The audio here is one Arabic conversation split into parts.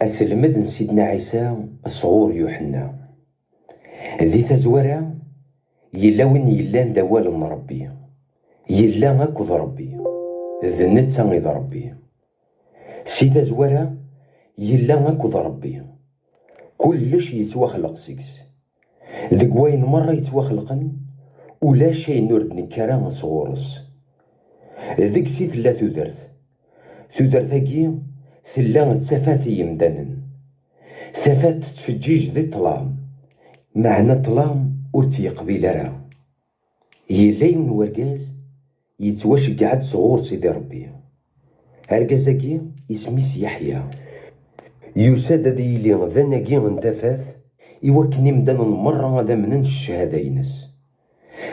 أسلمذ سيدنا عيسى الصغور يوحنا ذي تزورا يلا وين يلا ندوال من ربي يلا أكد ربي ذنتا إذا ربي سي تزورا يلا أكد ربي كلش يتوخلق سيكس ذك وين مرة يتوخلقن ولا شي نورد نكرا صغورس ذك سي ثلا ثودرثاكي ثلا تسافات يمدانن ثافات تفجيج ذي طلام معنى طلام ورتي قبيل راه يلا يون ورقاز يتواش قعد صغور سيدي ربي هرقازاكي اسميس يحيى يساد ذي لي ذناكي انتفاث يوكني مدان مرة هذا من الشهادة ينس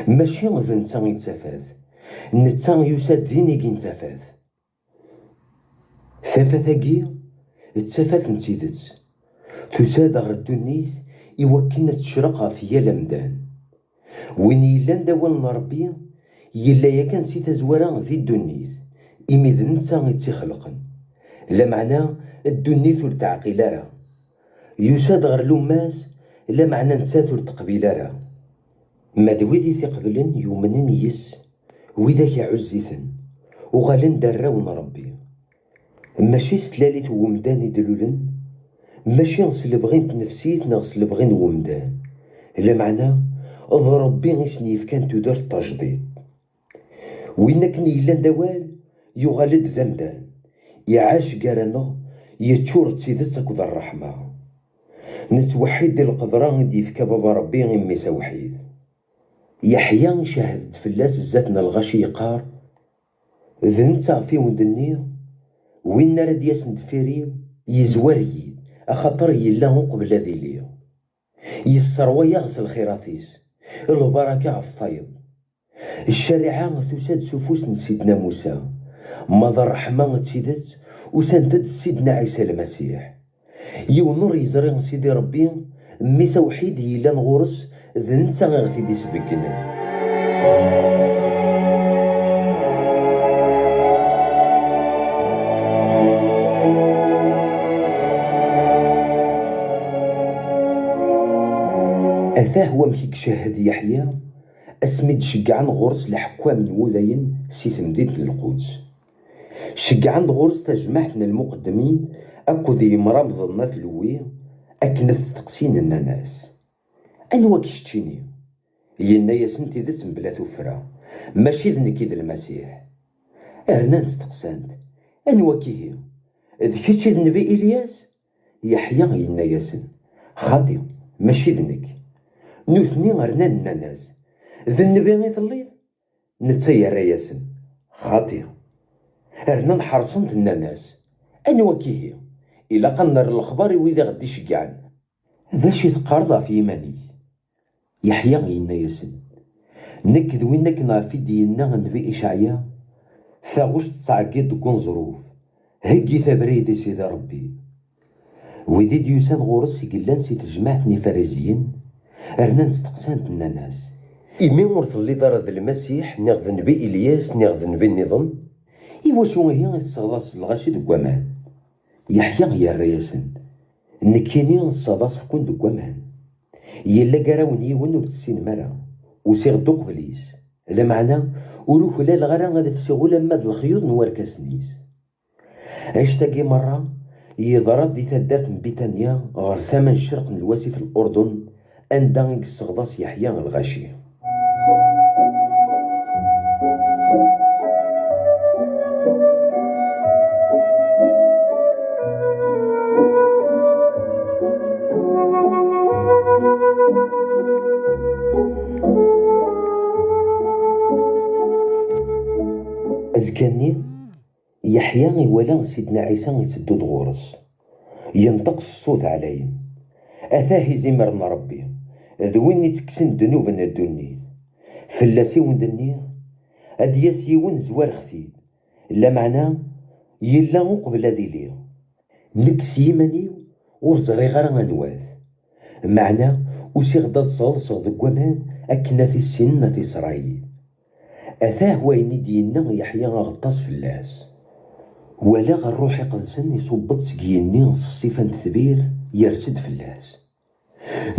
ماشي غذا نتا يتفاث نتا يساد ذينيكي نتفاث ثافاثاكي التفاث نتيدت تساد غير الدنيث يوكلنا تشرق في لمدان وين يلا نداول ربي يلا يا كان سي تزورا ذي الدنيث إمذ نتا يتخلقن لا معنى الدنيث والتعقيل راه يساد غير لوماس لا معنى نتاثر تقبيل راه ما ذويذي ثقبلن يومنن يس وذاك يعزيثن وغالن دراون ربي ماشي ستلاليت ومدان يدلولن ماشي غسل بغيت نفسيت نغسل بغين ومدان لا معنى ربي غيسنيف كان تدار التجديد وين كان يلا ندوال يغالد ذمدان يعاش قرانا يتشور تسيدت أكد الرحمة نتوحيد القدران ديفك بابا ربي غيميسا وحيد يحيى شاهدت فلاس زاتنا الغشي يقار ذنتا في ودنيغ وين راد ياسن دفيريو يزوريي أخاطر يلا قبل ذي ليو يسروا يغسل خيراثيس البركة عفايض الشريعة تساد سفوس سيدنا موسى ماذا الرحمة تسيدت وسانتد سيدنا عيسى المسيح يونور يزري سيدي ربي ميسا وحيد يلا نغورس ذنتا غيغتي دي سبقنا أثاه هو مكيك شاهد يحيى أسمد شقعان غرس لحكام الوذين سي ثمديد القدس شقعان غرس تجمعتنا المقدمين أكو ذي مرامض الناس لوي أكنت تقسين الناس أنوا كيشتيني ينا ياسنتي ذات بلا ثفرة ماشي ذنكي ذا المسيح أرنا نستقسانت أنوا كيه ذكيتشي النبي إلياس يحيى ينا ياسن خاطي ماشي ذنك نوثني غرنا الناس ذا النبي غيظليض نتايا ياسن خاطي أرنا نحرصنت الناس أنوا كيه إلا قنر الأخبار وإذا غدي شقعن ذا شي تقارض في إيماني يحيى غينا ياسن نكذ وين كنا في دينا النبي إشعيا ثاغوش تعقيد دكون ظروف هكي ثبريدي سيدي ربي وذي ديوسان غورس يقلان سي تجمعتني فارزيين أرنا نستقسانت الناس إمي ورث اللي دار ذا المسيح ناخذ نبي إلياس ناخذ نبي النظام إوا شو هي الصغاص الغاشي دكوامان يحيى غيا الرياسن نكيني الصلاص فكون دكوامان يلا قراوني ونو بتسين مرا وسيغدو قبليس لا معنى وروح لا الغرا غادا فسيغو لما ذا الخيوط نواركا سنيس عشتاقي مرة يضرب دي تدارت من بيتانيا غير ثمن شرق الواسي في الأردن أندا الصغضاس يحيى الغاشي أزكاني يحيى ولا سيدنا عيسى يتدو غورس ينطق الصوت علين أثاه زمرنا ربي ذوين يتكسن ذنوبنا الدنيا فلاسي وندنيغ أدياسي ون زوار ختيد لا معنى يلا قبل ذي ليه نكس يماني ورزري غير غنواث معنى وسيغداد صلصة دكوامان أكنا في السنة في إسرائيل أثاه وين دينا يحيى غطاس فلاس ولا غير روح يقدسن يصوبط سكيني الصفة الثبير يرسد فلاس.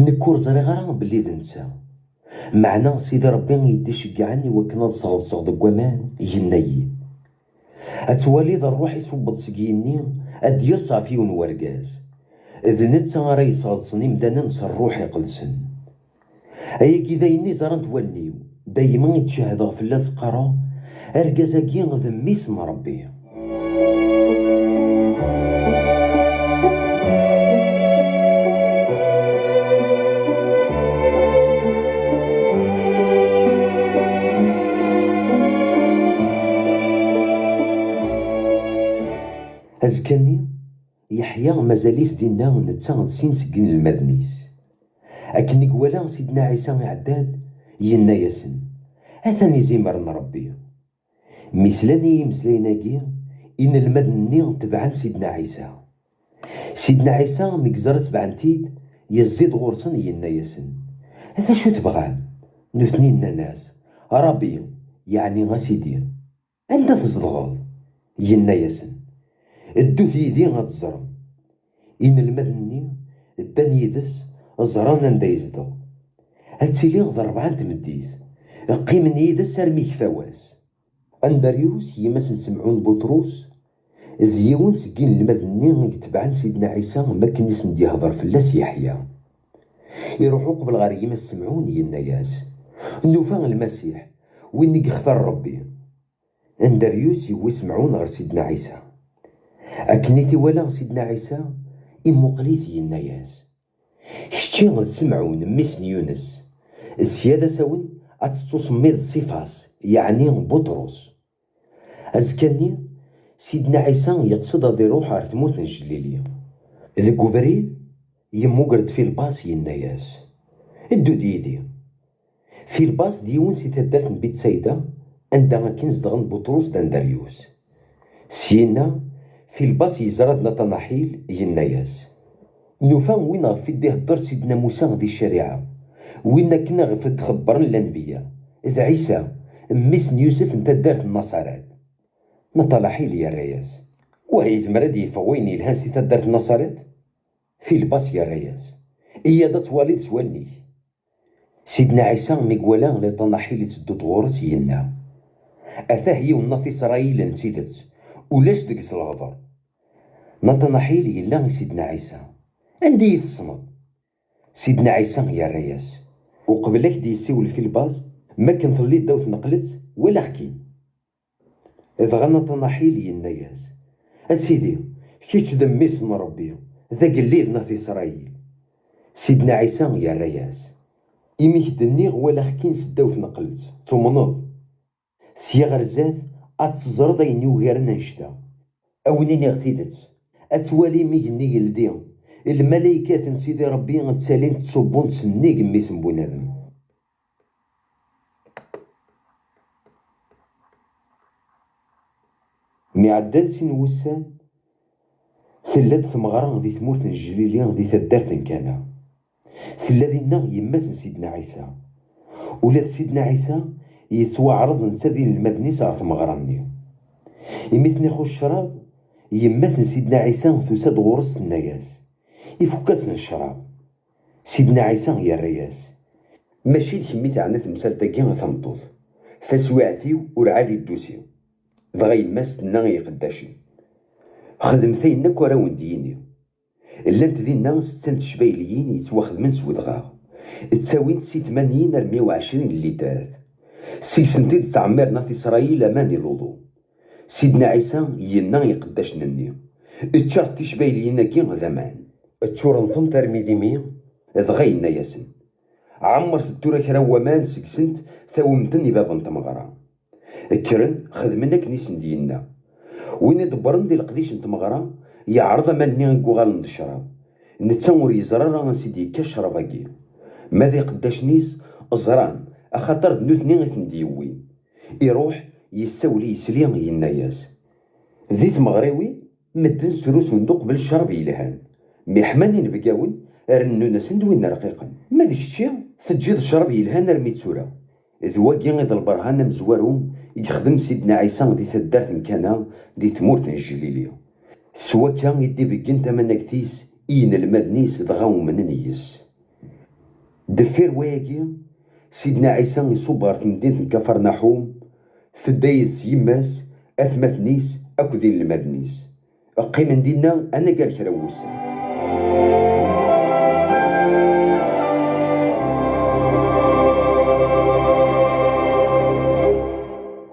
نكور زري غرا بلي ذنسا معنا سيدي ربي يدي شقعني وكنا نصغصغ دك ومان ينايين اتوالي ذا الروح يصوبط سكيني ادير صافي ونورقاز اذ نتا راه يصادصني مدانا نصر روح يقدسن اي كذا يني زران تولنيو دايما يتشاهد فلاس قرا ارقازاكي ذميس ربي. أزكني يحيى مازاليت دينا نتا سين سكين المذنيس أكني قوالا سيدنا عيسى عداد ينا ياسن أثاني زمر ربي مثلاني مسليناكي إن المذني تبعن سيدنا عيسى. سيدنا عيسى مكزر تبعنتيد يزيد غرسن ينا ياسن هذا شو تبغى نثنين ناس ربي يعني غسيدي أنت تصدغض ينا ياسن الدوث يدي غتزرم إن المذني الدان يدس زران ندا يزدغ هاتسيلي غد 4 تمديت قيمن يدس ارميك فواس. اندريوس يمس سمعون بطروس زيون سكين المذني يتبعن سيدنا عيسى مكنيس ندي هضر فلاس يحيى يروحو قبل غير يمس سمعون يناياس نوفا المسيح وين يختار ربي. اندريوس يسمعون غير سيدنا عيسى أكنيتي ولا سيدنا عيسى إمو قليت يناياس كشتي غد سمعون ميسن يونس السيادة ساون أتتصميد صفاس يعني بطرس. أزكاني سيدنا عيسى يقصد هذي روح ارتموت الجليلية ذي قبريل يمو قرد في الباس يناياس الدو ديدي في الباس ديون سيتدات من بيت سيدة عندها كنز دغن بطرس داندريوس سينا في الباس يزرد نتناحيل يناياس نوفا وين غف يدي هدر سيدنا موسى ذي الشريعة وين كنا غف تخبرن الانبياء اذا عيسى ميسن يوسف انت دارت النصارات نتناحيل يا رياس وهي زمرد يفوين الهان سيتا دارت النصارات في الباس يا رياس إيا دا تواليد سوالني سيدنا عيسى ميقوالا لي تناحيل تسدو غورس ينا أثاه هي وناث إسرائيل نسيدت ولاش دقس الغدر نتناحيل يلا سيدنا عيسى عندي يتصمد سيدنا عيسى يا رياس وقبلك دي يسيول في الباس ما كنت اللي داوت نقلت ولا حكي إذا غنى تناحيل يناياس أسيدي كيش دميس من ربي ذا قليل ناث إسرائيل سيدنا عيسى يا رياس إميك دنيغ ولا حكي نسداوت نقلت ثم نض سيغر زاد أتزرد ينيو غير نشتا أونيني غثيدت أتوالي ميغني يلدي الملايكات نسيدي ربي غتسالين تصبون تسنيق ميسم بنادم. مي عدان سين وسان ثلاد ثمغرا ذي ثمورت الجليلية ذي ثدارت كان ثلادينا يماس سيدنا عيسى ولاد سيدنا عيسى يتواعرض نتا ذي المذني صار ثمغراني يميتني خو الشراب يماس سيدنا عيسى تساد غورس الناياس يفكاس الشراب سيدنا عيسى يا الرياس ماشي الكمي تاعنا تمثال تاكي ثمطوط فسوعتي ورعادي الدوسي ضغا يماس تنا يقداشي خدمتينا كورا ونديني إلا انت دينا 6 شبايليين يتواخدمن سودغا تساوين 80 120 لترات سنتيد تعمر ناث إسرائيل أماني الوضوء سيدنا عيسى ينا يقداش نني اتشارت شبايلينا كي زمان اتشورنطن ترميدي مية ضغينا ياسن عمرت التورا كرا ومان سكسنت ثومتني باب انت مغرا كرن خدمنا كنيسن ديالنا وين دبرن دي القديش انت مغرا يعرض ماني نكوغال الشراب نتسور يزرر سيدي كشرباكي ماذا قداش نيس زران اخاطر نوثني غيثنديوين يروح يساولي يسلي يناياس زيت مغريوي مدن سرو صندوق بالشرب يلهان ميحماني نبقاون رنو ناس ندوين رقيقا ما ديك الشي تجيد الشرب يلهان رميت سورا ذواكي غيد البرهان مزوارو يخدم سيدنا عيسى دي تدارت كان دي تمورت الجليلية سوا كان يدي بكين تمنكتيس إين المدنيس دغاو من نيس دفير واكي سيدنا عيسى يصبر في مدينة كفرناحوم ثدايس يماس أثمثنيس أكو ذي المدنيس قيمن دينا أنا قال كراوسا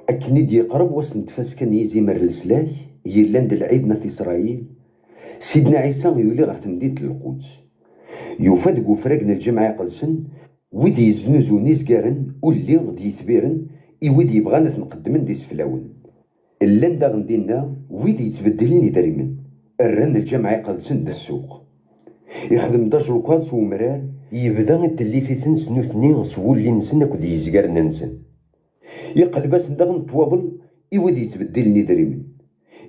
أكني دي قرب وسن تفاس كان يزيمر السلاح يلاند العيدنا في إسرائيل سيدنا عيسى يولي غير تمدينة القدس يفادقو فرقنا الجمعة يقلسن ويدي يزنوزو نيزكارن واللي غدي يثبيرن ويدي يبغانا تنقدمن دي سفلاون اللاندا غندينا ويدي يتبدلين يدريمن الرن الجمعة يقلسن دا السوق يخدم داج الكواس ومرار يبدا التليفيثن سنوثني سولي نسن اكو دي يزكارن نسن يقلباس ندغن طوابل يودي يتبدلني دريمن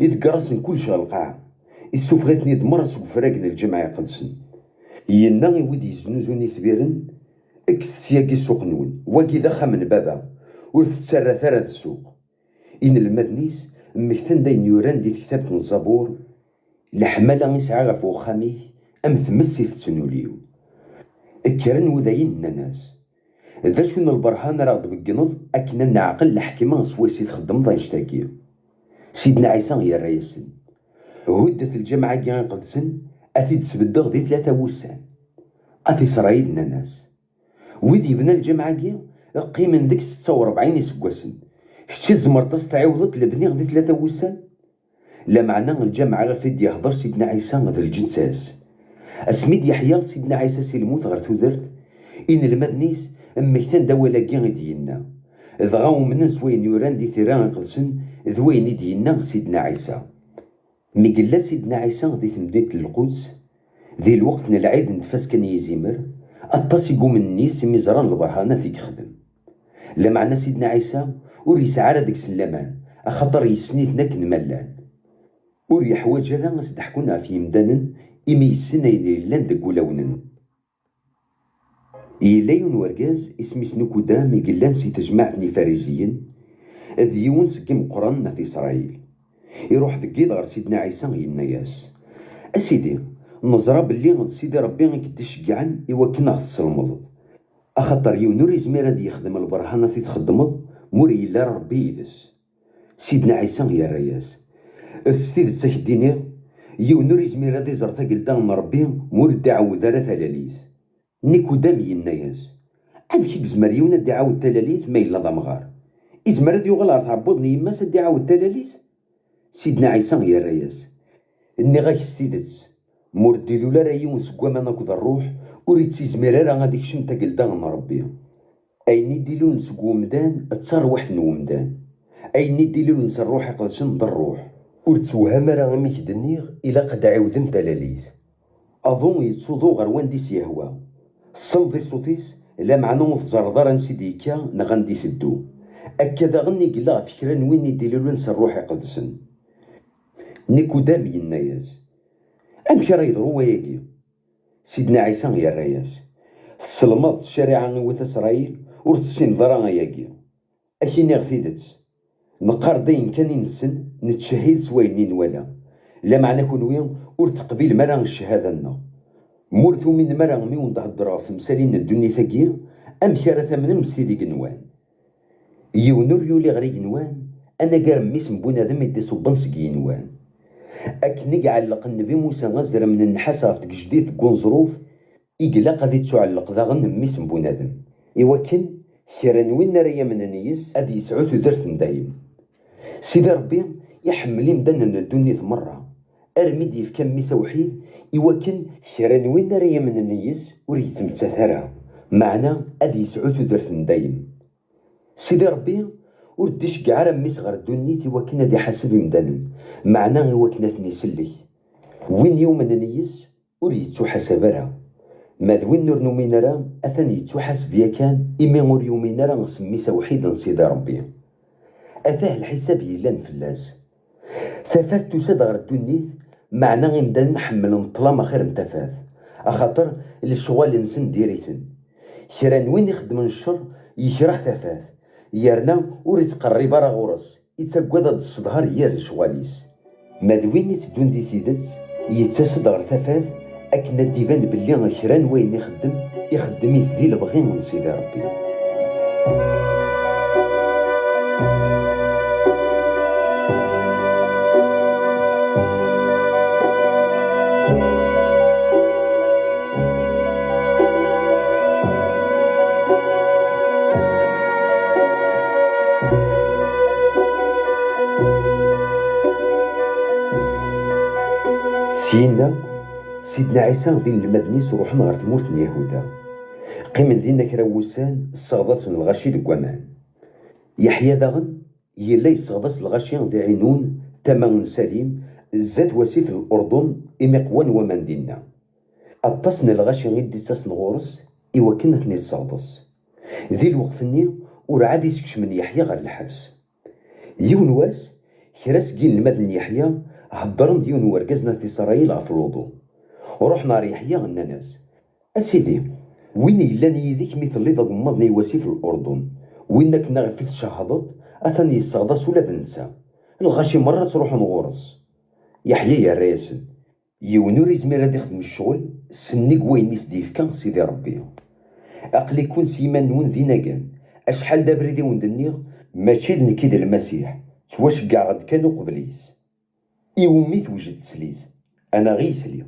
يتقرصن كل شي القاع السفغتني دمر سوق فراقنا الجمعة يقلسن ينا يودي يزنوزوني ثبيرن اكس سياقي السوق نون واكي دخا من بابا ورث ثرى السوق إن المدنيس مكتن داين يوران دي كتابة الزبور لحمالة يسعى غفو خاميه أم ثمسي تسنوليو اكرن وذاين ناس ذا شكون البرهان راه بقنض أكنا نعقل الحكمة سواسي تخدم ضا يشتاكيو سيدنا عيسى يا رايسن هدت الجمعة كان قدسن أتي تسبدغ دي 3 وسان أتي إسرائيل ناس ويدي بنا الجمعة كي قيمن ديك 46 يسكواسن شتي زمرطس تعاودت لبني غدي 3 وسان لا معنى الجمعة غير فيدي يهضر سيدنا عيسى غد الجنساس اسميد يحيى سيدنا عيسى سيلموت غير تودرت إن المدنيس مكتان داولا كي غدينا ضغاو من سوين يوران دي ثيران قلسن ذوين دينا سيدنا عيسى ميقلا سيدنا عيسى غدي تمدينة القدس ذي الوقت العيد نتفاس كان يزيمر الطاس يقوم النيس ميزران البرهانة فيك خدم لا معنى سيدنا عيسى ور يسعى ديك سلامان اخاطر يسنيتنا كنملان ور يحواج راه نصدحكونا في مدانن إمي السنة يدير لان دك ولاونن يلايون ورقاز اسمي سنو قدام يقلان سي تجمعتني فارزيين ذي يون سقم قران في إسرائيل يروح ذكيد غير سيدنا عيسى يناياس أسيدي نظرة باللي غد سيدي ربي غيكدي شقعن إوا كنا خص المضض أخاطر يونور يزمير هادي يخدم البرهانة في تخدمض موري إلا ربي يدس سيدنا عيسى يا راياس السيد تساكديني يونور يزمير هادي زرتا قلدان ربي مور دعو ذارة ثلاليث نيكو دامي يناياس أمشي كزمر يونا دعاو التلاليث ما إلا ضمغار إزمر هادي يغلار تعبضني يماس دعاو التلاليث سيدنا عيسى يا راياس إني غاك ستيدتس موردي لولا راه يون سكواما ناكو الروح وريت سيزمير راه غادي كشمتا قلدان ربي أين يديلو نسكو مدان تصروح نومدان أين يديلو نسر روح يقلشن بالروح ورتسوهم راه ميكدنيغ إلا قد عاودم تلاليث أظن يتصودو غير وان ديس يهوى صل دي صوتيس لا معنى تزرضر نسيديكا نغندي ثدو أكدا غني قلا فكرا وين يديلو نسر روح يقدسن نيكو دامي الناياس أمشي راه يضرو وياكي سيدنا عيسى يا راياس تسلمض الشريعة غيوث إسرائيل ورتسين ضرا ياكي أكيني غثيدت نقار داين كان ينسن نتشهد سوينين ولا لا معنى كونويا ورتقبيل مرا الشهادة لنا مورثو من مرا ميون تهضرا في مسالين الدنيا ثقيل أمشي راه ثمن مسيدي قنوان يونور يولي غري قنوان أنا قارم ميسم بنادم يدي صبان سقي قنوان أكني علق النبي موسى غزر من النحاس في جديد تكون ظروف إقلاق غادي تعلق ذاغن ميسم بنادم إوكن كرا وين ريا من النيس أدي يسعود درت دايم سيدي ربي يحمل مدن الدنيا مرة أرميد يفكم ميسا وحيد إوكن كرا وين ريا من النيس وريت متساثرها معنا أدي يسعود درت دايم سيدي ربي ورديش كاع راه ميس غير دونيتي وكن هادي حسب مدانن معناه وكن تنسلي وين يوم نيس وريتو حسب راه ما ذوين نور نومين راه اثني يتحاسب يا كان إمي غور يومين راه نسميسا وحيد سيدي ربي أثاه الحساب يلان فلاس ثفات تساد غير دونيت معناه غيمدا نحمل نطلام خير نتفاث أخاطر الشغل نسن ديريتن كرا وين يخدم الشر يشرح ثفاث يرنا ور يتقرب راه غورس يتقاد هاد الصدهار يا شغاليس. ما دوين يتدون دي تيدت يتسد غير تفاث اكن ديبان بلي كران وين يخدم يثدي البغي من سيدي ربي. سيدنا عيسى دين المدنيس وروحنا غير تمورت يهودا قيمن دينا كرا وسان الصغداس الغاشي لكوامان. يحيى داغن يلا يصغداس الغاشي دي عينون تمن سليم زاد وسيف الأردن إمقوان ومن دينا التصن الغاشي غيدي تاس نغورس إوا كنتني الصغداس ذي الوقت-ني ور عاد يسكش من يحيى غير الحبس. يون واس كراس كين المدن يحيى هضرن ديون ورقزنا في إسرائيل في الوضوء ورحنا ريحيا غنا ناس أسيدي وين يلان يديك مثل اللي ضاق مضني واسي في الأردن وينك نغفيت شهادات أثني الصغداس ولا تنسى الغاشي مرة تروح نغورس. يحيى يا راسن يونور يزمير هاد يخدم الشغل سنيك وين يسديف كان سيدي ربي أقلي كون سيمان نون ذينا كان أشحال دابريدي وندنيغ ماشي لنكيد المسيح تواش كاع غد كانوا قبليس إيومي توجد سليت أنا غي سلي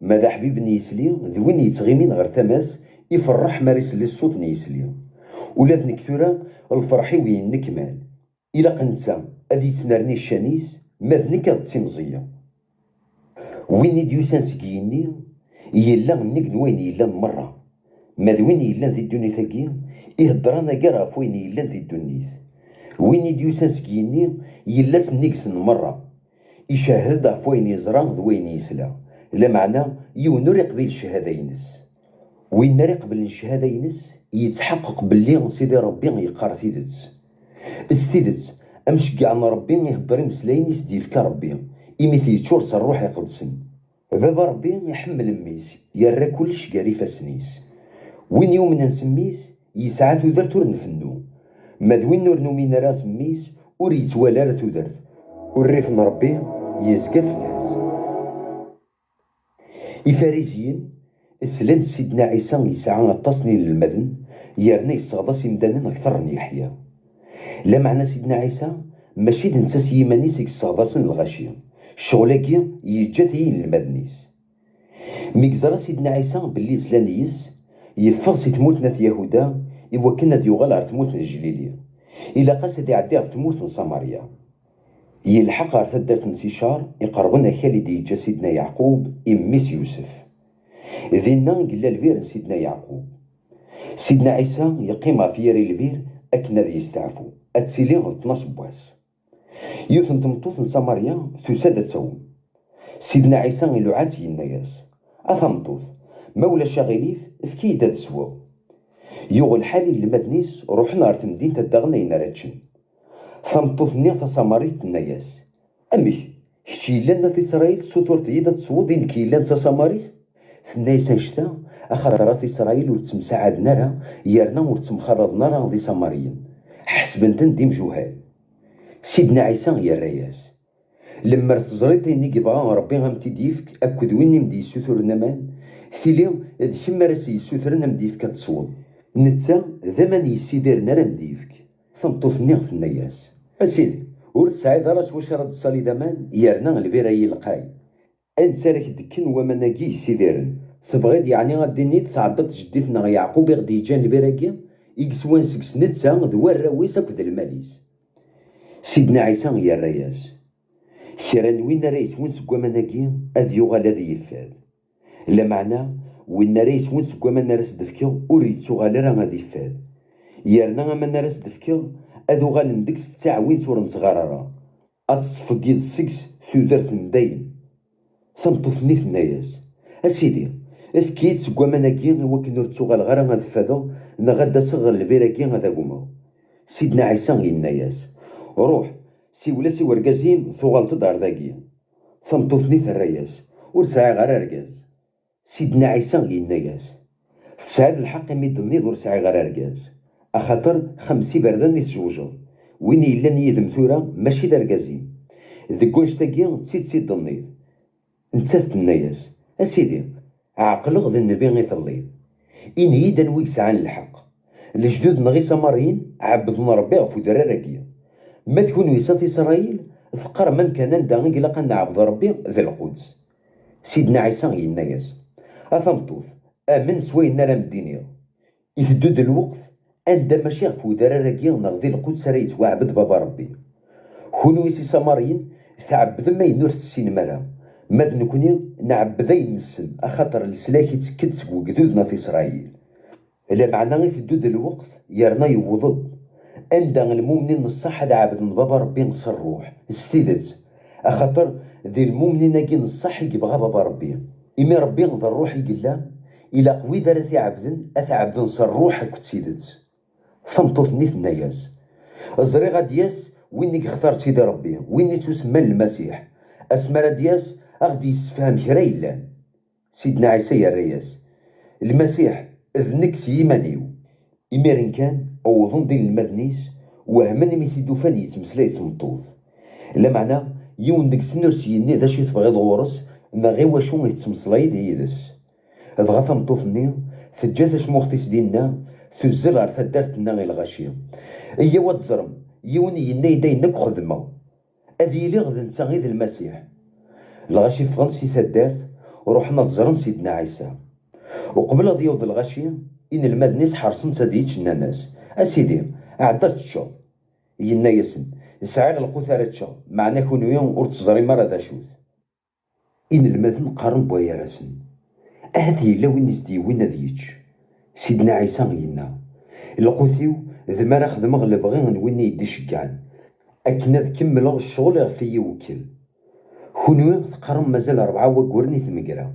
ماذا حبيبني يسلي ذوين يتغيمين غير تماس يفرح ماريس لي الصوت نيسلي ولاد نكثورا الفرحي وين نكمال إلا قنتا أدي تنرني الشانيس ماذنك هاد تيمزية وين ديوسان سكيني يلا نك وين يلا مرة ماذ وين يلا ذي الدنيا ثقي يهدرانا كرا فوين يلا ذي الدنيا وين ديوسان سكيني يلا سنكسن مرة يشاهد فوين يزرع ذوين يسلا لا معنى يونور يقبل الشهادة ينس وين يقبل الشهادة ينس يتحقق باللي سيدي ربي يقار ثيدت استيدت امش كاع ربي يهضر مسلاين يسديفك ربي إميثي تشورس الروح يقدسن بابا ربي يحمل ميس يرى كلش قاري فاسنيس وين يوم نسميس يسعى ثودرت ورنفنو ماذوين نور نومين راس ميس وريت ولا ثودرت والريف ربي يزكى في الناس. الفارسيين سلان سيدنا عيسى يسعى التصني للمدن يرني الصغداس يمدانا أكثر من يحيى لا معنى سيدنا عيسى ماشي دنسا سيماني سيك الصغداس الغاشية شغلاكي يجاتي للمدنيس ميكزرا سيدنا عيسى باللي سلانيس يفغ سي تموتنا يهودا إوا كنا ديوغال على تموتنا الجليلية إلا قاس دي عدي في تموت ساماريا يلحق على ثدرت نسيشار يقربنا خالد يجا سيدنا يعقوب إميس يوسف ذينا قلا البير سيدنا يعقوب سيدنا عيسى يقيم في يري البير أكنا ذي يستعفو أتسيلي 12 بواس يوثن تمطوث ساماريا تسادة تسوم سيدنا عيسى يلوعات يناياس أثمطوث مولا شاغليف فكي داد سوا يوغ الحالي المدنيس روحنا رت مدينة الدغنا يناراتشن ثمطوث نيغ ساماريت الناياس أمي كشي لنا إسرائيل سطورت يدا تصوضين كي لان ساماريت ثنايس نشتا أخرات إسرائيل ورتمساعد نارا يارنا ورتمخرض نارا ذي ساماريين حسبنتن ديم جوهال سيدنا عيسى يا الرياس لما تزريت اني كيبغى ربي غمتي ديفك اكد وين مدي يسوثر نمان ثيلي هاد كيما راسي يسوثر مديفك تصوض نتا ذمن يسيدر نرا مديفك ثمطوثني في النياس اسيدي ورد سعيد راس واش راد الصالي دمان يارنا البيرا يلقاي انسارك دكن ومناكي يسيدرن تبغيد يعني غادي نيت تعضت جديتنا يعقوب غدي جان البيراكي يكسوان سكس نتا دوار راويس اكد الماليس سيدنا عيسى يا الرياس كران وين رايس ونس كواماناكي اذ يغال هذي يفاد لا معنى وين رايس ونس كوامان راس دفكيو وريتو غالا راه غادي يفاد يرنا ما راس دفكيو اذو غال ندكس تاع وين تور صغارا اتصفقيد السكس ثودرت ندايم ثمطثني ثناياس اسيدي افكيت كواماناكي وكن نورتو غال غارا غاد فادو نغدا صغر البيراكي هذا قوما سيدنا عيسى يناياس روح سي ولا سي ورقازيم ثوغالت دار ذاكي ثمطوثني الرياس ورساعي غير رقاز سيدنا عيسى يناياس تسعد الحق ميدني ور ساعي غير رقاز أخاطر خمسي بردان يتزوجو وين إلا نيدم ثورة ماشي دركازين ذك ونشتاقيا تسيد النيض نتا تناياس أسيدي عقل غد النبي غيثليض إن يدا نويكس عن الحق الجدود نغي سمارين عبدنا ربي غفو دراراكيا ما تكون ويسات إسرائيل ثقر من كان دا إلا نعبد ربي ذا القدس سيدنا عيسى يناياس أثمطوث أمن سوينا راه مدينيا يثدود الوقت عندما ماشي غفو دراراكيا نغذي القدس راه يتواعبد بابا ربي كونو يسي سمارين تعبد ما ينورث السين مرا ماذ نكوني نعبذي نسن أخاطر السلاك يتكد سكو قدودنا في إسرائيل إلا معنا غي تدود الوقت يرنا يوضد عندنا المؤمنين الصح هذا عبد بابا ربي نص الروح استيدت أخاطر ذي المؤمنين كي الصح يبغى بابا ربي إمي ربي نضر الروح يقلا إلى قوي درثي عبد أثعبد نص الروح كتسيدت ثمطوثني ثناياس الزريغة دياس وينك اختار سيدي ربي ويني تسمى المسيح اسمرا دياس اغدي يسفهم كرا يلان سيدنا عيسى يا الرياس المسيح اذنك سيمانيو إميرين كان اوضن دين المذنيس وهمن ميثي دوفان يتمسلا يتمطوط لا معنى يون ديك سنور سيني دا شي تبغي غورس نا غي واشو يتمسلايد يدس دغا ثمطوطني ثجات اش مختيس ديالنا تزل غير ثدارتنا غير الغاشيه هي واد زرم يوني ينايدا ينك خدمة أذي لي غد نتا غير المسيح الغاشي في غنسي ثدارت وروحنا تزرن سيدنا عيسى وقبل غادي يوض الغاشي إن المدنيس حرصن تديتش الناس أسيدي عدات تشو ينا ياسن يسعى غلقو ثارتشا معنا كونو يوم ور تزري مرة ذا شوث إن المدن قارن بويا راسن أهدي لا وين نزدي وين ذيتش سيدنا عيسى ينا القوثيو ذا ما راه خدمه اللي بغي وين يدي شكعان أكنا كمل الشغل غفي يوكل كونو تقرن مازال 4 وكورني ثمقرا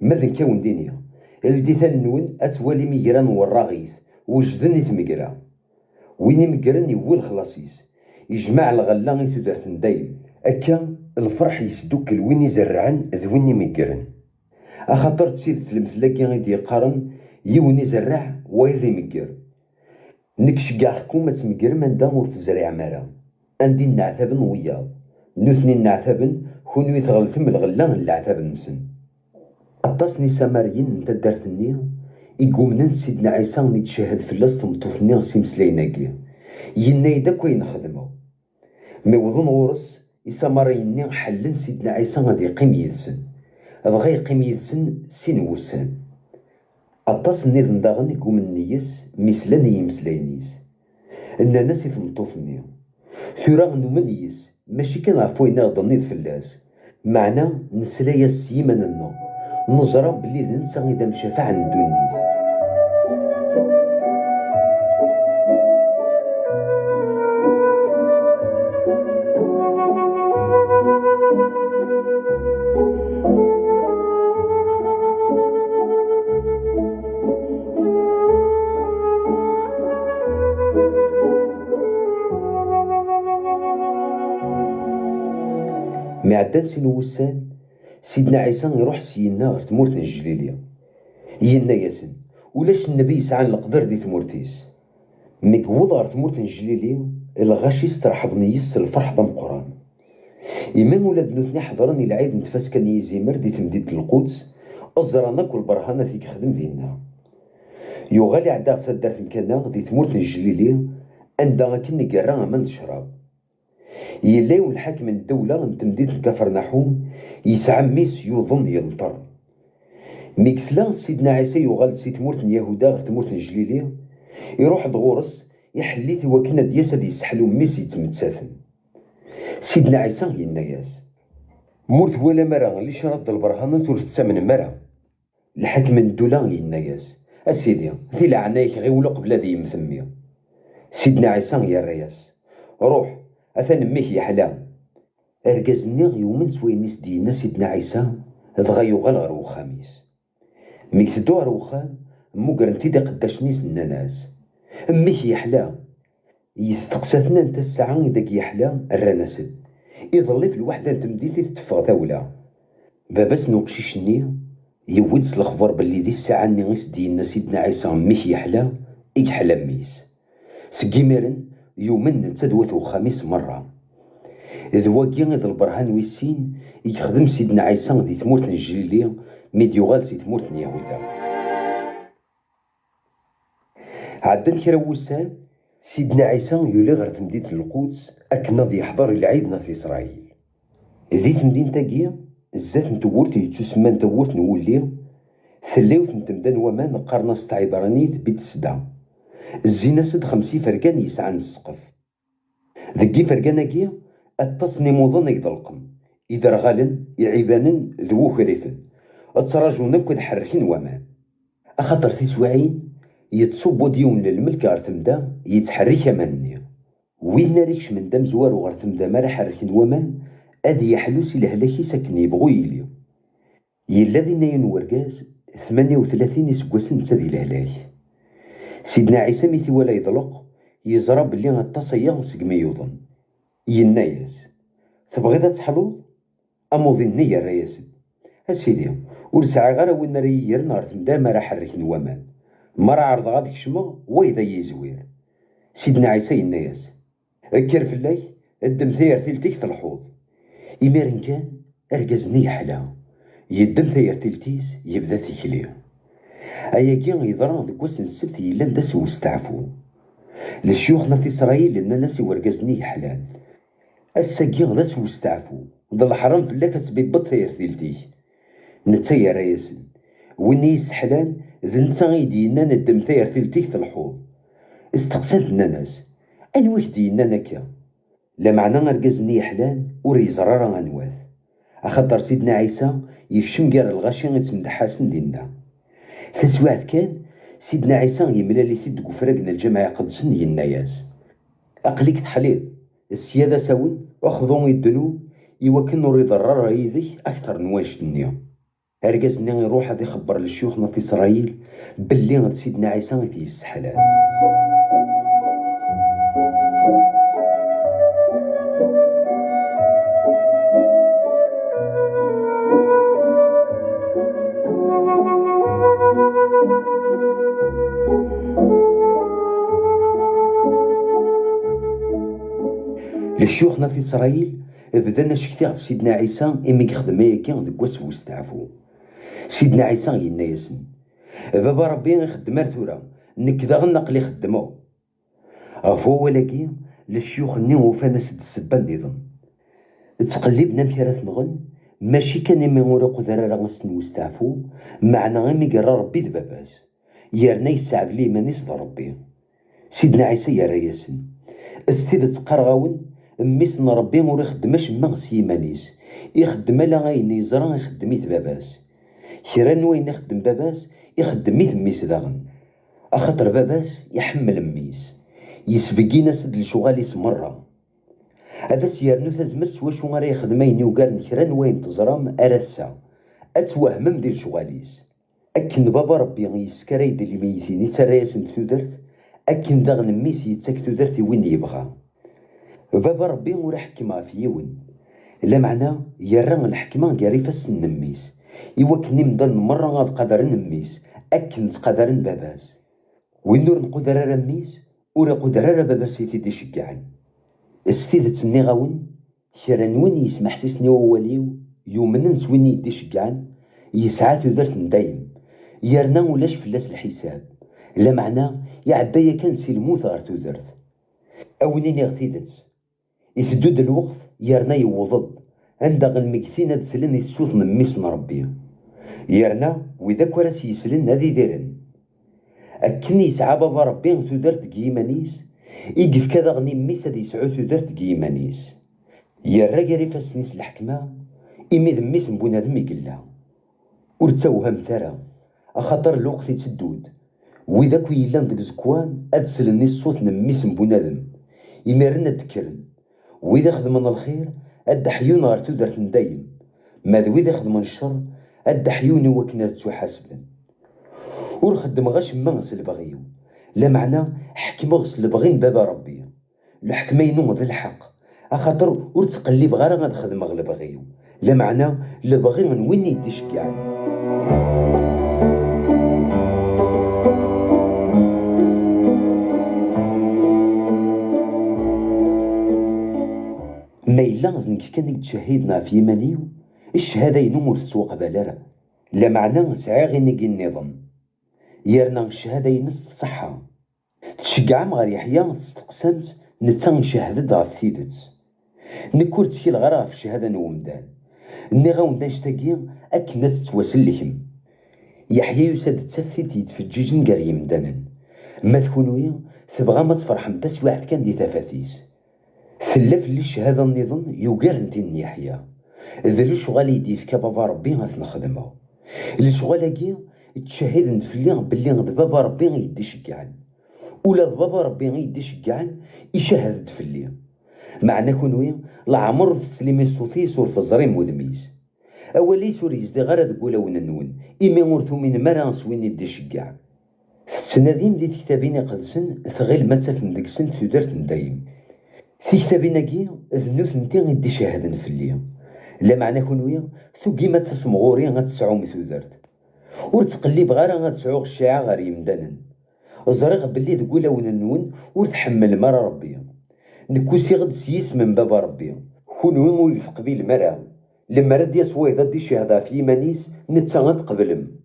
ماذا كاون دينيا الديثان نون أتوالي ميقران والراغيث وجدني ثمقرا وين مقران يول خلاصيس يجمع الغلا غي تدارت دايم أكا الفرح يسدوك وين يزرعن ذويني مقران أخاطر تسيد المثلاكي غيدي يقارن يوني زرع ويزي مقر نكشكاع حكومة تمقر من دام ور تزرع مرا عندي نعثابن وياض نوثني نعثابن كونو يثغل ثم الغلا العثاب نسن أطاسني ساماريين نتا دارتني يقومنا سيدنا عيسى نتشهد في اللاس تمطوثني سيمسلايناكي ينايدا كوين خدمو مي وظن غورس يساماريني حلن سيدنا عيسى غادي يقيم يدسن غا يقيم يدسن سين وسان أطاس النظام داغن يقوم النيس مثلا يمسلاينيس إن ناس يتمطوثني ثورا نمنيس ماشي كان عفوينا غضنيد فلاس معنا نسلايا سيماننا نزرى بلي ذنسا إذا مشافع عن دونيس معدل سين وسان سيدنا عيسى يروح سينا غير تمورت الجليلية ينا ياسن ولاش النبي يسعى القدر دي تمورتيس ميكوض غير تمورت الجليلية الغاشي استرحب نيس الفرح ضم قران إمام ولاد نوثني حضرني العيد نتفاسكن يزيمر دي تمديد القدس أزرانا كل برهانة فيك خدم دينا يغالي عدا في الدار في مكانا دي تمورت الجليلية عندها كني قرا ما نشرب يلاو الحاكم الدولة نتمديد كفر نحوم يسعى ميس يظن ينطر ميكسلا سيدنا عيسى يغال سي تمورت يهودا غير تمورت الجليلية يروح دغورس يحليت وكنا دياسة دي يسحلو ميس يتمتساثن سيدنا عيسى يناياس مورت ولا مرة ليش رد البرهانة تورث من مرة الحاكم الدولة يناياس أسيدي ذي لعنايك غي ولو قبل ذي مثمية سيدنا عيسى يا الرياس روح أثان ميك يحلا أركزني يومن سوينيس دينا سيدنا عيسى دغا يغال غير وخاميس ميك تدو غير وخام موكرنتي دا قداش نيس الناس ميك يحلا يستقساتنا نتا الساعة إذاك يحلا الرناسد يظلي في الوحدة نتمديتي تتفغ ثاولا باباس نوقشيشني يودس الخبر بلي دي الساعة نيس دينا سيدنا عيسى ميك يحلا يحلا ميس سكيميرن يومن تدوث وخميس مرة ذواكي إذ البرهان ويسين يخدم سيدنا عيسى دي تمورت الجليلية ميديوغال سي تمورت يهودا. عدن كرا وسان سيدنا عيسى يولي غير تمدينة القدس أكناض يحضر العيد في إسرائيل. ذي تمدينة تاكيا زات نتورت يتسمى نتورت نولي ثلاوث نتمدان ومان قرناص تاع عبرانيت بيت السدا الزينة سد 50 فرقان يسعى السقف ذكي فرقاناكيا التصني موضن يضلقم إذا رغالن يعيبانن ذو خريفن اتراجونا كد حركين ومان أخاطر تسوعين يتصوبو ديون للملك غرتمدا يتحرك أمانيا وين ناريكش من دم زوار وغرتمدا ما راح حركين ومان أذي يحلوسي لهلاكي ساكن يبغو يليو يلا ذي ناين ورقاس 38 سكواسن تادي لهلاك. سيدنا عيسى ميثي ولا يضلق يزرى بلي غطاسيا سقما يوضن يناياس تبغيض تحلوض أموضي النية الرياسد أسيدي ورسعى غير وين ريير نهار تمدا ما راح حركن ومان ما راه عرض غاديك شما ويضا يزوير. سيدنا عيسى يناياس أكر في الله الدم ثير ثلتيك الحوض إمارن كان أرقزني حلا يدم ثير تلتيس يبدا تيكلي أياكي يضران ذك وسن السبت يلا نداس وستعفو للشيوخنا في إسرائيل لأن ناس ورقزني حلال الساكي غداس وستعفو ظل حرام فلا كتبيبط ثير تلتيه نتا رياسن ويني يسحلان ذ نتا غيدينا ندم ثير تلتيه الحوض استقسمتنا ناس أنويك دينا نكا لا معنى رقزني حلال وري زرارة غنواث أخاطر سيدنا عيسى يكشم كار الغاشي غيتمدح حسن دينا فسواعد كان سيدنا عيسى يملا لي سيد كفراقنا الجماعة قدسن يناياس أقليك تحليض السيادة ساون أخذون يدنو يوكن نوري ضرر يذي أكثر نواش النية أرقزنا يروح هذا يخبر للشيوخنا في إسرائيل باللي غد سيدنا عيسى غيتي يسحلان. للشيوخنا في إسرائيل بدنا شكتي في سيدنا عيسى إمي يخدم هياكي ديك واس وستعفو. سيدنا عيسى ينايسن بابا ربي يخدم ثورا نكذا غنقلي خدمو غفو ولكن للشيوخ ني وفانا سد السبان ديظن تقلبنا مكيرات نغن ماشي كان إمي غورق ذرارا غنسن وستعفو معنا غيمي قرا ربي دباباس يارنا يساعد لي مانيس ذا ربي. سيدنا عيسى يا رياسن استيد تقرغاون ميسن ربي مور يخدماش ما سيمانيس يخدم لا غاين يزرا يخدميت باباس كرا وين يخدم باباس يخدميت ميس داغن اخاطر باباس يحمل ميس يسبقينا سد لشغاليس مرة هذا سيرنو تزمر سوا شو غير يخدمين يوكارن كرا وين تزرام ارسا اتوهم مدير شغاليس اكن بابا ربي يسكري يدير لي ميتين يترياسن ثودرت اكن داغن ميس يتسك ثودرتي وين يبغى بابا ربي ورا حكمها في يون لا معنى يرى الحكمة قريفة النميس يوكني مدن مرة غاد قدر نميس أكن قدر باباس وين نور نقدر رميس ورا قدر باباس يتيدي شكعن استيدة تني غاون كرا وين يسمح سيسني ووليو يومن نسويني يدي شكعن يسعى ثودرت ندايم يرنا ولاش فلاس الحساب لا معنى يعدايا كان سي الموت غير ثودرت أونيني غثيدت يثدود الوقت يرنا يوضد عندها المكثين هاد سلن يسوث نميس ربي يرنا وإذا كراس يسلن هادي ديرن أكن يسعى بابا ربي تودرت كيمانيس يقف كذا غني ميس هادي يسعو تودرت كيمانيس يرى قاري فاسنيس الحكمة إمي ذميس بنادم يقلا ورتوهم ثرى أخاطر الوقت يتسدود وإذا كو يلان ديك زكوان هاد سلن الصوت نميس بنادم يمرنا تكرن وإذا خدمنا الخير أد حيون غير تودرت ندايم ماذا وإذا خدمنا الشر أد حيوني وكنا تحاسبن ورخدم غاش مغس البغيو لا معنى حكم غس البغين بابا ربي الحكمة ينوض الحق أخاطر ورتقلب غير غاد خدم البغيو لا معنى البغي من وين يديشكعني. نك كان تشهدنا في يمانيو الشهادة ينمر السوق بلارا لا معنى سعى غير نقي النظام يرنا الشهادة ينس الصحة تشجع مغار يحيى تستقسمت نتا نشهد غف ثيدت نكورت كي الغرا في الشهادة نومدان ني غاوندا نشتاقي أكنا تتواسل لهم يحيى يساد تثيت يتفجيج نقال يمدانا ما تكونويا تبغى ما تفرح متاس واحد كان دي تفاثيس فلا في الشهادة النظام يوقار نتي يحيى ذا لو شغال يدي في بابا ربي غاث نخدمه اللي شغالاكي تشهد نتفلي بلي بابا ربي غيدي شكعان ولا بابا ربي غيدي شكعان يشهد تفلي معنى كونويا العمر تسليمي الصوتي صور تزريم وذميس اولي سوري يزدي غير تقول وننون ايمي ورثو من مرا سوين يدي شكعان تناديم دي كتابين قدسن ثغيل ما تفن ديكسن تدرت ندايم في كتابيناكي ذنوث نتي غيدي شاهدن فليا لا معنى كونويا ثو كيما تسمغوري غتسعو مثو درت ورتقليب غير غتسعو الشاعة غير يمدانن زريغ بلي تقول وننون ورتحمل مرا ربي نكوسي غد سيس من بابا ربي كونوي مولي في قبيل مرا لما رد يسوي ضد شهادة في مانيس نتا غتقبلم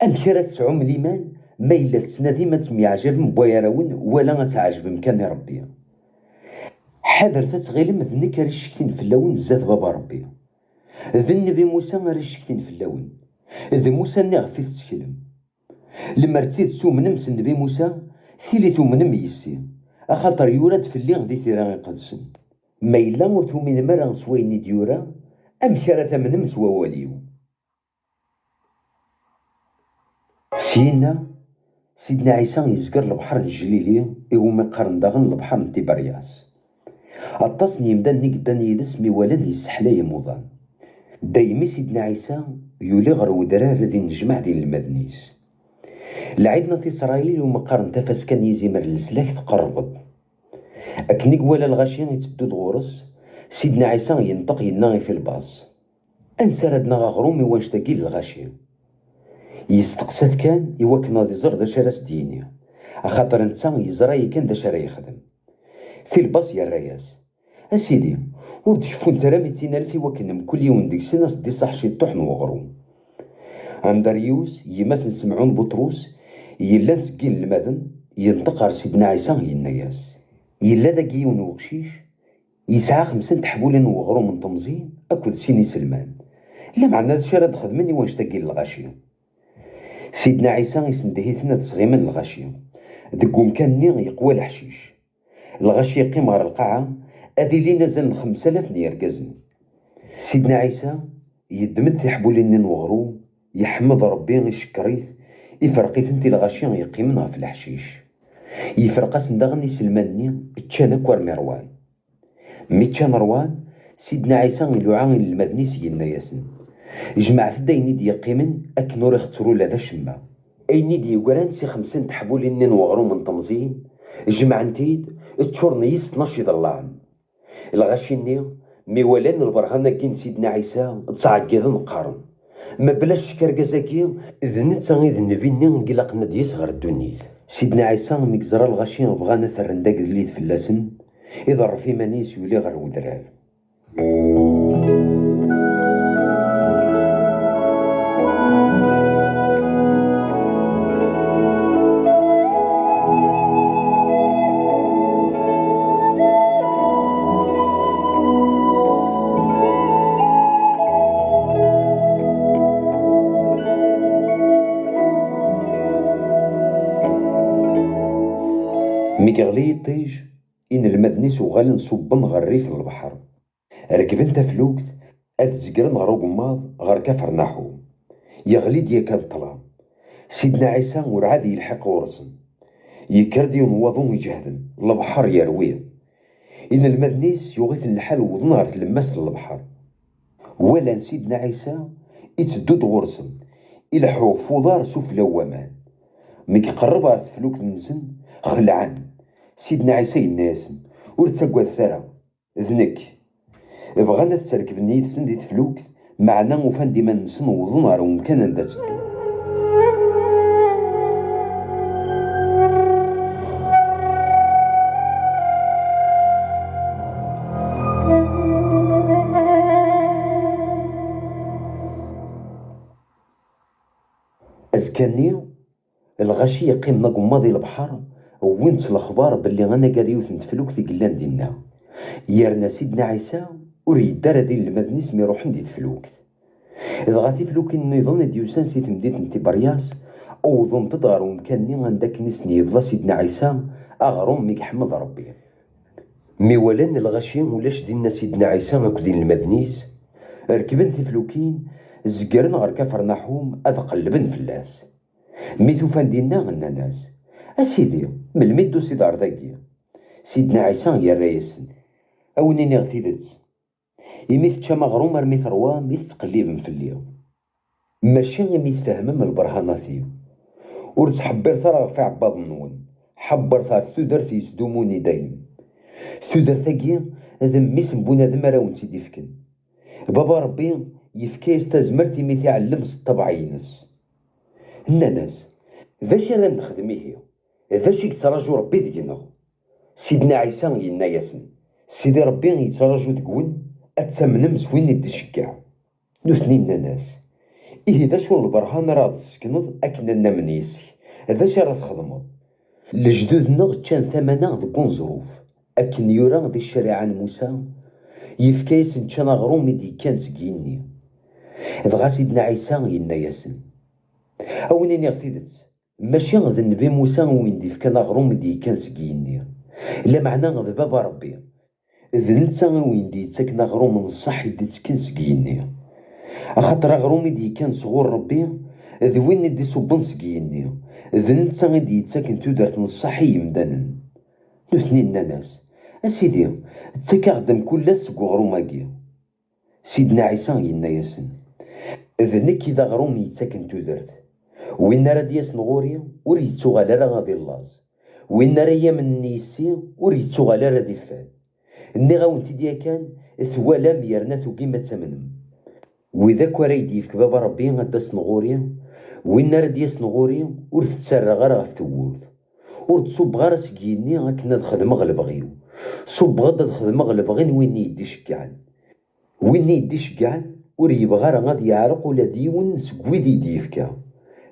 أمكرا تسعو من الإيمان ما إلا تسنادي ما تميعجب مبويراون ولا غتعجب مكان ربي حذر تتغيلم ذنك ريشكتين في اللون زاد بابا ربي ذي النبي موسى ريشكتين في اللون ذي موسى نغفي تتكلم لما رتيد سو منمس النبي موسى ثيليتو منم يسي أخاطر يورد في اللي غدي ثيران قدسن ما إلا مرتو من مرا سويني ديورا أم كارثة منمس وواليو سيدنا عيسى يزقر البحر الجليلي إيو مقارن داغن البحر نتيبرياس التصني يمدان نقدان يدسمي ولد يسحلا يموضان دايمي سيدنا عيسى يولي غير ودرار ذي نجمع ديال المدنيس لعيدنا في إسرائيل ومقارن تفاس كان يزيمر السلاك تقربض أكنيك ولا الغاشيان يتبدو غورس سيدنا عيسى ينطق يناغي في الباص أنسردنا غرومي وانشتاقي للغاشيان يستقسات كان يوكنا دي زر دا شراس ديني أخاطر انسان يزراي كان دا شرا يخدم في الباص يا الرياس أسيدي ورد يفون ترى 200,000 وكنم كل يوم ديك سنة دي صح شي طحن وغروم أندريوس يمثل سمعون بطروس يلا سكين المذن ينطقر سيدنا عيسى ينياس يلا ذاك يون وغشيش يسعى 5 تحبولين وغرو من تمزين أكد سيني سلمان لا معنى هذا شرد خدمني وانشتاقي للغاشية سيدنا عيسى يسندهيثنا تصغيما للغاشية دقوم كان يقوى الحشيش الغاشية قمر القاعة أذي لي نزل 5000 نيركزن سيدنا عيسى يدمد تحبولين وغرو يحمد ربي يشكريث يفرقيث انتي الغاشية يقيمنها في الحشيش يفرق سندغني سلماني تشان أكور مروان ميتشان روان سيدنا عيسى يلوعان المدني سيدنا ياسن جمع ثدايني دي يقيمن أكنور يخترو لذا شما أيني دي يقران سي 50 تحبولين وغرو من تمزين جمع انتيد تشورني يستنشي ضلعن الغاشيني ميولان البرهانة كين سيدنا عيسى تصعقيض نقارن ما بلاش كركزاكي إذن تاني ذن بيني نقلقنا ديس غير الدنيا سيدنا عيسى مكزرا الغاشي بغانا ثرنداك دليد في اللسن يضر في مانيس يولي غير ودرار ميكغلي يطيج إن المدني سوغال نصبن غير ريف البحر ركبن تفلوكت أتزقرن غير قماض غير كفر نحو يغلي ديا كان طلام سيدنا عيسى ورعاد يلحق ورسن يكرد ينوضون يجهدن البحر يرويه إن المدنيس يغيث الحال وظنار تلمس البحر ولا سيدنا عيسى يتدود غرسن يلحو فوضار سوف لوامان ميك قرب على فلوكت نسن خلعان سيدنا عيسى الناسم ورتسقوا الثرى ذنك بغانا تسركب نيت سندي تفلوك معنا وفان ديما نسن وظنار ومكان ندا تدو أزكاني الغاشي يقيم نقماضي البحر وينت الأخبار باللي غانا قاريوث نتفلوك في قلان دينا يارنا سيدنا عيسى وريد دار دين المدنيس ميروحن دي تفلوك إذا غاتي فلوك النظام ديوسان سي تمديت نتي برياس أو ظن تدغر ومكاني عندك نسني بلا سيدنا عيسى أغرم ميك حمد ربي مي ولان الغاشي ولاش دينا سيدنا عيسى هاك دين المدنيس ركبن تفلوكين زقرن غير كفر نحوم أذ قلبن فلاس مي ثوفان دينا غنا ناس أسيدي من المدو سيد عرضاكي سيدنا عيسى يا الرئيسن أونيني غثيدت يميث تشا غروم رمي ثروا ميث تقليب فليا ماشي يميث فهمم البرهاناتي ور تحبر ثرا في عباد نون حبر ثا ثودرتي يسدوموني دايم ثودرتاكي هذا ميس بنادم راه ونسيدي فكن بابا ربي يفكي استزمرتي ميث يعلم الطبع ينس الناس ذاش راه نخدميه ذاش يتراجو ربي دينا سيدنا عيسى ينا ياسن سيدي ربي يتراجو تقول أتمنى مسوين يدي شكاع نوثنين ناس إيه دا شو البرهان راه تسكنوض أكننا من يسي هذا شي راه تخدموض لجدودنا كان ثمنا ذكون ظروف أكن يورا دي الشريعة موسى يفكايس كان غروم دي كان سكيني دغا سيدنا عيسى ينا ياسن أونيني غثيدت ماشي غد النبي موسى وين دي فكان غروم دي كان سكيني لا معنى غد بابا ربي إذ نتا وين دي تاكنا غروم نصح يدي تسكن سكيني أخاطر غروم دي كان صغور ربي إذ وين دي صبن سكيني إذ نتا دي تاكن تودرت نصحي يمدانن نوثنين ناس أسيدي تاكا غدم كل سكو غروماكي سيدنا عيسى ينا ياسن إذ نكي ذا غروم يتاكن تودرت وين راه دياس نغوري ور يتوغال راه غادي اللاز وين راه يمن نيسي ور يتوغال راه ذي فاد ني غاونتي ديا كان ثوالا ميرناتو كيما تمنم وإذا كوريدي يفك بابا ربي غادا سنغوري وين راه ديا سنغوري ور تتسرى غير غاف تورد ور تصب غير سكيني هاكنا تخدم غلبغيو صب غادا تخدم غلبغين وين يدي شكعان وين يدي شكعان ور يبغى راه غادي يعرق ولا ديون سكويدي يدي يفكا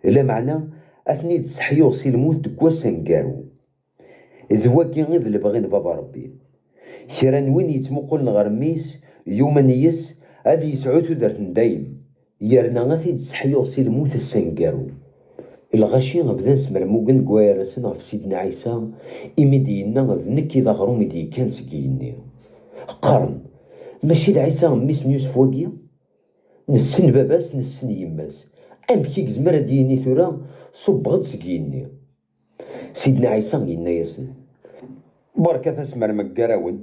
لا معنى اثني تسحيو سي الموت كواسان كارو ذواكي غير اللي بابا ربي كيران وين يتمقل غرميس يوما نيس هذه يسعود درت دايم يرنا غاثي تسحيو سي الموت السنكارو الغاشي غبدا نسمر موكن كوايرسن غف سيدنا عيسى إميدينا غذنك إذا غروم يدي كان سكيني قرن ماشي عيسى ميس يوسف واقيا نسن باباس نسن يماس أمكيك زمرا ديني ثورا صب غد سكيني سيدنا عيسى ينا ياسن بركة تسمر مكاراون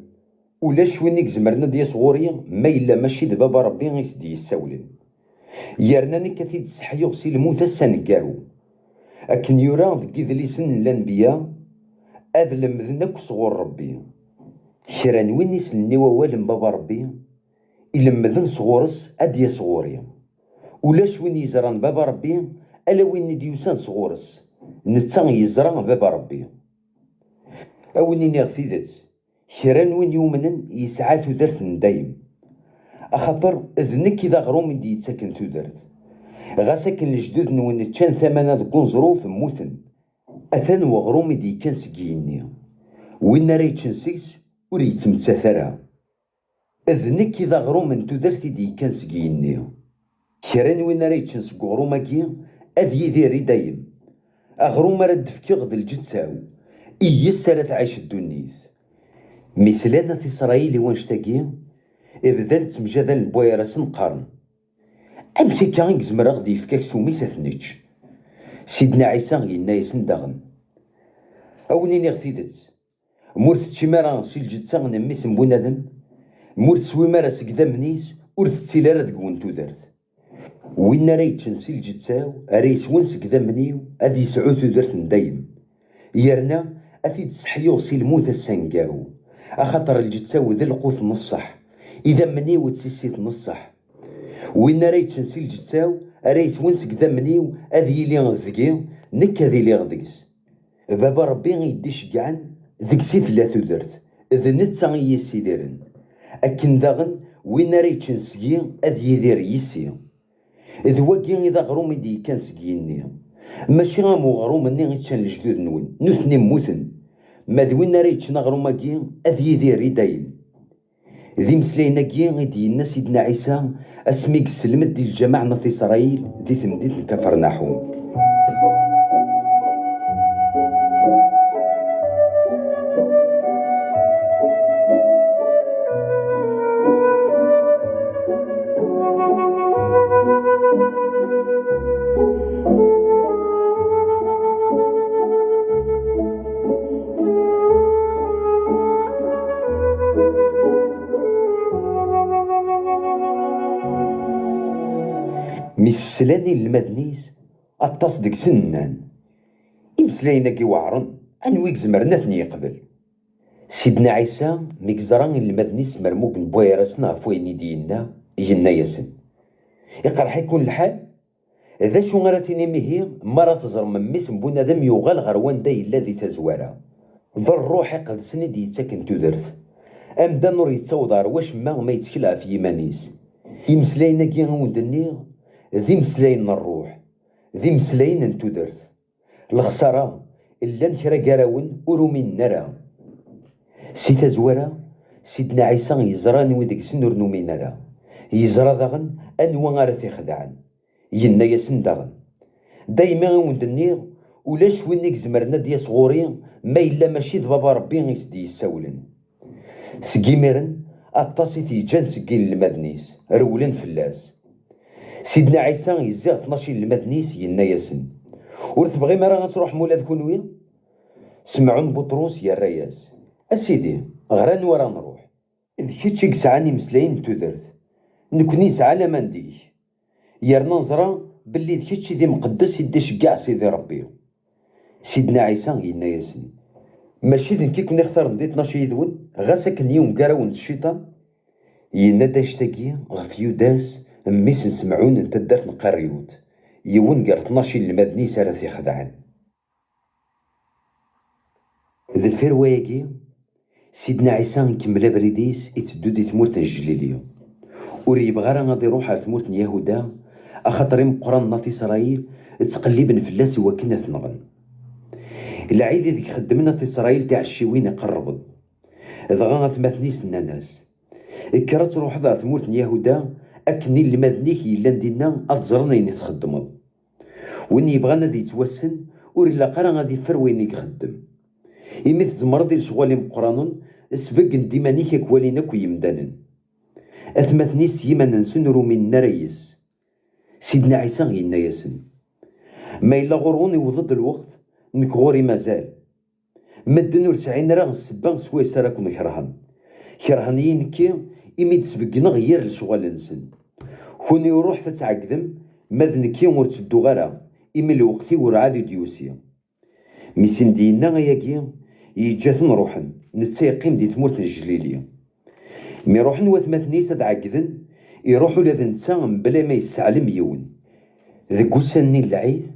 ولاش وينك زمرنا ديا صغوريا ما إلا ماشي بابا ربي غيسدي يساولن يارنا نكاتي تسحيو سي الموت السنكارو أكن يورا ذكي ذليسن الأنبياء أذ لمذنك صغور ربي كران وين يسني ووالم بابا ربي إلمذن صغورس أديا صغوريا ولاش وين يزران بابا ربي ألا وين ديوسان صغورس نتسان يزران بابا ربي أوني نغثيدت كران وين يومنن يسعى ثودرت دايم أخاطر ذنك إذا غروم دي يتساكن ثودرت غاساكن الجدود نوين تشان ثمانة دكون ظروف موثن أثان وغروم دي كان سكيني وين راه يتشنسيس ور يتمتساثرها ذنك إذا غروم ثودرت دي كان سكيني كران وين راه يتشنس غروماكي أذ يديري دايم أغروم راه دفكي غد الجتساو إيس راه تعيش الدنيس مثلنا في إسرائيل وانشتاكي إبدال تمجادن البويرس نقارن أمشي كان يزمر غدي يفكاك سوميس أثنيتش سيدنا عيسى ينا ياسن داغن أونيني غثيدت مورث تشيمارا سي الجدسا نميس بنادم مورث سويمارا سكدا منيس ورث تسيلارا دكون تودرت وين راه يتشنسي الجدساو ريس وين سكدا منيو هادي يسعو تودرت دايم يرنا أثي تسحيو سي الموت السنكارو أخاطر الجدساو ذا القوث نصح إذا منيو تسيسيت نصح وين راه يتشنسي الجدساو ريس وين سكدا منيو هذي لي غذكي نك هذي لي غذكس بابا ربي غيدي شكعان ذيك سيت لا تودرت إذ نتا يسي دارن أكن داغن وين راه يتشنسكي أذ يدير يسي إذ واكي إذا غروم يدي كان سكيني ماشي غا مغروم مني غيتشان الجدود نوثني موثن، ما دوين راه يتشنا غروماكي اذ يدير دايم. ذي مسلايناكي غيدي لنا سيدنا عيسى اسمي السلمت ديال الجماعة ناط اسرائيل دي تمدينة كفرناحوم. مسلاني المدنيس التصدق سنان إمسلايناكي وعرن أنويك زمرنا ثني يقبل. سيدنا عيسى ميكزران المدنيس مرموق بويرسنا فويني دينا ينا ياسن يقرح يكون الحال ذا شو غراتيني مهي مرة تزر من ميسم بنادم يغال غروان داي الذي تزوارا ذا الروح قد سند يتسكن تدرث أمدا نور يتصودر واش ما يتكلع في يمانيس. إمسلايناكي غوندني ذي مسلاين الروح ذي مسلاين انتو درث الخسارة إلا نكرا قراون ورومين نرى سيتا زوارا سيدنا عيسى يزراني ويدك سنور نومي نرى يزرا داغن أنوا غارثي خدعان ينا ياسن داغن دايما وندنيغ ولاش وينيك زمرنا ديا صغوري ما إلا ماشي ذبابا ربي غيسدي يساولن سكيميرن أطاسي تيجان سكين المدنيس رولن فلاس. سيدنا عيسى يزيغ 12 المدنيس ينا ياسن ور تبغي ما راه غتروح مولا ذكونويا سمعون بطروس يا الرياس اسيدي غران ورا نروح إذ كيتشيك سعاني مسلاين تودرت نكوني سعى لما نديك يرنا نزرا باللي كيتشي دي مقدس يديش كاع سيدي ربي. سيدنا عيسى ينا ياسن ماشي ذن كي كنا نختار ندي 12 يدون غا ساكن يوم كراون الشيطان ينا داشتاكي غف يوداس ميس نسمعون انت دارت نقريوت يون قال 12 المدني سارت يخدعان. ذا فيرواياكي سيدنا عيسى نكمل بريديس يتدو دي ثمورة الجليلية وريبغا راه غادي يروح على ثمورة يهودا اخاطر مقران ناط اسرائيل تقليبن فلاس وكنا ثنغن العيد ديك خدمنا في اسرائيل تاع الشيوين يقربض ضغا ثماثنيس الناس كرا تروح ذا ثمورة يهودا أكني المدنيك إلا ندينا أفزرنا يني تخدمض وين يبغانا ذي يتوسن وريلا قرا غادي يفر وين يخدم إمي تزمرضي لشغالي مقرانون سبق ديما نيكا كواليناك ويمدانن أثمثنيس يما ننسن رومين نريس. سيدنا عيسى غينا ياسن ما إلا غرون يوضد الوقت نك غوري مازال مدن ورسعين راه السبان سويسا راكم كرهانيين كي إمي تسبقنا غير لشغال نسن كوني يروح تتعقدم مذنكي ورتسدو غرا إمي الوقتي ورعادي ديوسيا ميسين دينا غياكي يجاثن روحن نتسيقيم دي ثمورة الجليلية مي روحن وثماثنيس هاد عقدن يروحو لذن تسام بلا ما يسعلم يون ذاك وساني العيد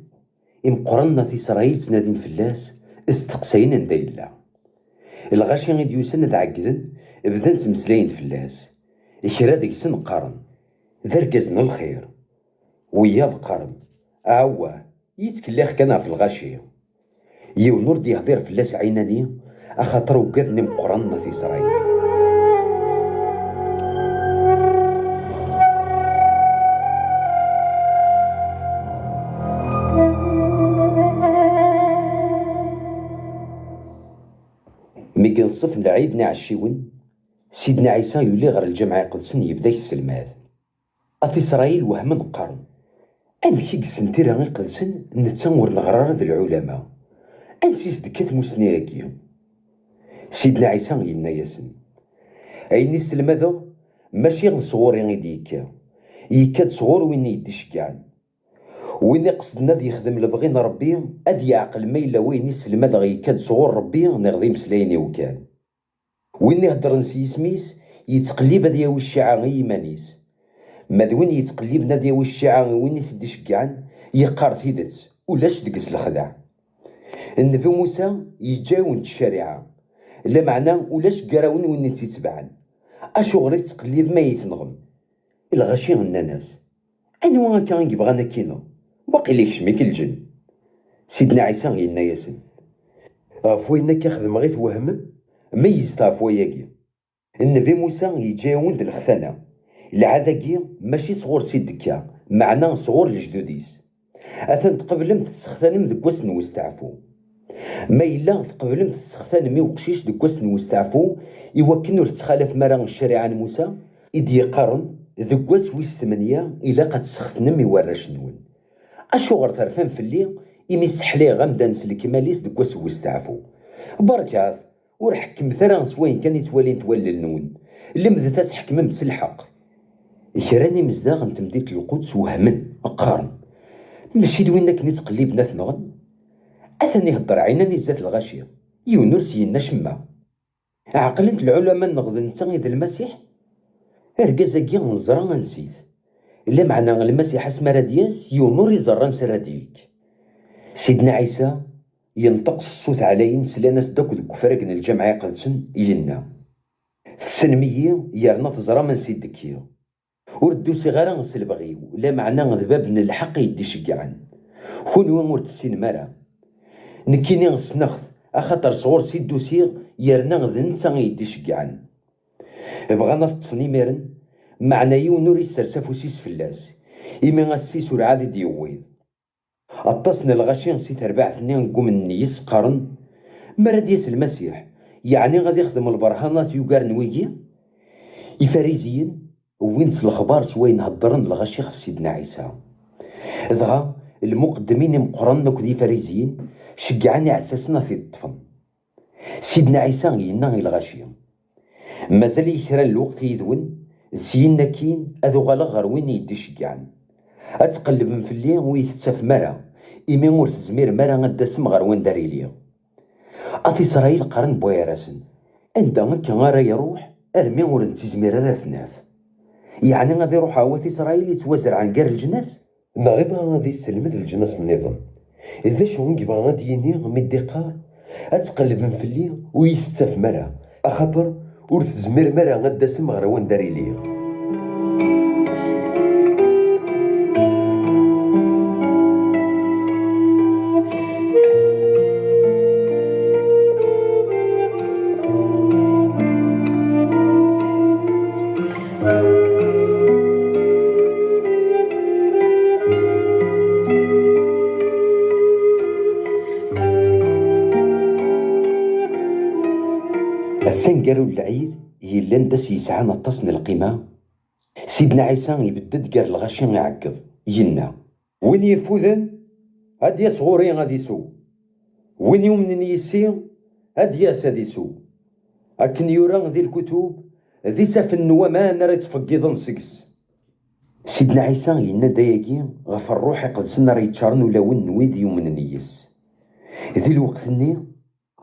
إمقرنا في إسرائيل تنادين فلاس استقسينا ندايلا الغاشي غيد يوسن هاد عقدن بدان تمسلاين فلاس إكرا ديك سن قارن ذركزنا الخير وياض قارن عواه يتكلاخ كان في الغاشية يونور دي هضير فلاس عيناني أخاطر وقادني مقرنا في إسرائيل. مي كنصف العيد نعشيون سيدنا عيسى يولي غير الجامعة قدسن يبدا يسلماد في إسرائيل وهم قرن أمشي قسنتي راه قدسن نتامور نغرار ذي العلماء أنسيس دكات مسنياكي. سيدنا عيسى ينا ياسن عيني السلماذا ماشي غنصغور غيديكا يكاد صغور وين يديش كاع وين قصدنا دي يخدم لبغينا ربي اد يعقل ما الا وين يسلم هذا غيكاد صغور ربي نغضي مسلايني وكان وين يهضر نسي سميس يتقلب هذا ياوي الشيعة غي يمانيس ما وين يتقلب نادي ياوي الشيعة وين يتديش كاع يقار ثيدت ولاش دقس الخدع. النبي موسى يجاون الشريعة لا معنى ولاش قراون وين تيتبعن اشغل تقلب ما يتنغم الغشي الناس انوا كان يبغانا كينا باقي ليك شميك الجن سيدنا عيسى غينا ياسن غفوينا كيخدم غير توهم ميزت غفوياكي. النبي موسى يجاوند الخفانة العاداكي ماشي صغور سيدكا معنا صغور الجدوديس. أثن تقبلم تسختانم ديك واس نوستعفو ما إلا تقبلم تسختانم وقشيش ديك واس نوستعفو يوكن ور تخالف مرا الشريعة موسى إدي يقارن ديك واس ويس 8 إلا قد سختنم يوراش نون أشغر ترفان في الليل إمي سحلي غمدا نسلك ماليس ديك واس وستعفو بركات ور حكم ثرا سواين كان يتوالي نتولى النون لمذا تحكم بسلحق يكراني مزداغ تمديت القدس وهمن أقارن ماشي دوينك نتقلب ناس نغن أثني هضر عيناني زات الغاشية يونس ينا شما عقلنت العلماء نغضن تغيد المسيح ارقزاكي نزرا نسيت إلا معنى المسيح اسم رادياس يونور يزران سراديك. سيدنا عيسى ينطقس الصوت علي سلاناس داك دك فرقن الجمعية قدسن ينا السنمية يرنا تزرا من سيدكيا وردو صغارا نسل بغيو لا معنى ذبابن الحق يدي شقعان كون وين تسين مرا نكيني نسنخذ أخاطر صغور سيدو سيغ يرنا ذنتا يدي شقعان بغانا تطفني ميرن معنى يونور يسرسافو سيس فلاس إمي غاسيس ور عادي ديويض أطاسن الغاشي نسيت 4 ثنين نقوم النيس قارن مراد ياس المسيح يعني غادي يخدم البرهانات يوكار نويجي يفاريزيين وينس الخبار سواين هضرن الغاشي في سيدنا عيسى دغا المقدمين مقرن نكدي فاريزيين شقعني عساسنا في الطفن سيدنا عيسى ينا الغاشي مازال يكرا الوقت يذون زينا كين اذو غالا غير وين يدي شقعن اتقلب من في الليل ويتساف مرا إمي ور تزمير مرا غداسم غير وين داري ليا أثي إسرائيل قرن بويا راسن عندما كان غير يروح أرمي ور نتزمير راه ثناف يعني غادي يروح عوات إسرائيل يتوازر عن كار الجناس نغيبها غادي يسلمد الجناس النظام إذا شو نجيبها غادي يني مدي قار أتقلب من في الليل ويتساف مرا أخاطر ور تزمير مرا غداسم غير وين داري ليا. السن قالوا العيد يلا ندس يسعى نطسن القيمة سيدنا عيسى يبدد قال الغاشي يعقد ينا وين يفوذن هاد يا صغوري غادي يسو وين يومن يسي هاد ياس هادي يسو أكن يورا ذي الكتب ذي ساف النوامان راه يتفقدن سكس سيدنا عيسى ينا داياكي غف الروح يقدسنا راه يتشارن ولا وين نويد يومن نيس ذي الوقت ني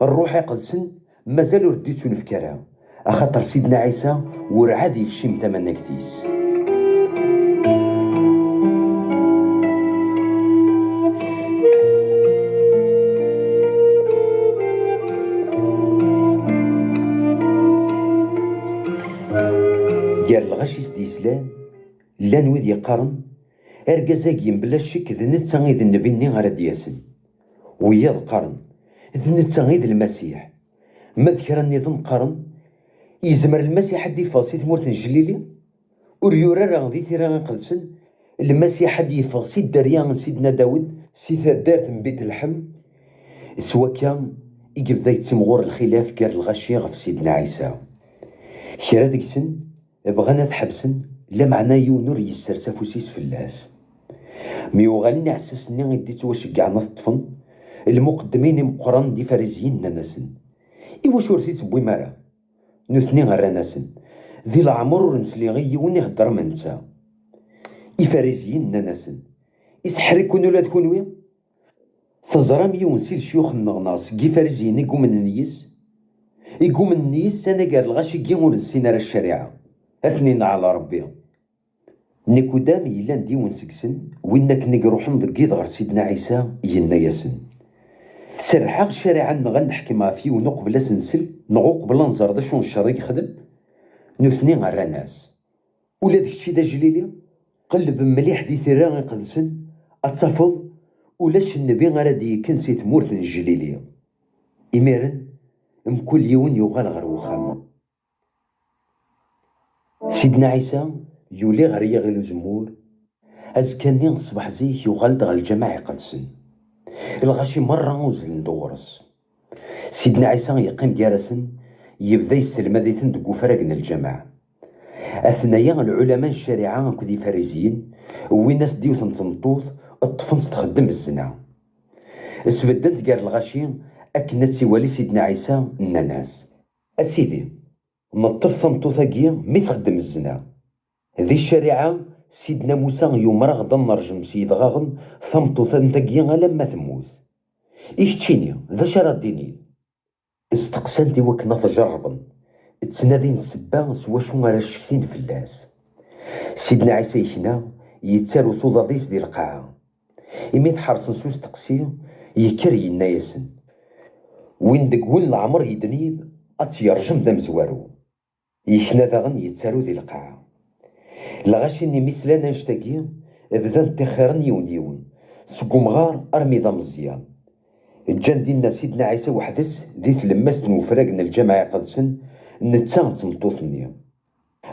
الروح يقدسن مازال رديتو نفكرها أخاطر سيدنا عيسى ورعاد يكشم تمنى كتيس ديال الغشيس ديسلان لا نويد يقارن اركازاكيم بلا شك ذ نتا غيد النبي ني غير دياسن ويا قارن ذ نتا غيد المسيح ما ذكر النظام قرن يزمر المسيح حد يفاصي تمورت الجليلي وريورا راه غادي ثيرا غنقدسن المسيح حد يفاصي الدريا سيدنا داود سيثا دارت من بيت اللحم سوا كان يبدا يتسمغور الخلاف كار الغاشي غف سيدنا عيسى كرا ديك سن بغانا تحبسن لا معنى يونور يسرسا فوسيس فلاس ميوغالني عساسني غيديت واش كاع نطفن المقدمين مقرن دي فاريزيين ناسن إواش ورثي تبوي مرا نثني غير ناسن ذي العمر نسلي غي وني هدر منسا إفاريزيين ناسن إسحر يكون ولا تكون وين تزرام يونسي الشيوخ النغناص كي فاريزيين يقوم النيس يقوم النيس أنا قال الغاشي كي ونسينا الشريعة اثنين على ربي نيكودام يلان ديون سكسن وينك نقروح نضقيد غير سيدنا عيسى ينا ياسن سرحاغ الشريعة غنحكي ما فيه ونقبل سنسل نغوق بلا نزرد شون الشر يخدم نثني غير ناس ولا داك الشي دا جليلي قلب مليح دي ثيرا غنقدسن اتفض ولاش النبي غادي يكنسي تمورت الجليلية إميرن كل يوم يوغال غير وخامو. سيدنا عيسى يولي غير يغيل الجمهور أزكاني الصباح زيك يوغال غير الجماعة يقدسن الغاشي مرة وزن دورس. سيدنا عيسى يقيم جالسن يبدا يسلم هذيتن دقو فرقنا الجماعة أثنايا العلماء الشريعة كذي فارزيين وين ناس ديوثن تنطوط الطفنس تخدم الزنا اسبدنت قال الغاشي أكنا تسيوالي سيدنا عيسى الناس أسيدي نطف تنطوثاكيا مي تخدم الزنا ذي الشريعة سيدنا موسى يوم راه غدا نرجم سيد غاغن ثمطوثا نتاكيا لما تموت إيش تشيني ذا شرديني استقسنتي وكنا تجربن تنادين السبا سوا شو راه شكتين فلاس. سيدنا عيسى يكنا يتسالو صوضاضيس ديال القاعة إمي تحرصن سوس تقسي يكر ينايسن وين دقول العمر يدنيب أتيرجم دم زوارو يكنا داغن يتسالو ديال القاعة الغاشي ني مثلنا نشتاقي بدان تخيرن يون سقوم غار أرميضة مزيان جان دينا سيدنا عيسى وحدس ديت لمست وفراقنا الجامعة قدسن نتسان تمطوثني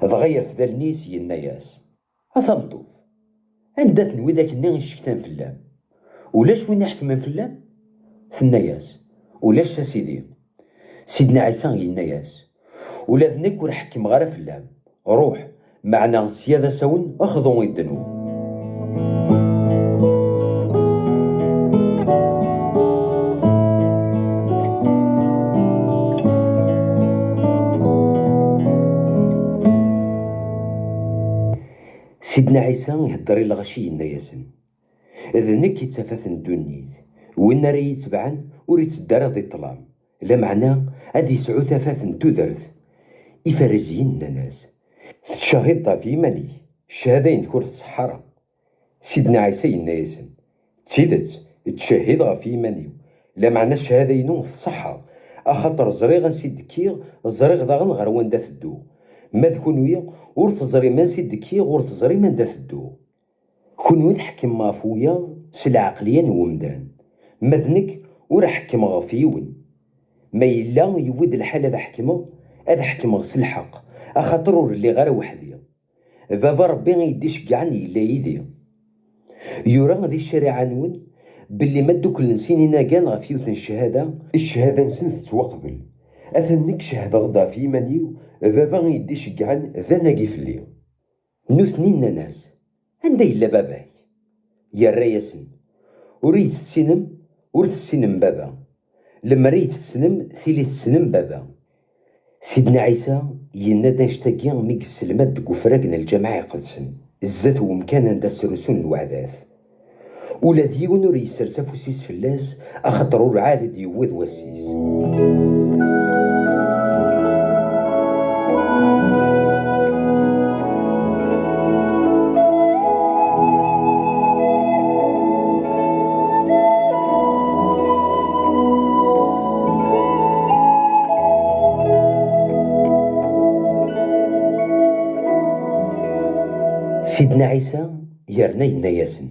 تغير في ذا النيس يناياس أثمطوث عندها تنوي ذاك الني شكتان في اللام ولاش وين يحكمن في اللام ثناياس ولاش سيدي سيدنا عيسى يناياس ولا ذنك ور حكم غير في اللام روح معنا سيادة سون أخذوا يدنو. سيدنا عيسى يهدر الغشي يناياسن ذنك يتفاثن دونيت وين راه يتبعن وريت الدار ذي الطلام لا معنى هادي يسعو ثفاثن تذرت يفرزين الناس تشاهد في ماني شهادين كرة الصحراء. سيدنا عيسى يناياسن تسيدت تشاهد في ماني لا معنى شهادين في الصحة أخاطر زريغ سيد كيغ زريغ داغن غير وين دا تدو ما تكونويا ور تزري ما سيد كيغ ور تزري ما دا تدو كونوي تحكم مافويا سلا عقليا ومدان مذنك ور حكم غفيون ما إلا يود الحال هذا حكمه هذا حكم غسل الحق أخاطر اللي غير وحدي بابا ربي غيديش كاعني إلا يدي يورا غادي الشريعة نون باللي ما دوك النسينينا كان غفيوثن الشهادة نسن تتوقبل أثنك شهادة غدا في إيمانيو بابا غيديش كاعن ذا ناقي في الليل نوثنين ناس عندها إلا باباي يا الرياسن وريت السينم ورث السينم بابا لما ريت السنم ثيلي السنم بابا. سيدنا عيسى ينادى نشتاقيا ميك السلمات دقو فراقنا الجماعة يقدسن الزات ومكان عندها سرسون الوعداث ولا ديون ور يسرسا فوسيس فلاس أخاطر العادة ديوذ وسيس. سيدنا عيسى يرنا يناياسن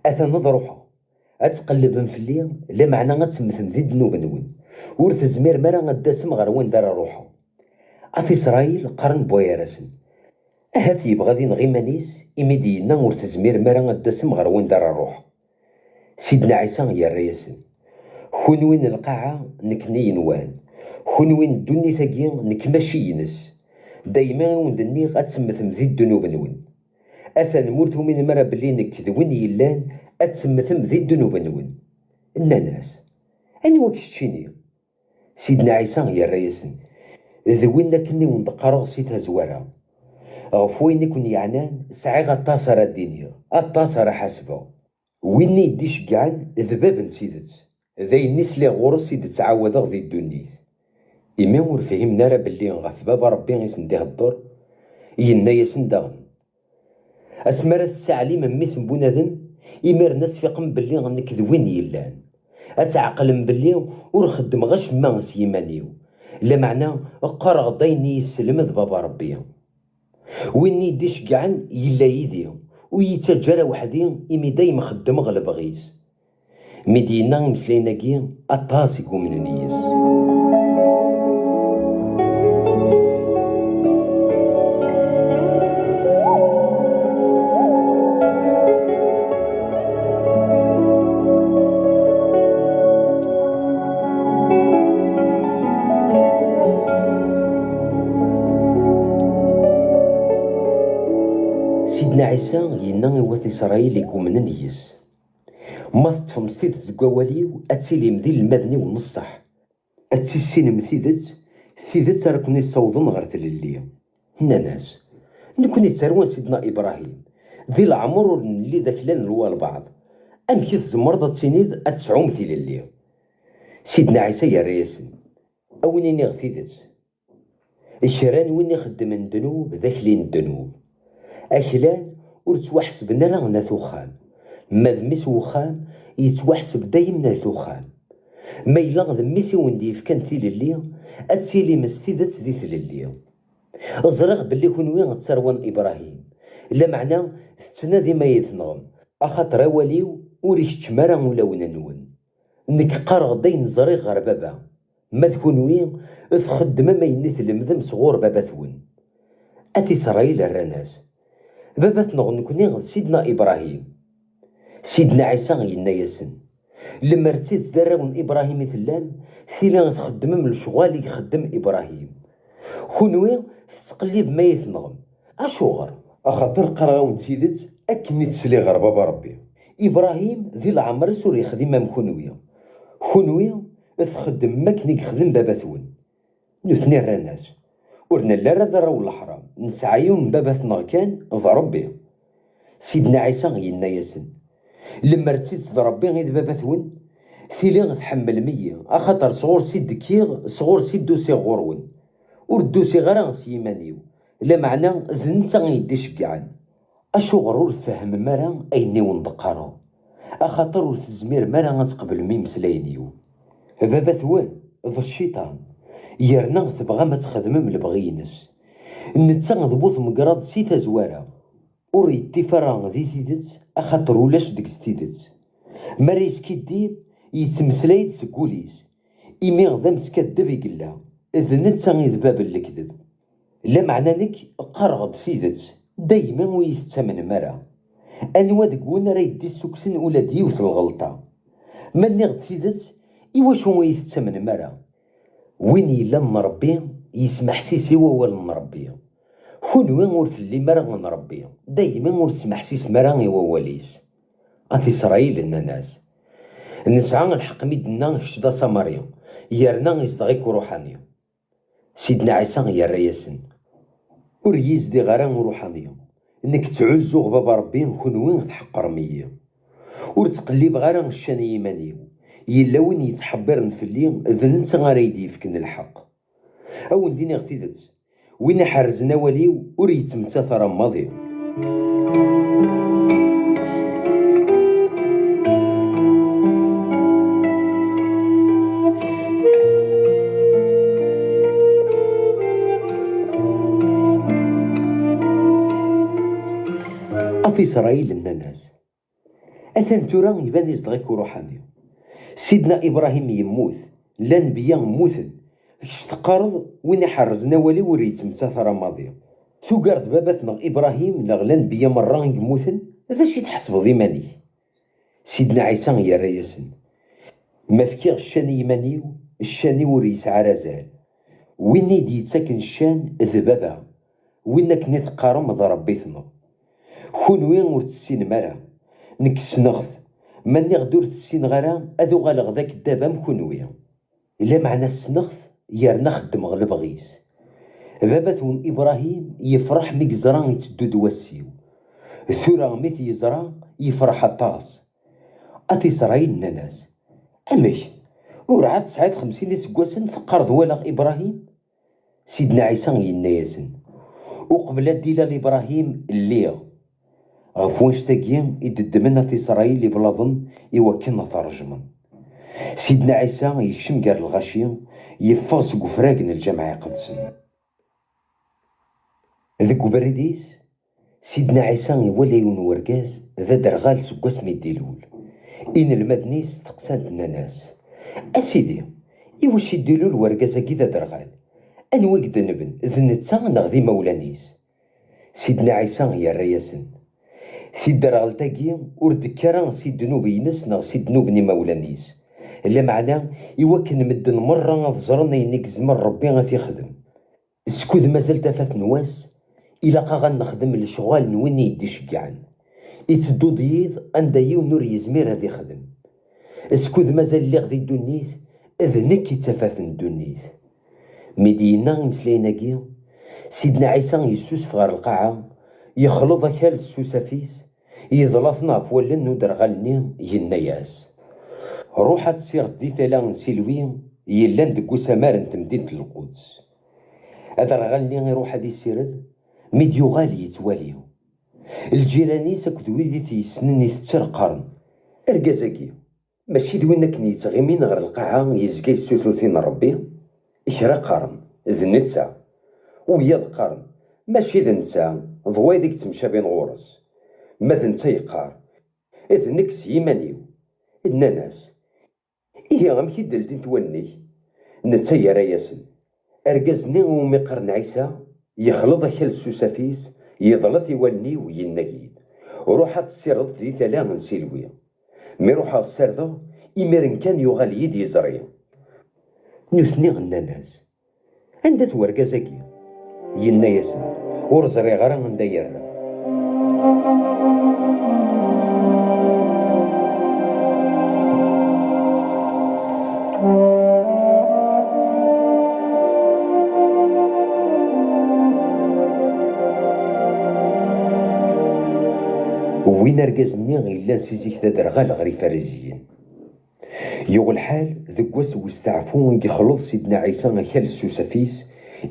أثنا ضروحة أتقلبن في الليل لا معنى غتسمثم ذي الذنوب نون ورث زمير مرا غداسم غير وين دار روحه أث إسرائيل قرن بويراسن أهات يبغى دين غيمانيس إميدينا ورث زمير مرا غداسم غير وين دار روحه. سيدنا عيسى يرياسن خونوين القاعة نكني نوان خونوين الدنيا ثقيا نك ماشي ينس دايما وندني غتسمثم ذي الذنوب نون أثن مورتو من مرة بلي نكذوين يلان أتسمثم ذي الذنوب نون الناس أني وكشتشيني. سيدنا عيسى يرياسن ذوينا كني وندقرغ سيتها زوارا غفوين كون يعنان سعي غطاسر الدنيا الطاسر حاسبة ويني يديش كاعن ذباب نتيدت ذي الناس لي غورس سيد تعاود ذي الدنيا إما ور فهمنا راه بلي غف باب ربي غيسنديه الدور يناياسن داغن أسمرت الساعلي من ميس بنادم إمار الناس فيقم بلي غنك ذوين يلان أتعقل بلي ورخدم غش ما سيمانيو لا معنى قرغ دايني يسلم بابا ربي ويني يديش كاعن يلا يدي ويتجرى وحدي إمي دايما خدم غلب غيس مدينة مسلينا كي أطاس يقوم النيس. سيدنا عيسى ينا يوث إسرائيل يقوم النيس. ما تطفم سيدة زكواليو أتسيلي مذيل المدني ونصح أتسيسين مثيدت ثيدت راكني صوضن غير تللي هنا ناس نكوني تسروان سيدنا إبراهيم ذي العمر اللي ذاك لان الوال بعض أم كي تزمرض تسينيد أتسعوم تللي سيدنا عيسى يا رياسن أويني غثيدت الشران وين خدم الذنوب ذاك لين الذنوب أكلان ورتوحسبنا راه ثوخام ما ذميس وخام يتوحسب دايما ثوخام ما إلا ذميسي ونديف كان تيلي أتسيلي مستيدت دي تللي أزرغ باللي كون تسروان إبراهيم لا معنى تنادي ما يثنغم أخاطر واليو وريش تمارا ولا وننون نك قارغ داين زريغ غير بابا ما تكون وين تخدم ما ينيث المذم صغور بابا ثون أتي إسرائيل الرناس بابا تنغ نكوني سيدنا إبراهيم سيدنا عيسى ينا ياسن لما رتيت تدراون إبراهيم ثلام ثيلا تخدم من الشغال يخدم إبراهيم خونوي تقليب ما يثنغم أشوغر أخاطر قراون تيدت أكني تسلي غير بابا ربي إبراهيم ذي العمر سوري يخدم مام خونوي تخدم ماكني يخدم بابا ثون نثني الناس ورنا لا راه راهو الحرام نسعيون بابا ثنا كان ذا ربي سيدنا عيسى ينا ياسن لما رتيت ربي غير بابا ثون ثيلي تحمل مية أخاطر صغور سيد كيغ صغور سيد دوسي غورون وردوسي غير سيمانيو لا معنى ذنتا غيدي شقعان أشو غرور تفهم مرا أيني وندقارو أخاطر وتزمير مرا غتقبل مي مسلاينيو بابا ثوان ذا الشيطان يرنا تبغى ما تخدم من البغينس نتا ضبوط مقراض سيتا زوارا وريدي فراغ ذي تيدت أخاطر ولاش ديك ستيدت مريس كي دير يتمسلايد سكوليس إمي غدا مسكدب يقلا إذ نتا غيدباب الكذب لا معنى نك قرغد سيدت دايما ويستمن مرا أنوا ديك وين راه يدي السكسن ولا ديوث الغلطة ماني غد سيدت إواش هو يستمن مرا وين إلا نربي يسمح سيسي ووال نربي كون وين ورث اللي مرا نربي دايما ورث محسيس مرا وواليس أتي إسرائيل الناس نسعى الحق ميدنا شدا سماريا يرنا يصدغيك روحانيا سيدنا عيسى يا رياسن وريز دي غرام روحانيا انك تعزو بابا ربي نكون وين تحقر مية ورتقلب غرام الشان يمانيو يلا وين يتحبر نفلي اذن انت غاريدي يفكن الحق او نديني غتيدت وين حرزنا وليو وريت متاثر ماضي في إسرائيل الناس أثن تورا يبان يصدغيك روحاني سيدنا إبراهيم يموت لا نبيا موثن تقارض وين حرزنا ولي وريت مسافرة ماضية ثقارد باباتنا إبراهيم لا نبيا مرة يموثن هذا شي تحسب ضيماني سيدنا عيسى يا رياسن ما فكيغ الشان يمانيو الشاني وريس عرزال وين يدي يتساكن الشان ذبابا وين كني تقارم ضرب بيثنا كون وين ورتسين مرا نكس نخذ ماني غدور تسين غرا اذو غالغ ذاك الدابا مكون وين الا معنى السنخذ يرنا خدم غلب غيس بابا ثون ابراهيم يفرح ميك زرا يتدو دواسيو ثورا ميت يزرا يفرح الطاس اتي إسرائيل ناس امش ورعاد 59 سكواسن فقر ذوالغ ابراهيم سيدنا عيسى ينا ياسن وقبل ديلا لابراهيم الليغ غفوانش تاكيا يددمنا إسرائيل بلا ظن يوكلنا ترجمن سيدنا عيسى يكشم كار الغاشية يفاس قفراقن الجامع يقدسن ذاك بريديس سيدنا عيسى يولي يون ورقاز ذا درغال سكواس ميديلول إن المدنيس تقسانت الناس أسيدي إواش يديرو الورقازاكي ذا درغال أنوي قد نبن ذ نتا نغذي مولانيس سيدنا عيسى يا الرياسن سيد درغلتاكي وردكرا سيد نوبينس نغ سيد نوبني مولانيس إلا معنا إوا كان مدن مرة ظزرنا ينيك زمر ربي غادي يخدم سكوذ مازال تفات نواس إلا غنخدم الشغال نوين يدي شقعان يتدو ضيض أندايو نور يزمير هادي يخدم سكوذ مازال اللي غدي دونيت أذنك يتفات ندونيت مدينة مسلايناكي سيدنا عيسى يسوس في غار القاعة يخلط خال السوسافيس يضلطنا في ولن ودرغالني يناياس روحا تصير دي ثلا نسيلوي يلان دكو سمار انت مدينة القدس هذا رغالني يروح هادي السيرد ميديو غالي يتواليو الجيراني ساكد ويدي تيسنني ستر قرن ارقازاكي ماشي دوينا كني يتغيمين غير القاعة يزكي السوثوثين ربي إكرا قرن ذ نتسا ويا القرن ماشي ذ نتسا ضواي ديك تمشى بين غورس ما ذ نتا يقار إذ نكس يمانيو إنا ناس إيه غمكي دلتين تواني نتا يا رياسن أرقزني ومقرن عيسى يخلط خال السوسافيس يضلط يولني ويناكيد وروحا تصيرض ذي ثلا نسيلوي مي روحا السردة إميرن كان يغال يد يزري نوثني غنا ناس عندها تورقازاكي ينا ياسن ورزري غرا نداير وين رقازني غيلا سيزيك تدرغال غري فارزيين يوغ الحال ذك واس وستعفون يخلط سيدنا عيسى خال السوسافيس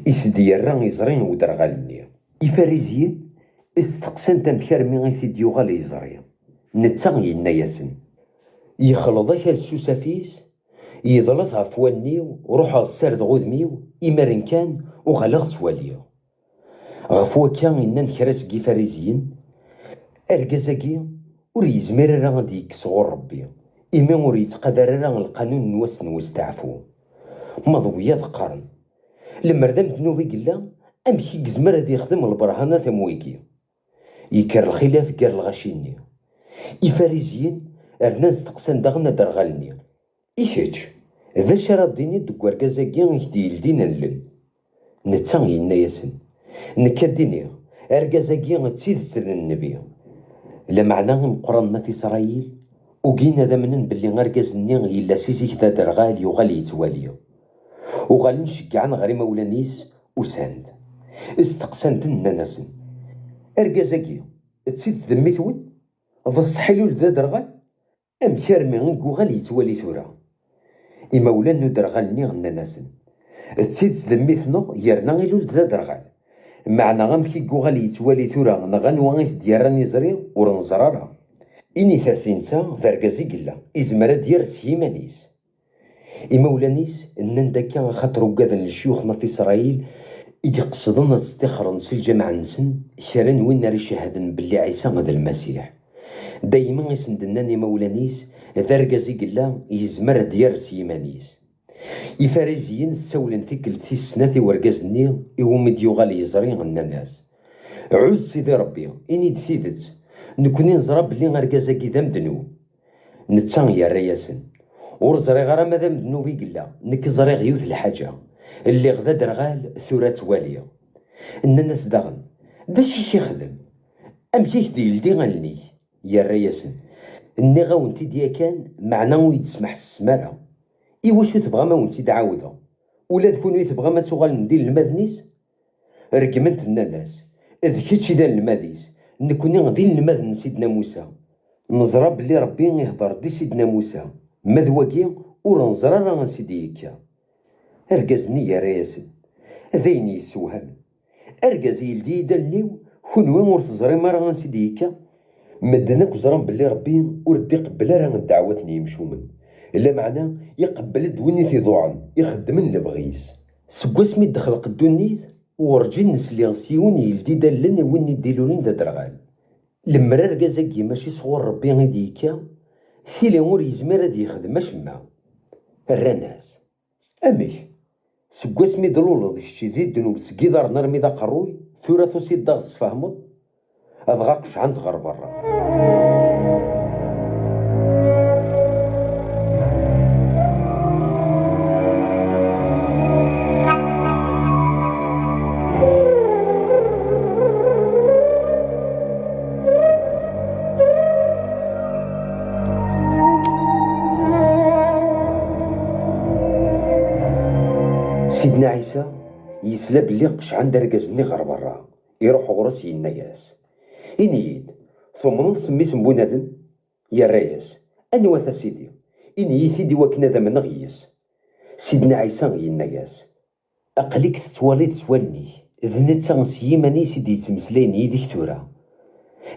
إسديران يزرين ودرغالني إفارزيين استقسان تمكرمي غيثيد يوغال يزرين نتا ينا ياسن يخلط خال السوسافيس يضلط عفواني وروحا السرد غودميو إمارن كان وغلغ تواليو غفوا كان إنان خراس كيفارزيين أرقازاكي ور يزمر راه غادي يكسغور ربي إما ور يتقدر راه القانون نواس تعفو مضوية قرن لما ردم دنوبي قلا أمشي كزمر هادي يخدم البرهانة ثمويكي يكر الخلاف كار الغاشيني إفاريزيين أرناس تقسان داغنا درغالني إيكاتش ذا شراب ديني دوك ورقازاكي يهدي لدينا نلن نتا ينا ياسن نكاديني أرقازاكي غتسيد سر النبي لمعنى مقرنة إسرائيل وقينا ذا منن باللي غرقازني إلا سيسيك ذا درغال يغال يتواليو وغال نشجعن غري مولانيس وساند استقسانت ناسن أرقازاكي تسيد ذميثون ذا الصحيلول ذا درغال أم كارمي غنكو غال يتوالي ثورا إما ولانو درغالني غنا ناسن تسيد ذميثنو يرنا غيلول ذا درغال معنا غمكي غال يتوالي ثورا نغنوانيس دياران يزري ورنزرارها إني ثاسينتا ذرقازي قلا إزمرا ديار سيمانيس إمولانيس إنن داكا خاطرو قاذن للشيوخ ناط إسرائيل إدي قصدن استخرن سي الجامع نسن كران وين ناري شهادن باللي عيسى غدا المسيح دايما يسندنان إمولانيس ذرقازي قلا إزمرا ديار سيمانيس إفاريزيين سولن تيكل تيسناتي ورقازني إوم ديوغال يزري غنا ناس عوز سيدي ربي إني دثيدت نكوني نزرى بلي غرقازاكي ذا مدنو نتا يا رياسن ورزري غرا ماذا مدنو بيقلا نك زري غيوث الحاجة اللي غدا درغال ثورات والية إن الناس داغن داش يخدم أم كيهدي لدي غنلني يا رياسن إني غاونتي ديا كان معنا ويتسمح السمارة إيواشو تبغى ما ونتي دعاوضة ولا تكوني تبغى ما تغال ندير المذنيس رقمنت الناس إذ كيتشي دا المذيس نكوني غادي نماذ سيدنا موسى نزرى بلي ربي يهضر دي سيدنا موسى مذواكي ورنزرى راه سيدي يكا أرقازني يا رياسن ذيني يسوهم أرقاز يلدي دلنيو كونوي ور تزري ما راه سيدي يكا مدناك زران بلي ربي وردي قبل راه دعوتني يمشومن إلا معنا يقبل دويني في ضوعن يخدمن لبغيس سكواس مي دخل قدونيت ورجي نسلي غسيون يلدي دالن وين يديلولن دا درغال لما رقازاكي ماشي صغور ربي غيديكا ثيلي مور يزمر هاد يخدم اشما الرناس اميك سكواس مي ضلول داكشي ذي الدنوب سكيدار نرمي ذا قروي ثورة ثوسيد داغس فهمض اضغاقش عند غير برا. سيدنا عيسى يسلا بلي قشعان دركزني غير برا يروح غرس يناياس إنيد ثم سميس بنادم يا الرياس أنواثا سيدي إني ثيدي وكنا من غيس. سيدنا عيسى يناياس أقليك تتواليد سوالني ذنتا سيماني سيدي تمسلين يديك تورا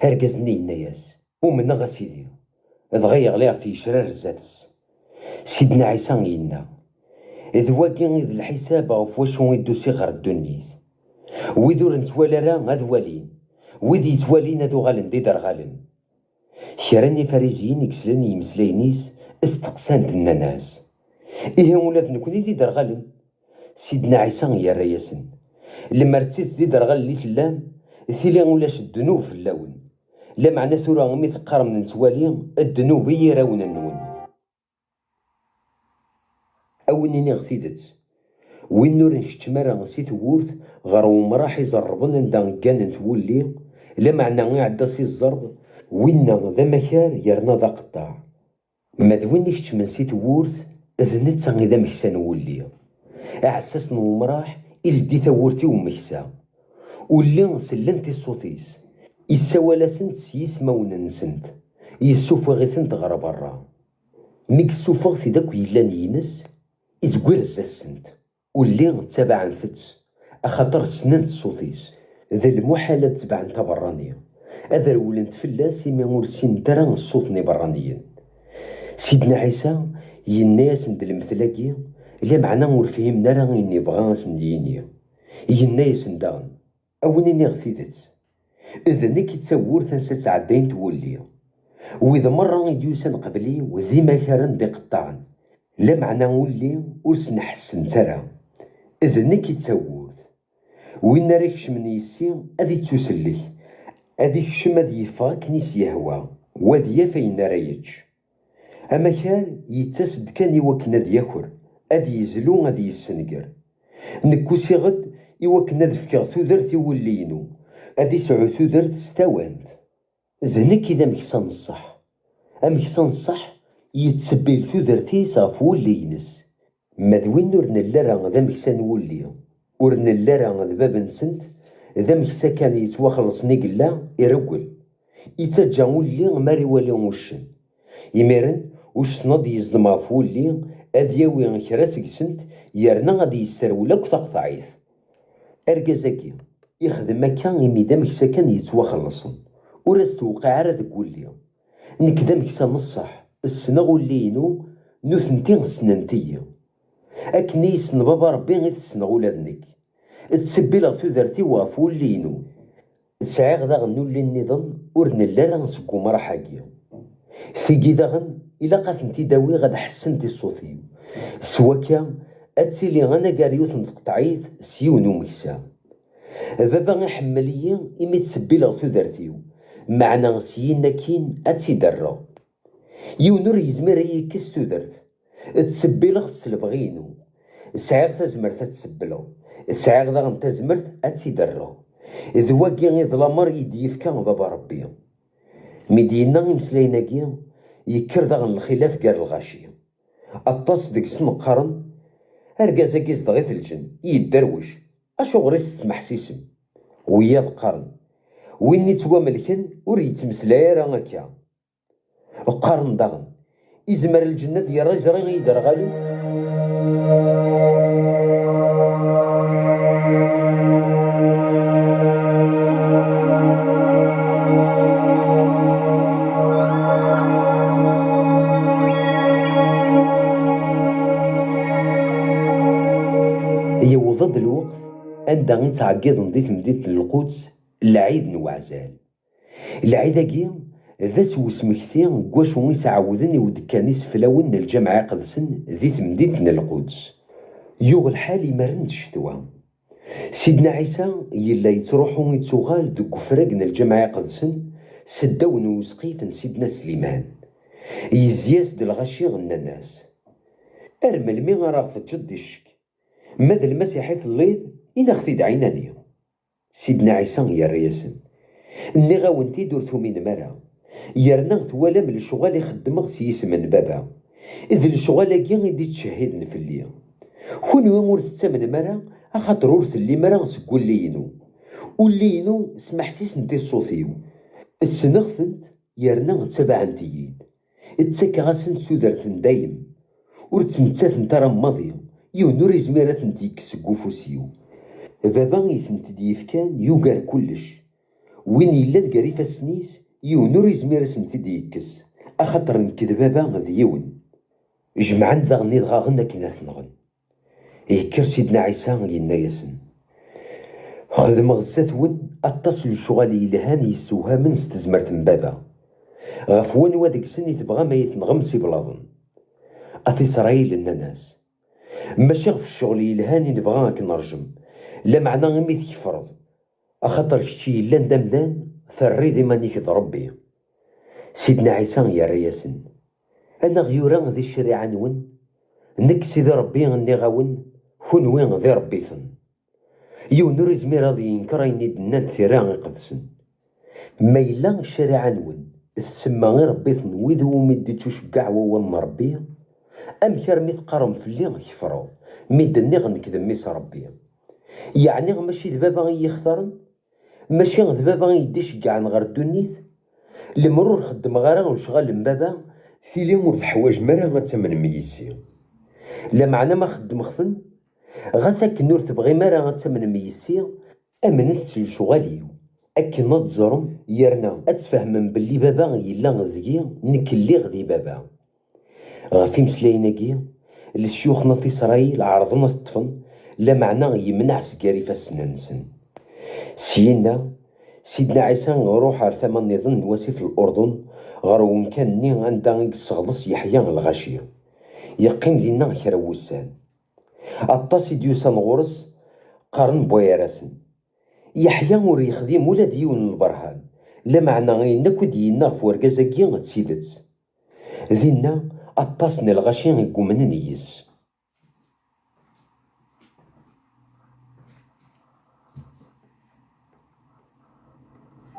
هركزني يناياس ومن غا سيدي ضغيغ ليغ في شرار الزاتس. سيدنا عيسى ينا إذ واقين إذ الحساب غف واشو يدوسي غير الدنيا ويدور نتوالا راه غاد والين ويدي يتوالين هادو غالن دي دار غالن كراني فاريزيين يكسلن يمسلاينيس استقسانت من الناس إيه ولاد نكوني دي دار غالن. سيدنا عيسى يا رياسن لما رتيت دي دار غالن لي فلان ثيلي ولاش الدنوب في اللون لا معنى ثورا غمي ثقار من نتوالين الدنوب يراون النون أونيني غثيدت وين نور نشتمارا نسيت وورث غير ومراح يزربن ندان كان نتولي لا معنى عدا سي الزرب وين ذا مكار يرنا ذا قطاع ما ذوين نشتم نسيت وورث ذنتا إذا مكسا نولي أعساس ومراح إلدي ثورتي ومكسا واللي سلنتي الصوتيس يساوالا سنت سيس مونا نسنت يسوفا غيثنت غير برا ميك سوفا في داك يلان ينس إزكوير السنت واللي تبع نثت أخاطر سننت الصوتيس ذا المحالة تبع نتا برانية هذا ولنت فلاس يما مرسين ترى الصوتني برانيين. سيدنا عيسى يناس ند المثلاكي لا معنى مور فهمنا راه إني بغاس نديني يناس ندان أونيني غثيدت إذا نكي تصور تنسى تعدين تولي وإذا مرة يديوسن قبلي وذي ما كان دي قطعن لا معنى ولي ورسن حسن ترى إذا نكي تصور وين ريكش من يسي أذي تسلك أذي كشم أذي يفاك نيس يهوى وذي فين رايتش أما كان يتسد كان يوكنا دياكر أذي يزلو أذي يسنقر نكوسي غد يوكنا دفكر ثودرتي ولينو أذي سعو ثودرت استوانت ذنك إذا مكسان الصح أمكسان الصح يتسبيل ثودرتي صافو اللينس ماذوين نورنا اللارا ذا مكسان ولي ورنا اللارا ذا باب نسنت ذا مكسا كان يتوخلص نيقلا يرقل يتجا ولي ماري والي وشن يميرن وش نضي يزدما فولي أدياوي كراسك سنت يرنا غادي يسرولك تقطعيث أرقازاكي يخدم كان يميدا مكسا كان يتوخلصن وراس توقع راه تقول لي نكدا مكسا نصح السنة غولينو نوثنتي سننتي أكني يسن بابا ربي غير السنة ولادنك تسبي لغ ثودرتي وافو لينو سعي غدا غنولي النظام ورنا لا راه نسكو مرحاكيا ثيقي داغن إلا قاتنتي داوي غدا حسنتي الصوتي سوا كان أتسيلي غانا كاريوث نتقطعيث سيونو مكسا بابا غيحمليا إمي تسبي لغ ثودرتيو معنا سينا كين أتسيدرا يونور يزمر يكس تودرت تسبي لغ تسلبغينو سعيغ تزمرت تسبلو سعيغ داغن تزمرت أتسيدرا إذ واقي غيظ لامر يديف كان بابا ربي مدينا يمسلاينا كيا يكر داغن الخلاف كار الغاشي أطاس ديك سن قرن أرقازا كيز دغيث الجن يدروش أشو غريس تسمح سيسم ويا القرن وين نتوا ملكن وريت مسلايا راه هكا القرن داغن يزمر الجنة ديال رجري غيدر غالي يوضد الوقت عندها غيتعقد نضيف مدينة القدس العيد نوعزال العيد هاكي ذا سوسمكتي كواش ويس عاوذن ودكانيس فلاون الجامعة قدسن ذي تمدينة القدس. يوغ الحال يمرن الشتوا. سيدنا عيسى يلا يتروحو يتوغال دك فراقنا الجامعة قدسن سداون وسقيف سيدنا سليمان يزياس دالغاشي غنى الناس ارمل مي راه تجد الشك ماذا المسيحي في الليل إنا خذي دعيناني. سيدنا عيسى يا رياسن اني غاونتي درتو من مرا يرنا ثوالا من الشغال يخدم سيس من بابا اذ الشغال كي غيدي تشهدن في الليل كون ورث من مرا اخاطر ورث اللي مرا سكول لينو ولينو سمح سيس نتي الصوتيو السنغثنت يرنا تبع انتييد اتسكا غاسن سودرتن دايم ورتمتات ترى ماضيه يونور زميرات نتيكس كوفوسيو بابا يثنت ديفكان يوقر كلش وين يلا قريفه سنيس يونور زميرات نتيكس اخاطر نكد بابا ديون جمعان ذا غاغنا كنا ثنغن يكر سيدنا عيسى ينايسن خدم غزاثون اتصل الشغال يلهان يسوها من استزمرت من بابا غفوان وادك سن يتبغى ما يتنغمسي بلاضن اثي اسرائيل الناس ماشي في الشغل يلهاني نبغاك نرجم لا معنى غمي تكفرض اخاطر كشي الا ندمدان ثري ذي مانيك ربي. سيدنا عيسى يا رياسن انا غيورا ذي الشريعه نون نك سيدي ربي غني غاون كون وين ذي ربي ثن يونور زمير راضي ينكر ينيدنا ثيران يقدسن ما إلا الشريعه نون تسمى غير ربي ثن ويذو مديتو شكاع وون ربي ام كرمي تقارن في اللي يفرو ميدني غنكذب ميس ربي يعني ماشي دبابا غيختارن ماشي دبابا غيديش كاع غير الدنيت المرور خدم غير وشغال من بابا ثيلي ورد حوايج مرا غتمن ميسي لا معنى ما خدم خفن غاساك نور تبغي مرا غتمن ميسي امنت شغاليو اكن نتزرم يرنا اتفهم باللي بابا يلا غزكي نكلي غدي بابا غافي مسلايناكي الشيوخ ناطي اسرائيل عرضنا الطفن لا معنى يمنع سكاري فاسنانسن سيدنا عيسى روح على ثمن يظن واسف الأردن غير ومكانني عندها يصغضس يحيى الغاشية يقيم دينا كرا وسان الطاسي ديوسان غورس قارن بويراسن يحيى ور يخدم ولا ديون البرهان لا معنى غينا كودينا في ورقازاكي غتسيدت ذينا الطاسن الغاشي يقومن نيس.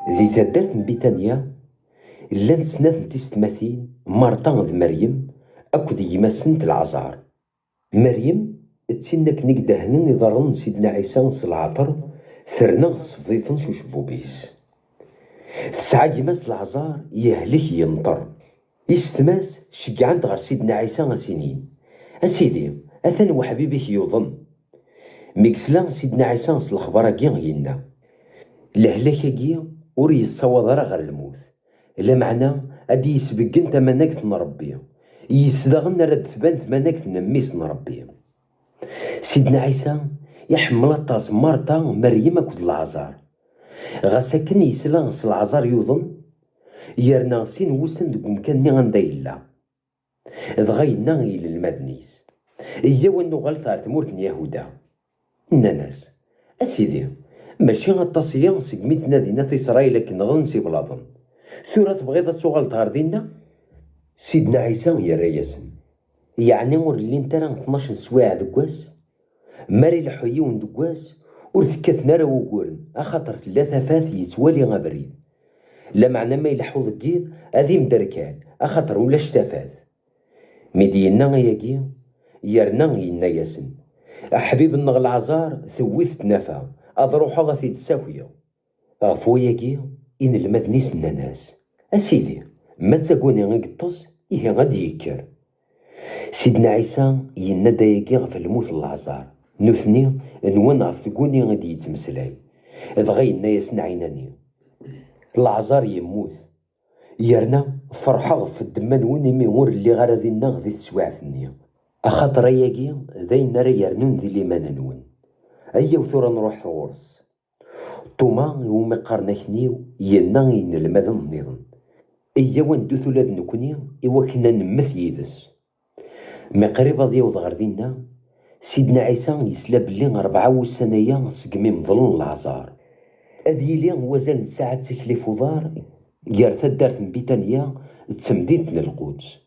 ذي تدرت بيتانيا لان سنات تيستماثين مرتا ذ مريم اكد يماسنت العزار مريم تسنك نقدهن نظرن سيدنا عيسى العطر ثرنا صفضيتن شو شبوبيس تسعى يماس العزار يهلك ينطر يستماس شقعان غير سيدنا عيسى سنين اسيدي اثن وحبيبك يوظن ميكسلا سيدنا عيسى الخبر كينا لهلاكي وري الصواد راه غير الموت لا معنى ادي يسبق انت منك نربي يسدغن رد ثبنت منك نميس نربي. سيدنا عيسى يحمل الطاس مرتا مريم كود العزار غاساكن يسلا العزار يوظن يرنا سين وسن دك مكاني غندا يلا دغينا الى المدنيس ايا وانو غلط على تمورت يهودا الناس اسيدي ماشي غطاسيا سقميت نادينا في اسرائيل لكن غنسي بلاطن ثورة تبغيض تشغل تغردينا. سيدنا عيسى يا رياسن يعني مور اللي انت راه 12 سوايع دكواس ماري الحيون دكواس ورثكثنا راه وقورن اخاطر ثلاثة فاث يتوالي غبريد لا معنى ما يلحو ذكيد هذي مدركان اخاطر ولا شتافات مدينا ياكي يرنا ينايسن حبيب النغ العزار ثويث تنافا اضروحا غاثي تساويه غفوياكي ان المدنيس الناس اسيدي ما تساقوني غنقطس إيه غادي يكر. سيدنا عيسى ينادى ياكي غف الموت العزار نثني نوان غف تقوني غادي يتمسلاي دغا ينايس عيناني العزار يموت يرنا فرحة غف الدمان وين ميمور اللي غاردينا غادي تسواعثني اخاطر ياكي ذاين راه يرنون ذي ليمان نون ايا وثورا نروح غورس طوما ومي قارناكنيو ينا ين المدن نظن إيا وندوث ولاد نكوني إوا كنا نمث يدس. مي قريب غادي يوض غير دينا سيدنا عيسى يسلا بلي 4 سنايا سقمي مظلم العزار. هذه يلي وزال ساعة تكليف ودار قارثة دارت من بيتانيا تسمدينة القدس.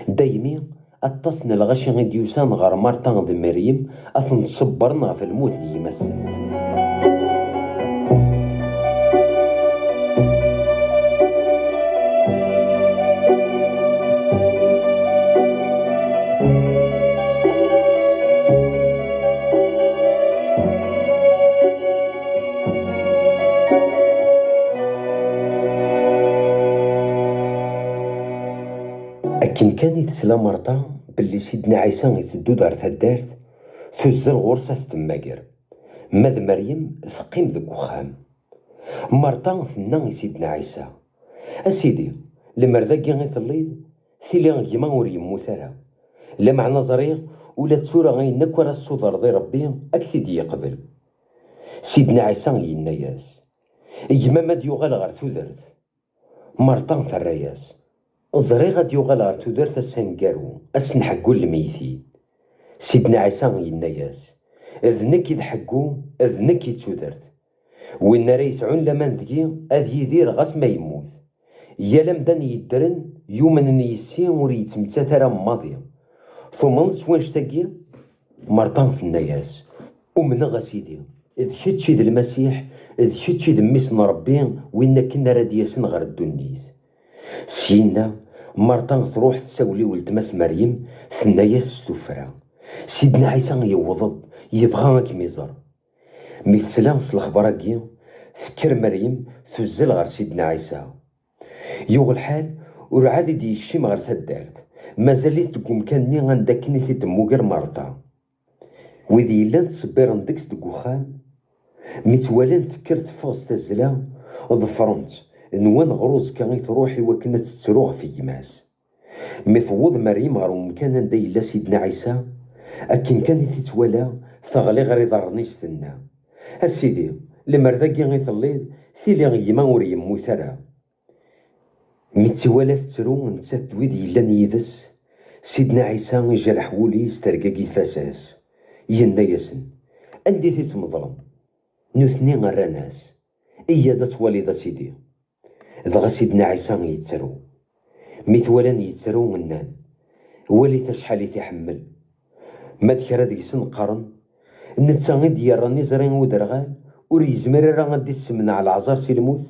دايمي أتصن الغشي غيديوسان غير مرتا ذي مريم أثن تصبرنا في الموت يمسد. أكن كان يتسلا مرتا باللي سيدنا عيسى يتدو دار تدارت تزل غرصة تماقر ماذ مريم ثقيم ذك وخام. مرتا ثنا سيدنا عيسى أسيدي لمرذاكي غيثليض ثيلي غيما وري موثرا لا مع نظريغ ولا تسورة غينك ورا الصدر ضي ربي أكثدي يقبل. سيدنا عيسى يناياس يما ماد يغال غير ثودرت مرتا ثراياس الزري غاد يغال غير ثودرت السنقارو أسنحقو الميتين. سيدنا عيسى يناياس اذنك يضحكو اذنك يتودرت وين راه يسعون لمان ذكي اذ يدير غاس ما يموت يا لمدان يدرن يومن يسي ور يتمتا راه ماضيه ثم سوان شتاقي مرطان في الناس ومن غسيدي اذ كتشي ذا المسيح اذ كتشي ذا ميسن ربي وين كنا رادياسن غير الدنيث. سينا مرطان تروح تساولي ولد ماس مريم في الناس ستفرا. سيدنا عيسى يوضض يبغى كميزر مثلاص الخبراكي فكر مريم تزل غير سيدنا عيسى يوغ الحال ورعاد دي يكشم غير تدارت مازالت تقوم كاني غنداكني تمو غير مرتا وذي لان تصبر ندكس دكوخان متوالان فكرت فوس تزلا ظفرنت نوان غروز كان تروحي وكنا تتروغ في يماس مثوض مريم غير مكان ندي لا سيدنا عيسى أكن كان تتوالا ثغلي غير يضرنيش ثنا. أسيدي لمرذاكي غيثليض ثيلي غيما ور يمو ثرا متوالا تترو نتات ويد يلان يدس سيدنا عيسى يجرح ولي استرقاقي ثاساس يناياسن أندي ثيت مظلم نوثني غير ناس إيا دا توالي دا سيدي دغا سيدنا عيسى يتسرو متوالان يتسرو منان ولي تشحالي تحمل ما ذكر هذيك سن قرن نتا غير ديال زرين ودرغال ور يزمر راه غادي السمنه على العزار سي الموت.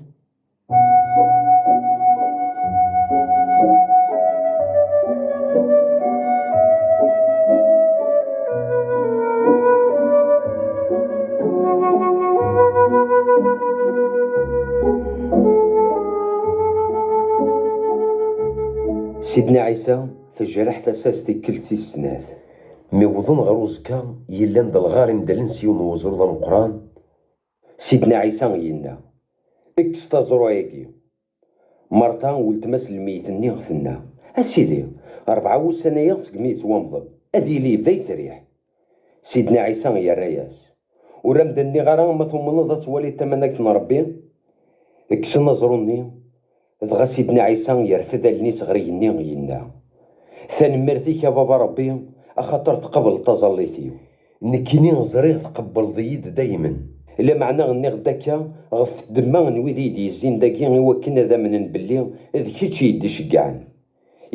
سيدنا عيسى تجرح تساس تكلسي السنات مي وظن غروزكا يلان دالغاري مدلن سيون وزرو ذا مقران. سيدنا عيسى ينا اكس تازرويكي مرتا ولتماس الميتني غثنا. اسيدي 4 سنايا سقميت ومضب اذي لي بدا يتريح. سيدنا عيسى يا الرياس ورمدني غرا ما ثم نضت ولي تمنك نربي اكس نظروني دغا سيدنا عيسى يرفد النيس غريني ينا ثاني مرتيك يا بابا ربي أخاطر تقبل تظليتي نكيني غزريغ تقبل ضيد دايما إلا معنى غني غداكا غف دما نويدي دي الزين داكي وكنا ذا من بلي إذ كيتشي يدي شقعان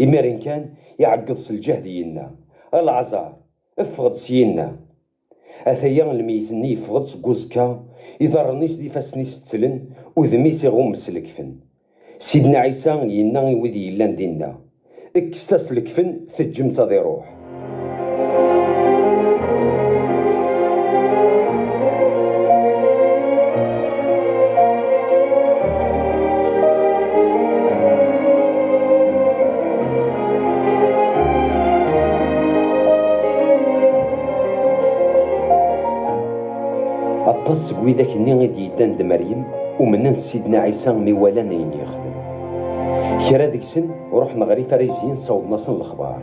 إمارين كان يعقد الجهد ينا العزار افغد سينا أثيا الميتني يفغد سكوزكا إذا رنيس دي فاسنيس تلن وذميس يغم سلكفن. سيدنا عيسى ينا ويدي يلان دينا اكستاس لكفن ثجم تاضي روح. الطس قويداك ني غيدي يدان د مريم ومنن سيدنا عيسى ميوالا نين يخدم كرا ديك سن ورحنا غير فاريزيين صوبنا صن الأخبار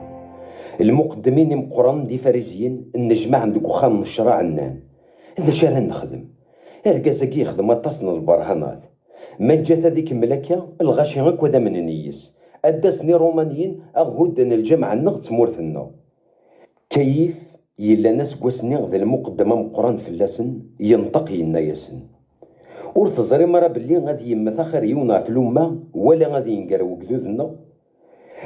المقدمين مقرن دي فاريزيين النجمة عندك وخام الشراع عنان إذا شارع نخدم الرقازاكي يخدم أتصن البرهانات من جات هذيك الملكة الغاشي غاك ودا من نيس أداسني رومانيين أغودن الجامعة النغ تمورثنا كيف يلا ناس قواسني ذا المقدمة مقران فلاسن ينطق ينايسن ور تزري مرة بلي غادي يمث آخر يونا في الأمة ولا غادي ينقراو قدودنا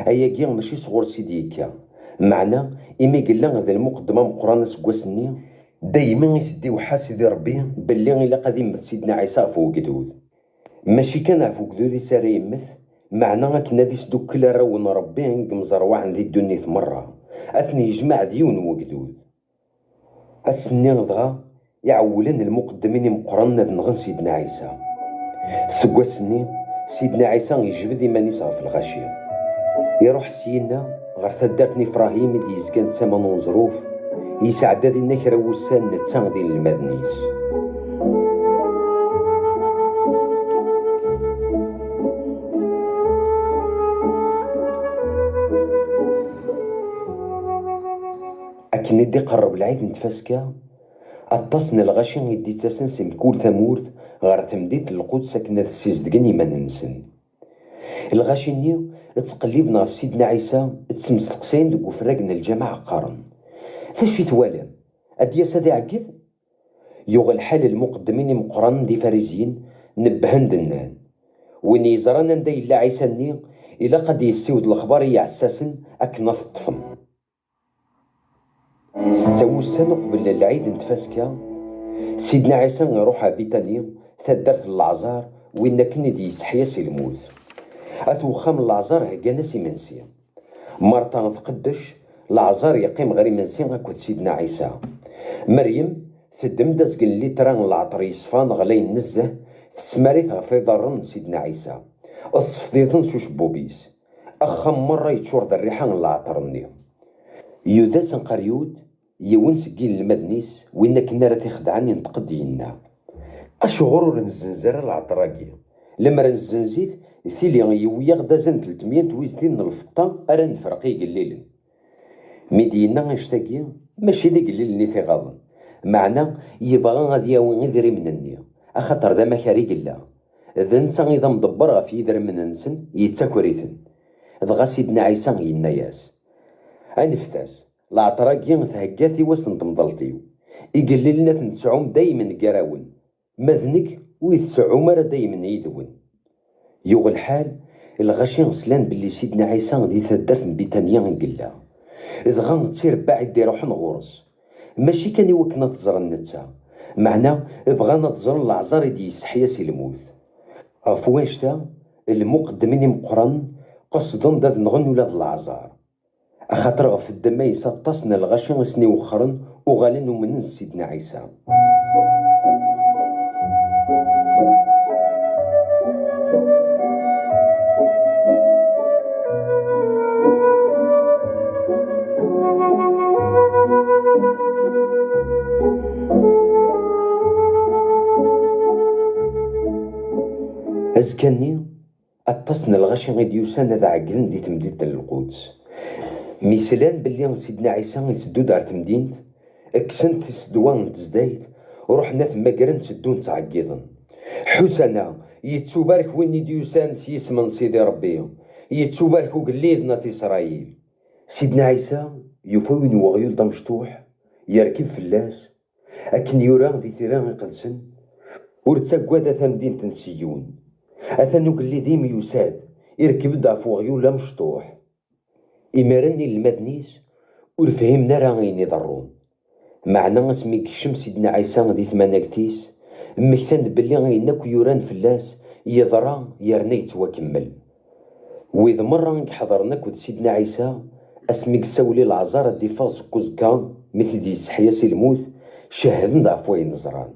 أيا كيا ماشي صغور سيدي كا معنا إمي قلا ذا المقدمة مقران سقواسني دايما يسديو حاسدي ربي بلي إلا غادي يمث سيدنا عيسى فوق قدود ماشي كان عفو قدود يساري يمث معنا كنا دي سدو كلا راون ربي مزروع عندي الدنيا مرة أثني يجمع ديون وقدود أسني غضغا يعولن المقدمين مقرن نغن سيدنا عيسى سقواسني سيدنا عيسى يجبد إيمانيسا في الغاشية يروح سينا غير ثدرتني فراهيم دي يزكان تمن ظروف يسعد دي النكرة وسان نتان ديال المدنيس أكن يدي قرب العيد نتفاسكا أطاسن الغاشي يدي تاسن سمكول ثمورت غير تمديت القدس كنا السيزدقني ما ننسن الغاشي نيو تقليبنا في سيدنا عيسى تسمسلقسين دقو فراقنا الجامعة قارن فاش يتوالى أدياس هادي عقد يوغ الحال المقدمين مقرن دي فاريزيين نبهن دنان وين يزرانا ندا إلا عيسى نيو إلا قد يسيود الأخبار يعساسن أكنا في الطفن ستوسان قبل العيد نتفاسكا سيدنا عيسى نروح بيتانيا ثدر في العزار وين كندي يسحياس الموت أتوخام العزار هكانا سيمنسي مرتا تقدش العزار يقيم غير منسي هاكود سيدنا عيسى مريم تدم دازقن اللي تران العطر يصفان غلي النزه تسماريتها في ضرن سيدنا عيسى أصفديتن شوش بوبيس أخم مرة يتشور ذا الريحان العطر النيو يوداس قريود يون سكين المدنيس وين كنا راه تخدعني نتقد ينا اشغرور نزنزر العطراكي لما نزنزيت ثيلي يويا غدا زن 300 ويزدين الفطا ارا نفرقي قليل مدينة نشتاقي ماشي ديك الليل ني غاضن معنا يبغى غادي ياوي غير منني اخاطر دا مكاري قلا اذا نتا اذا مدبر في يدر من نسن يتاكوريتن دغا سيدنا عيسى يناياس انفتاس العطراكي ثهكاتي وسن تمضلتيو يقلل لنا تنسعوم دايما قراون مذنك ويتسعو مرة دايما يذون يوغ الحال الغاشي غسلان باللي سيدنا عيسى غادي يثدر في بيتانيا نقلا دغا تصير باعد دي روح نغورس ماشي كان يوكنا تزر النتا معنا بغانا تزر العزار يدي يسحياس الموت عفوا شتا المقدمين مقرن قصدن داد نغن ولاد العزار أخاطر غف الدما يسطسنا الغاشي غسني وخرن وغالن ومن سيدنا عيسى أزكاني أطسنا الغاشي غيد يوسان هذا عقلن دي تمديد للقدس مثلان بلي سيدنا عيسى يسدو دار تمدينت اكسنت تسدوان تزدايت ورحنا ثما قرن تسدو نتعقيضن حسنا يتسوبارك وين ديوسان سيس من سيدي ربي يتسوباركو قليدنا إسرائيل سيدنا عيسى يفوين وغيول دمشطوح يركب فلاس أكن يوران دي ثيران قدسن ورتساقوادا ثمدين تنسيون أثنو قلي ديم يساد يركب دافو غيول مشطوح إمارني المدنيس ورفهمنا راه غين يضرون معنا اسمي كشم سيدنا عيسى غادي ثمانكتيس مكتان بلي غيناك يوران فلاس يضرا يرنا يتوكمل وإذ مرة حضرناك سيدنا عيسى اسمي كساولي العزارة دي فاز كوزكان مثل دي سحياسي الموت شاهدن ضعف وين نزران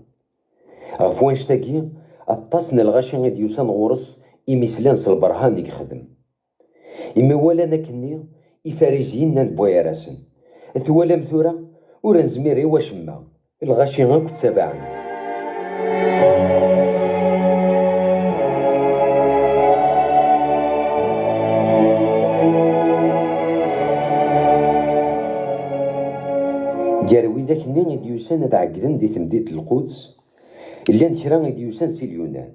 غفوان شتاكي أطاسنا الغاشي غادي يوسان غورس إميسلان سالبرهان ديك خدم إما ولا كني إفاريزيين نان بوايا راسن ثوالا مثورة ورا نزميري واشما الغاشي غاك تسابع عند جاروي ذاك النين غادي يوسان هاد عقدن دي تمديد القدس إلا نكرا غادي يوسان سي اليونان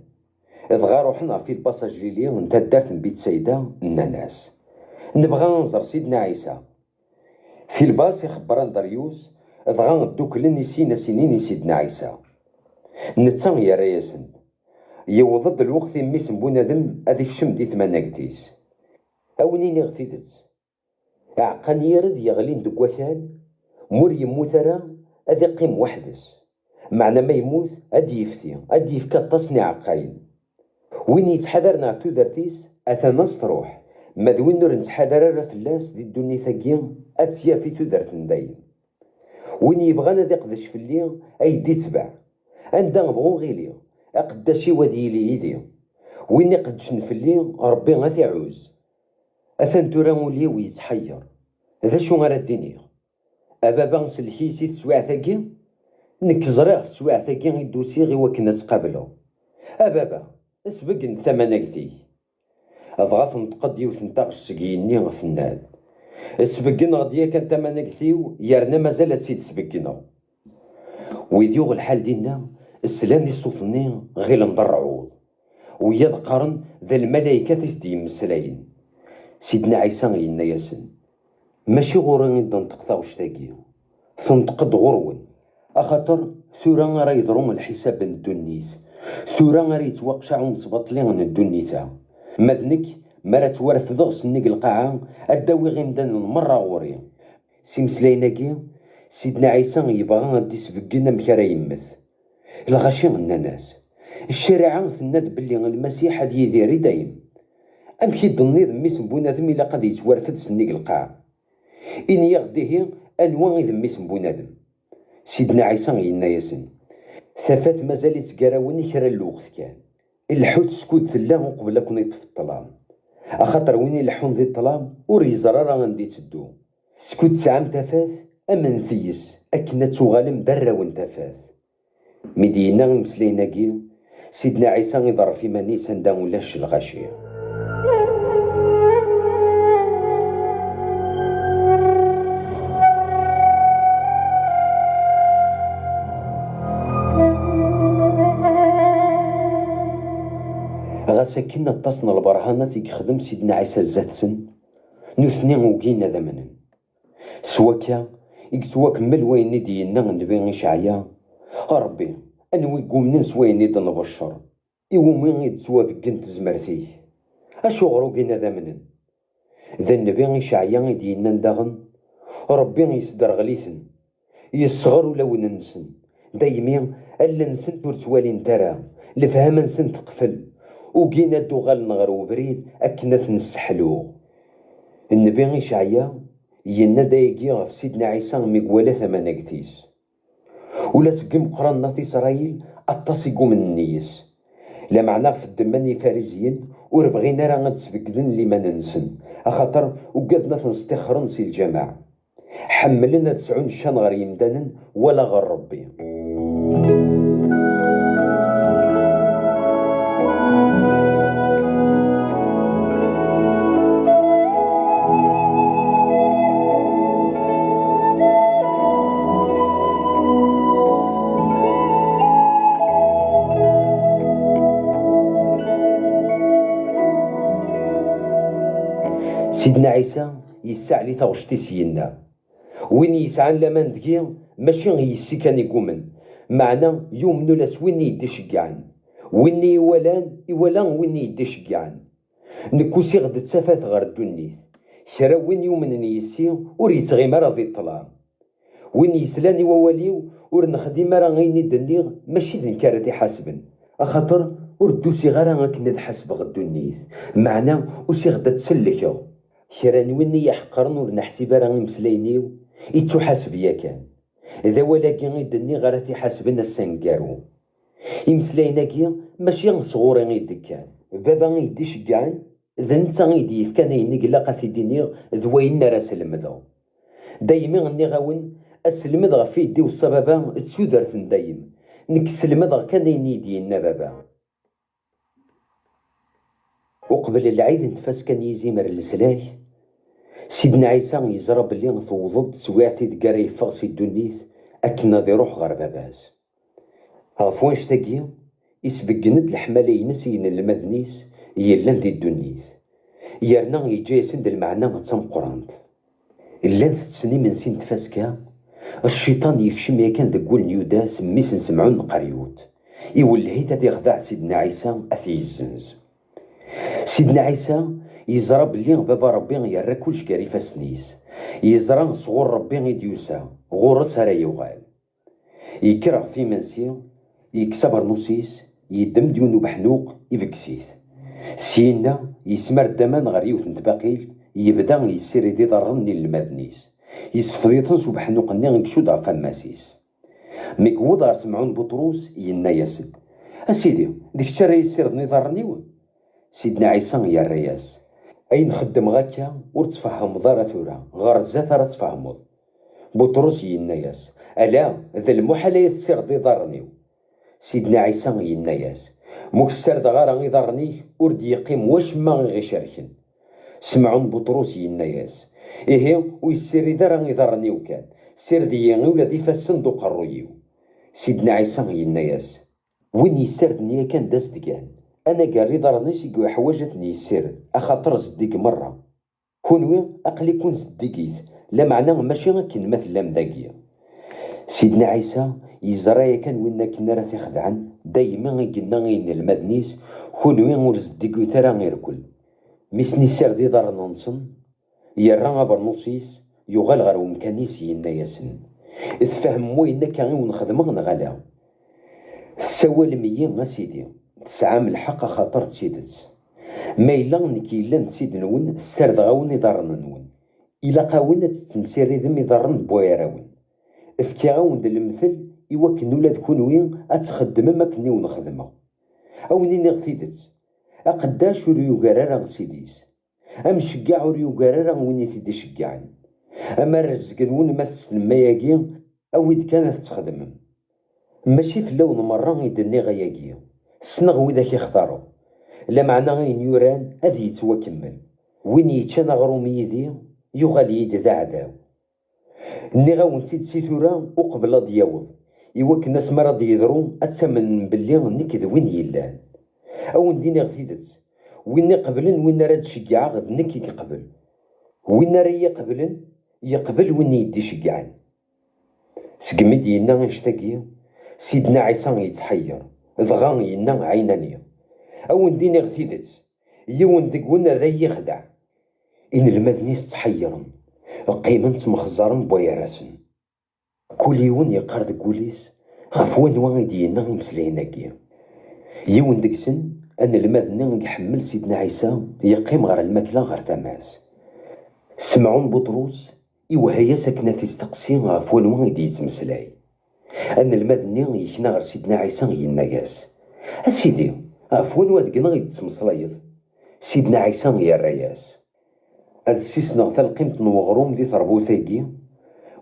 دغا روحنا في الباساج ليلي ونتا دارت بيت سيدة الناس. نبغى نزر سيدنا عيسى في الباس يخبران دريوس دغا دوكلن نسينا سنين سيدنا عيسى. نتا يا رياسن يوضد الوقت ميس بنادم هذيك الشم دي ثمانكتيس أونيني غتيدت عقان يرد يغلين دوك وكال مور يموت راه هذا قيم وحدس، معنى ما يموت هادي يفتي هادي يفكا تصني عقاين. وين يتحذرنا في تودرتيس اثناس تروح مذوين نور نتحذر راه فلاس دي الدنيا ثقيا اتسيا في تودرت ندايم. وين يبغانا دي قدش في الليل ايدي تبع عندنا نبغو غيلي اقداشي ودي لي يدي. وين يقدش نفلي ربي غادي يعوز اثن تورا مولي ويتحير ذا شو غير الدنيا. أبابا نسلحيسي تسواع ثاقي نك زريغ تسواع ثاقي يدوسي غي وكنا تقابلو. أبابا اسبق ثمانك ذي أضغاث نتقد يوثنتاغش سقيني غثناد اسبقنا غديا كان ثمانك ذيو يارنا مازال تسيد سبقنا. ويديوغ الحال دينا السلاني الصوتني غير نضرعوض وياد قرن ذا الملايكة تسدي مسلاين. سيدنا عيسى غينا ياسن ماشي غورا نقدر نتقطعو شتاقي تنتقد غرون اخاطر ثورا راه يضرم الحساب الدنيث ثورا راه يتوقشعو مسبطلين الدنيثا مذنك مرا تورفضغ سنيق القاعة الداوي غيمدان مرة غوري. سيمسلايناكي سيدنا عيسى يبغى غادي سبقنا مكارا يمث الغاشي الناس الشريعة ثناد بلي المسيح هاد يديري دايم امشي ضنيض ميس بونادم الا قد يتورفد سنيق القاعة إن يغديه أنواع ذميس بنادم. سيدنا عيسى غينا ياسن ثفات مازال يتقراوني كرا الوقت كان الحوت سكوت ثلا قبل كون يطفي الظلام اخاطر وين يلحون ذي الظلام وريزرا راه غندي تدو سكوت ساعة تفاث أمن ثيس أكنا تغالم درا وانتفاث. مدينا مسليناكي سيدنا عيسى يضر في منيس هندا ولاش الغاشية. غاساكينا تصن البرهانات يخدم سيدنا عيسى الزاتسن نثني وقينا ذمنا سواكا يكتواك ملوين ديالنا نبي إشعيا ربي أنوي قومنا سوين نبشر إيومين يتسوا بكنت زمرتيه أشو غروقينا ذمنا ذا النبي إشعيا ديالنا نداغن ربي يصدر غليثن يصغر ولو ننسن دايمين ألا نسن تورتوالين ترى لفهم نسن تقفل وقينا دوغال نغرو بريد أكنت نسحلو. النبي إشعيا ينا دايقي غف سيدنا عيسى ميقوالا ثمانكتيس ولا سقم قرانا في إسرائيل أتصيقو من النيس لا معناه في الدماني فارزيين وربغينا راه غنتسبقدن لي ما ننسن أخاطر وقادنا تنستخرن سي الجماعة حملنا 90 شان غير يمدانن ولا غير ربي. سيدنا عيسى يسعى لي تغشتي سينا وين يسعى لمن دقيق ماشي غيسي كان يقومن معنا يومنو لاس وين يدي شقعان وين يولان وين يدي شقعان نكوسي غد تسافات غير الدنيث كرا وين يومن يسي ور يتغي مرا ذي الطلام وين يسلاني وواليو ور نخدم مرا غيني دنيغ ماشي ذي كارتي حاسبن اخاطر ور دوسي غير كنا نحاسب غد الدنيث معنا وسي غدا تسلكو كرا وين يحقرن ور نحسب راه مسلاينيو يتحاسب يا كان إذا ولكن غيدني غير تيحاسبنا السنكارو يمسلايناكي ماشي صغور غيدكان بابا غيدي شقعان ذا نتا غيدي كان ينقلا قاثي دينيغ ذوينا راس المذو دايما غني غاون اسلمد غفي يدي والصبابا تسودرثن دايم نك سلمد كان ينيدينا بابا. وقبل العيد نتفاس كان يزيمر السلاح سيدنا عيسى يزرى بلي توضد سواعتي دكاري يفغسي الدنيث أكنا ذي روح غير باباس غف وانش تاقي يسبقند الحمالة ين المذنيس يلان دي الدنيس يرنا يجايسن د المعنى تمقرانت إلا تسني من سين تفاسكا الشيطان يكشم يكن دقول نيوداس ميس نسمعون قريوت يولهي تيخدع سيدنا عيسى أثي الزنز. سيدنا عيسى يزرى بلي بابا ربي يرى كلش كاري فاسنيس يزرى صغور ربي يديوسا غورس راه يوغال يكره في منسي يكسب رنوسيس يدم ديونو بحنوق يبكسيث سينا يسمر الدمان غير يوث نتباقيل يبدا يسير دي ضرني المذنيس يسفضيطنس وبحنوق النيغ يكشود غفا ماسيس ميكوض غير سمعون بطروس ينا ياسد اسيدي ديك الشارع يسير نضرنيو سيدنا عيسى يا الرياس اين خدم غاكا ورتفهم ضارة ثورة غار زات راه تفهمض بطروس يناياس الا ذا المحال يسير دي ضرنيو سيدنا عيسى يناياس مكسر دغارا يضرني ورد يقيم واش ما غير شاركن سمعون بطروس يناياس ويسير دارا يضرني وكان سير دياني ولا دي فالصندوق الرويو سيدنا عيسى يناياس وين يسردني كان داز دكان انا قال ضرني سيقو حواجتني يسرد اخاطر زديك مره كونوي اقلي كون زديكيت لا معنى ماشي غير مثلا مداكيا سيدنا عيسى يزرى كان وين كنا راه تخدعن دايما قلنا غين المذنيس كونوي ور زديكو ترى غير كل ميسني سردي دار نونسن يرى برنوسيس يغال غير ومكانيس يناياسن تفهم وين كان ونخدم غنغلا سوال مية سيدي تسعى من الحق خاطر تسيدت ما إلا نكي إلا نسيد نون السرد غاون يضرن نون إلا قاون تتمسيري ذم يضرن بويراون افكي غاون د المثل يوكن ولاد كونوين أتخدم ما كني ونخدمه أو نيني غتيدت أقداش وريو قرارا سيديس أمشقع وريو قرارا ويني تيدي شقعن أما الرزق نون ما تسلم ما ياقي أو إذ كانت تخدم ماشي في اللون مرة يدني غياقي سنغ وذاك يختارو لا معنى غين يوران هذي يتوكمل وين يتشان غروم يدي يغال يد ذا عذاو ني غاون تيد سيثورا وقبل دياوض يوك الناس مرض يذرو أتسمن بلي نكذ وين يلان أو نديني غثيدت وين يقبلن وين راد شقع غد نكي يقبل وين راه يقبل وين يدي شقعان سقمد ينا نشتاقي سيدنا عيسى يتحير ضغان ينا عيناني أو نديني غثيدت يون دقونا ذا يخدع إن المذنيس تحيرن قيمة مخزرن بويا راسن كل يون يقرد قوليس غفوان وان دينا يمسليناكي يون دقسن أن المذنى يحمل سيدنا عيسى يقيم غير الماكلة غير تماس سمعون بطروس وهي ساكنة تستقسي غفوان وان دي يتمسلاي أن المذنى يكنا غير سيدنا عيسى يناقاس أسيدي غفوان وادقنا يتمسلايض سيدنا عيسى يا الرياس هاد السيس نغتال قيمة نوغروم دي ثربوثاكي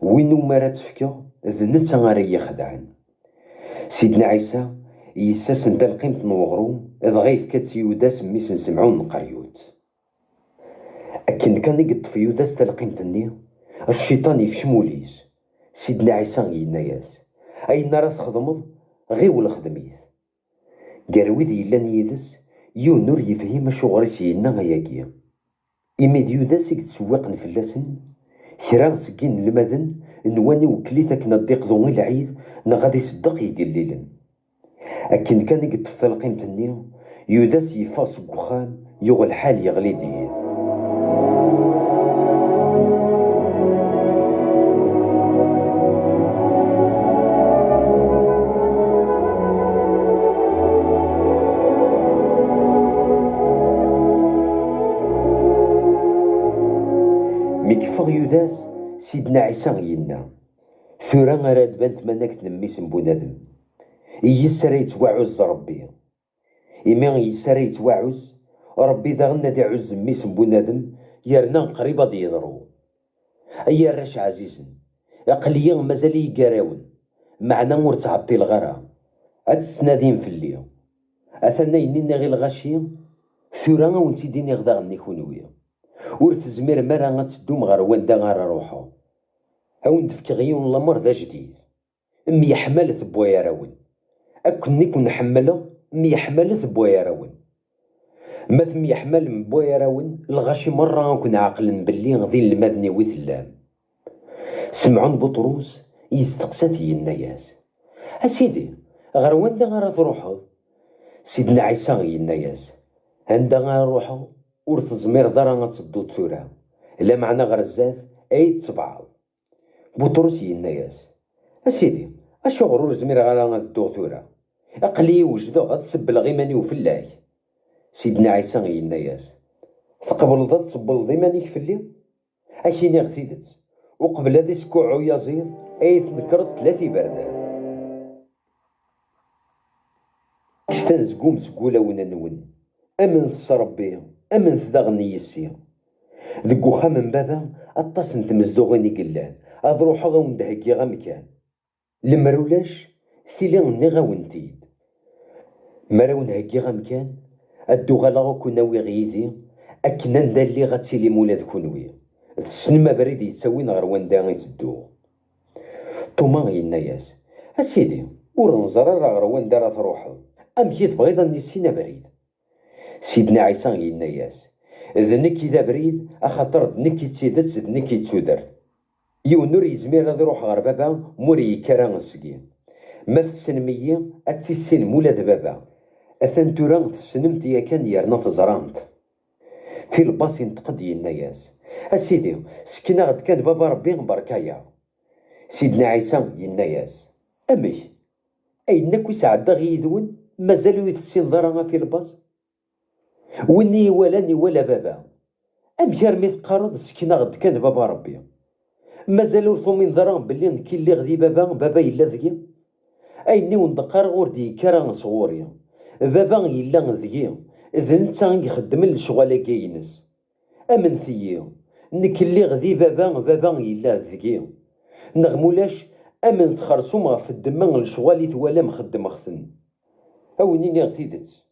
وينو مارا تفكا ذنتا غاري يخدعن سيدنا عيسى يساس نتا القيمة نوغروم إذ غايف كات يوداس ميس نسمعون قريوت أكن كان يقط يوداس تلقيمة النية الشيطان يكشموليس سيدنا عيسى يناياس أين راه تخدمض غي ولا خدميث قارويد يلان يدس يونور يفهم شغريس ينا غياكيا إميد يوداس يتسواق نفلاسن كرا سكين المذن نواني وكليتك نديق ذو العيد نغادي صدق يقليلن أكن كان يقط في القيمة النية يوداس يفاس وخام يغل حال يغلي ديال ميكفغ يوداس سيدنا عيسى ينا ثورا راد بانت مناك تنميس بنادم يسرى يتواعز ربي إما يسرى يتواعز ربي ذا غنى دي عز ميس بنادم يرنا قريبا دي يضرو أي الرش عزيزن أقليا مازال يقراون معنا مرتعطي الغرا هاد السنادين في الليل أثنى ينينا غير الغاشي ثورا وانتي ديني غدا غني كونويا ور تزمير مرا غتدوم غير واندا غير روحو أو ندفك غيون الأمر ذا جديد أمي حمالة بوايا راون أكني كون حملة ميحملت بوايراون. ماث ميحمل بوايراون الغاشي مرة نكون عاقل بلي غدي المذني ويثلام. سمعون بطروس يستقسات يناياس: أسيدي غير وين غير تروحو؟ سيدنا عيسى يناياس: عندها غنروحو ور تزمير دارا غتصدو ثورا لا معنا غير الزاف اي تبعض. بطرس يناياس: اسيدي اشو غرور زمير غير غندو ثورا اقلي وجدو غتسبل غيماني وفلاك. سيدنا عيسى يناياس: تقبل ضد تسبل ضيمانيك فلي اكيني غثيدت وقبل هذا سكوعو يزير اي تنكرت 3 بردان. كستنزقوم سكولا وننون امن ربي امن داغني يسي ذك وخا من بابا اطاس نتمزدوغيني قلان اض روحو غوندهكي غمكان لمرولاش ثيلي غني غاونتيد مراون هكي غمكان ادو غالا كوناوي غيزي اكنا ندالي غتسيلي مولا ذكونوي السنما بريد يتسوين غير واندا غيتدو. توما يناياس: اسيدي ور نزرر غير واندا راه تروحو ام كي تبغيض نسينا بريد. سيدنا عيسى يناياس: ذنك إذا بريد أخاطر ذنك تسيدت ذنك تسودرت يونور يزمير هذا يروح غير بابا موري كران السقي ما تسنمية أتسين مولا ذا بابا أثن توران تسنمت يا كان يرنا تزرانت. في الباص ينتقد يناياس: أسيدي سكنا غد كان بابا ربي بركايا. سيدنا عيسى يناياس: أمي أينك وسعد غيدون مازالو يتسين ضرنا في الباص وني ولا بابا أمير مي تقارض سكنا غد كان بابا ربي مازالو ثومين ضران بلي نكي اللي غدي بابا يلا ذكي أيني وندقار غوردي كرا صغوري بابا يلا ذكي إذا نتا يخدم الشغالة كاينس أمن ثيي نكي اللي غدي بابا يلا ذكي نغمولاش أمن تخرصوم غف الدمان الشغالي توالى مخدم خثن أونيني غثيدت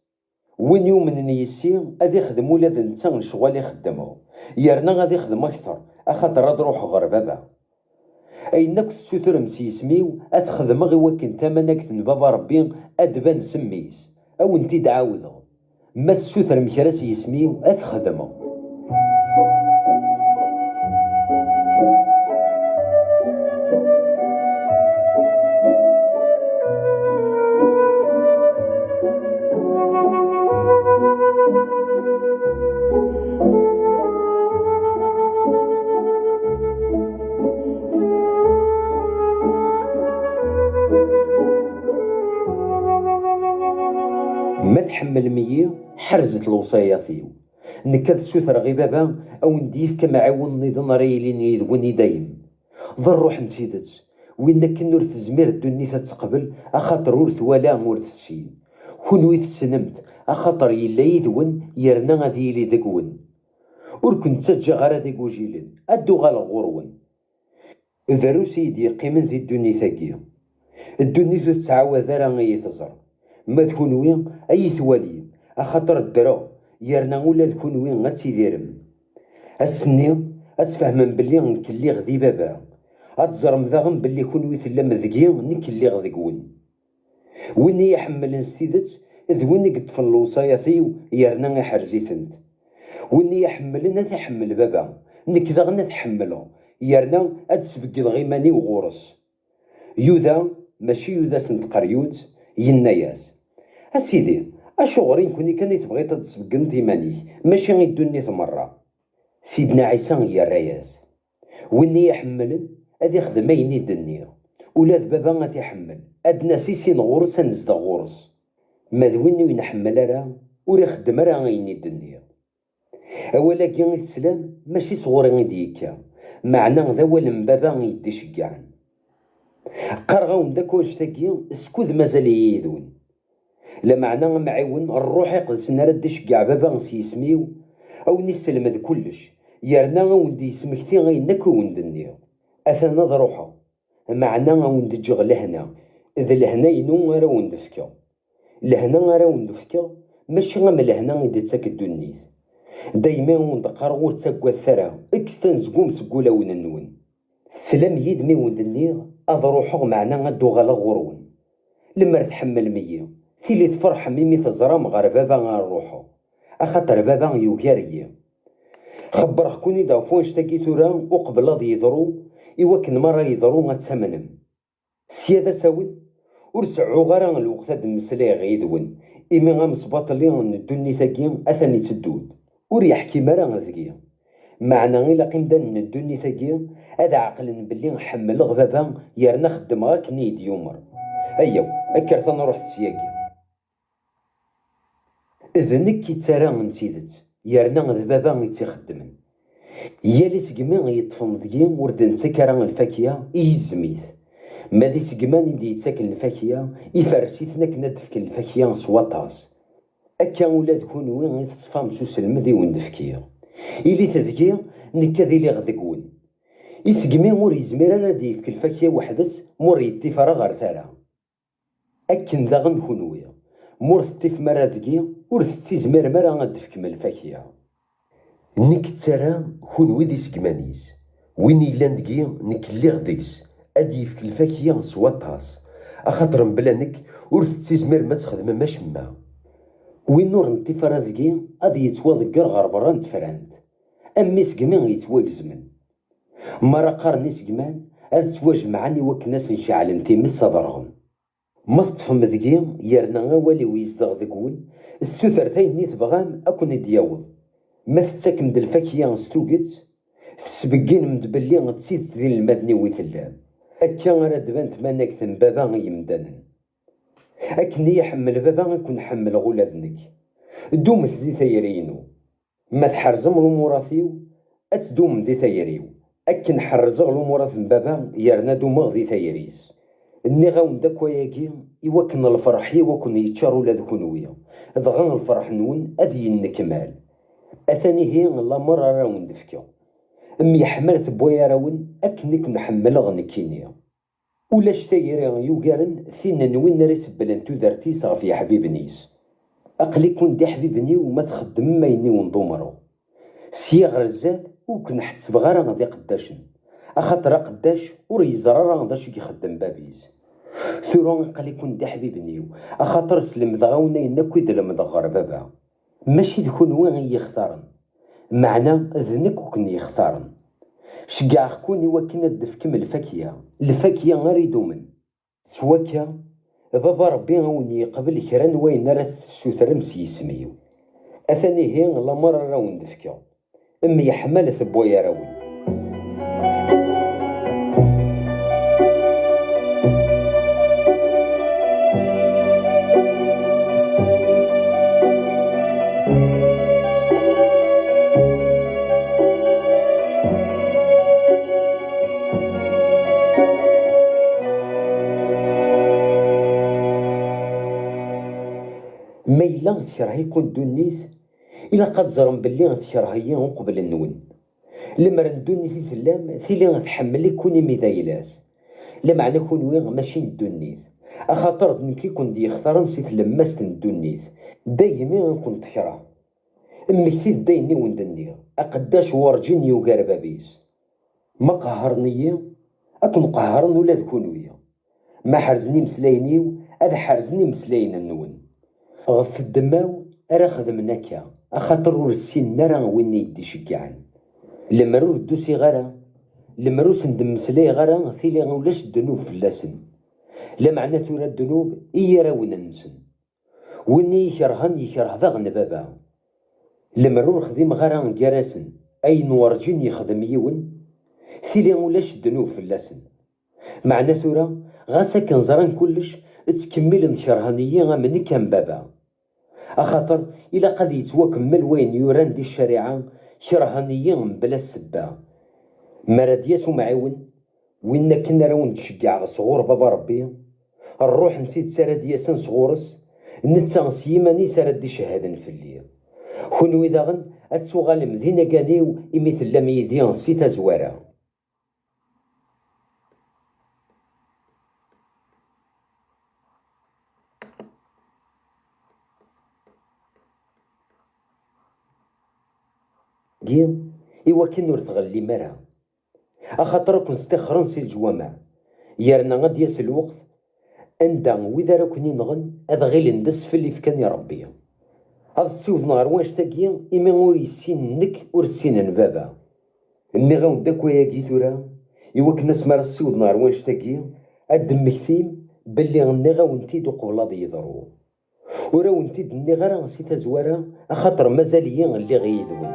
وين يومن يسي غادي يخدم ولا ذا نتا الشغل يخدمو يرنا غادي يخدم اكثر اخاطر غاد روح غير بابا اينك تسوتر مسيسميو اتخدم غي وكن تمنك بابا ربي ادبان سميس او انتي دعاوذو ما تسوتر مكراس يسميو اتخدمو. ما تحمل مية حرزت الوصاياثيو نكاد سوثر غي بابا او نديف كما عاون نيضن ريلين يدوني دايم ضر روح نتيدت وين كنور تزمير الدنيا تتقبل اخاطر ورث ولا مورث شي كون تسنمت اخاطر يلا يدون يرنا غادي يلي دقون ور كنت تجا غير هذيك وجيلين ادو غال غورون دارو سيدي قيمن ذي الدنيا ثاقيه الدنيا تتعاوذ راه يتزر ما تكون وين اي ثوالي اخاطر الدرا يرنا ولا تكون وين غتيديرم السني اتفهم بلي نكلي غدي بابا اتزرم ذاغم بلي كون ويثلا مذكي نكلي غدقون وين يحمل نسيدت اذ وين قد في الوصاياثيو يرنا حرزيثنت وين يحمل نتحمل بابا نكذا نتحمله يرنا اتسبق الغيماني وغورس يوذا ماشي يوذا سنت قريوت يناياس اسيدي اشغرين كوني كان تبغي تسبقن تيمانيك ماشي غيدوني ثمرة. سيدنا عيسى هي الرياس وين يحمل هذا يخدم يني الدنيا ولاد بابا غادي يحمل ادنا سيسين غورس نزد غورس ما ذوين ينحمل راه ورا يخدم راه يني الدنيا اولا كي الاسلام ماشي صغوري غيدي يكا معنى ذا ولم بابا يدي شكاعن قرغاون داك واش تاكي اسكوذ مازال يذون لا معنى معاون الروح يقدسنا رد شكاع بابا سيسميو او نسلم ذ كلش يرنا وندي سمكتي غينك وندني اثنا ضروحه معنى وند جغ لهنا اذا لهنا ينو راه وندفكا لهنا راه وندفكا ماشي غا لهنا غادي تاك الدنيا دايما وندقر غور تاكوا الثرى اكستنزقوم سقولا وننون سلام يدمي وندني اضروحو معنى غدو غالا غورون لما تحمل مية تيلي تفرح ميمي تزرام غير بابا غير روحو، أخاطر بابا يوكاريا. خبره كوني دا فوانش تاكي تورا وقبل غادي يضرو، إواكن مرة يضرو غتسمنم. سيادة ساون ور سعو غير الوقت هاد المسلاي غيدون، إمي غامسباطلي ندوني ثاكي أثاني تدود، ور يحكي مرا غذكي. معنى إلا قيمدا ندوني ثاكي هذا عقل بلي نحمل غبابا يرنا خدم غاك نيد يومر. أيوا أكرت نروح تسياكي. إذنك كي ترى نتيدت يرنا ذبابا يتخدمن، يالي سقمي يطفن ذكي وردن تكرا الفاكية يزميث. ماذي سقمان دي يتاكل الفاكية يفرسيثنا كنا دفك الفاكية سواطاس. أكا ولاد كونوين يتصفام سوس المذي وندفكية إلي تذكي نكاذي لي غذكون. يسقمي مور يزمير لا ديفك الفاكية وحدس مور يتفرا غير ثارا. أكن ذاغن كونوين مور تطيف مرا ذكي ور تيزمير مرا غدفك من الفاكية. نك ترى كونوي دي سقمانيس وين إلا ندقي نك اللي غدكس أدي يفك الفاكية سواطاس، أخاطر بلا نك ور تيزمير ما تخدم ما شما. وين نور نطيفرا ذكي أدي يتواذكر غير برا نتفرانت، أمي سقمي يتواكزمن. مرة قارني سقمان هاد تواجمعني وكناس نشعل انتي مس ضرغم. ما تطفم ذكي يرنا غوالي ويزدغ ذكون السوثر ثايني تبغام أكون دياوض. ما تتاكم د الفاكية ستوكت تسبقين مدبلي غتسيت ذين المدني ويثلام. أكا راه دبانت ماناك ثم بابا يمدانن، أكني يحمل بابا غنكون حمل غولا ذنك. دومت دي ثيرينو ما تحرزم الأموراثيو أتدوم دي ثيريو. أكن حرزغ الأموراث من بابا يرنا دومغ دي ثيريس. إني غاون داك وياكي إواكن الفرح إواكن يتشارو لا ذكونويا ضغان الفرح نون أدي النكمال. أثاني هي الله مرة راون دفكا أمي حملت بويا راون أكنك محمل غنكينيا. ولاش تايري يوغارن ثينا نوين ريس بلانتو دارتي صافي يا حبيب نيس. أقلي كون دي حبيبني وما تخدم ما يني ونضمرو سيا غرزات وكن حتى بغارا غادي قداشن، أخاطر قداش ور يزرى راه غاداش يخدم بابيس. ثورون قال يكون دي حبيبني أخاطر سلم دغاونا ينكو يدلم دغار بابا. ماشي دكون وين يختارن، معنى ذنك وكن يختارن. شقاع كوني وكنا دفكم الفاكية غير يدومن. سواكا بابا ربي غوني قبل كران وين راس تسوثر مسيسميو. أثاني هي لا مرة راون دفكا أمي حملت بويا راون. ما إلا تكرهي كون دونيت إلا قد زرم بلي غتكرهي قبل النون. لما ندونيت ثلام ثيلي غتحملي كوني ميدايلاس. لا معنى كون وين ماشي ندونيت، أخاطر نكي كون دي يختار نسيت لماست ندونيت دايما غنكون تكره. أمي ثيت دايني وندني أقداش ورجين يوغار بابيس. ما قهرني أكون قهرن ولا ذكونويا. ما حرزني مسلاينيو هذا حرزني مسلاين النون. غف الدماو راه خدمناكا أخاطر ور السن راه وين يدي شكعان. لما رو الدوسي غرا لما رو سندم مسلاي غرا ثيلي غولاش الذنوب فلاسن. لا معنى ثورة الذنوب إيا راون ننسن ويني يكرهن يكره ذاغن بابا. لما رو الخديم غرا جراسن أي نورجين يخدم يون ثيلي غولاش الذنوب فلاسن. معنى ثورة غاسا كنزران كلش تكمل نكرهنية مني كان بابا. أخاطر إلا قد يتوكمل وين يوران دي الشريعة كرهنية بلا السبة. مرادياس ومعاون وين كنا راون تشجع صغور بابا ربي الروح نسيت سارد ياسن صغورس نتا سيماني سارد دي شهادة في الليل. خونو إذا غن أتسوغال مدينة كانيو إميثل لميديان سيتا زوارا. جيم إوا كي نور تغلي مرا أخاطر كون ستخرن سي الجوامع يرنا غاد ياس الوقت أندا وإذا راكني نغن هذا غير ندس في اللي فكان ربي. هذا السيود نهار واش تاقيا إما ور يسين نك ور سين بابا. إني غاون داك وياكي تورا إوا كنا سمار السيود نهار واش تاقيا أد مكتيم بلي غني غاون تيدو قبل هذا يضرو. وراون تيد ني غير نسيت زوارا خاطر مازاليا اللي غيدوي.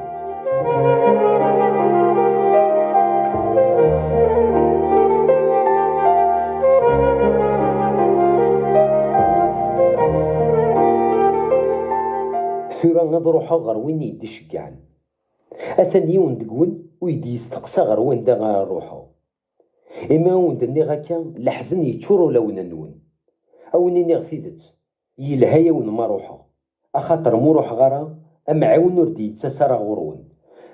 ثورا نروحو غير وين يدي شكعن. أثن يون دقون ويدي يستقسى غير وين دا غنروحو. إما وند ني غاكا لحزن يتشورو لون نون. أو نيني غثيدت يلهايا وين ما روحو. أخاطر مو روح غرا أمعاون ور ديتساسر غورون.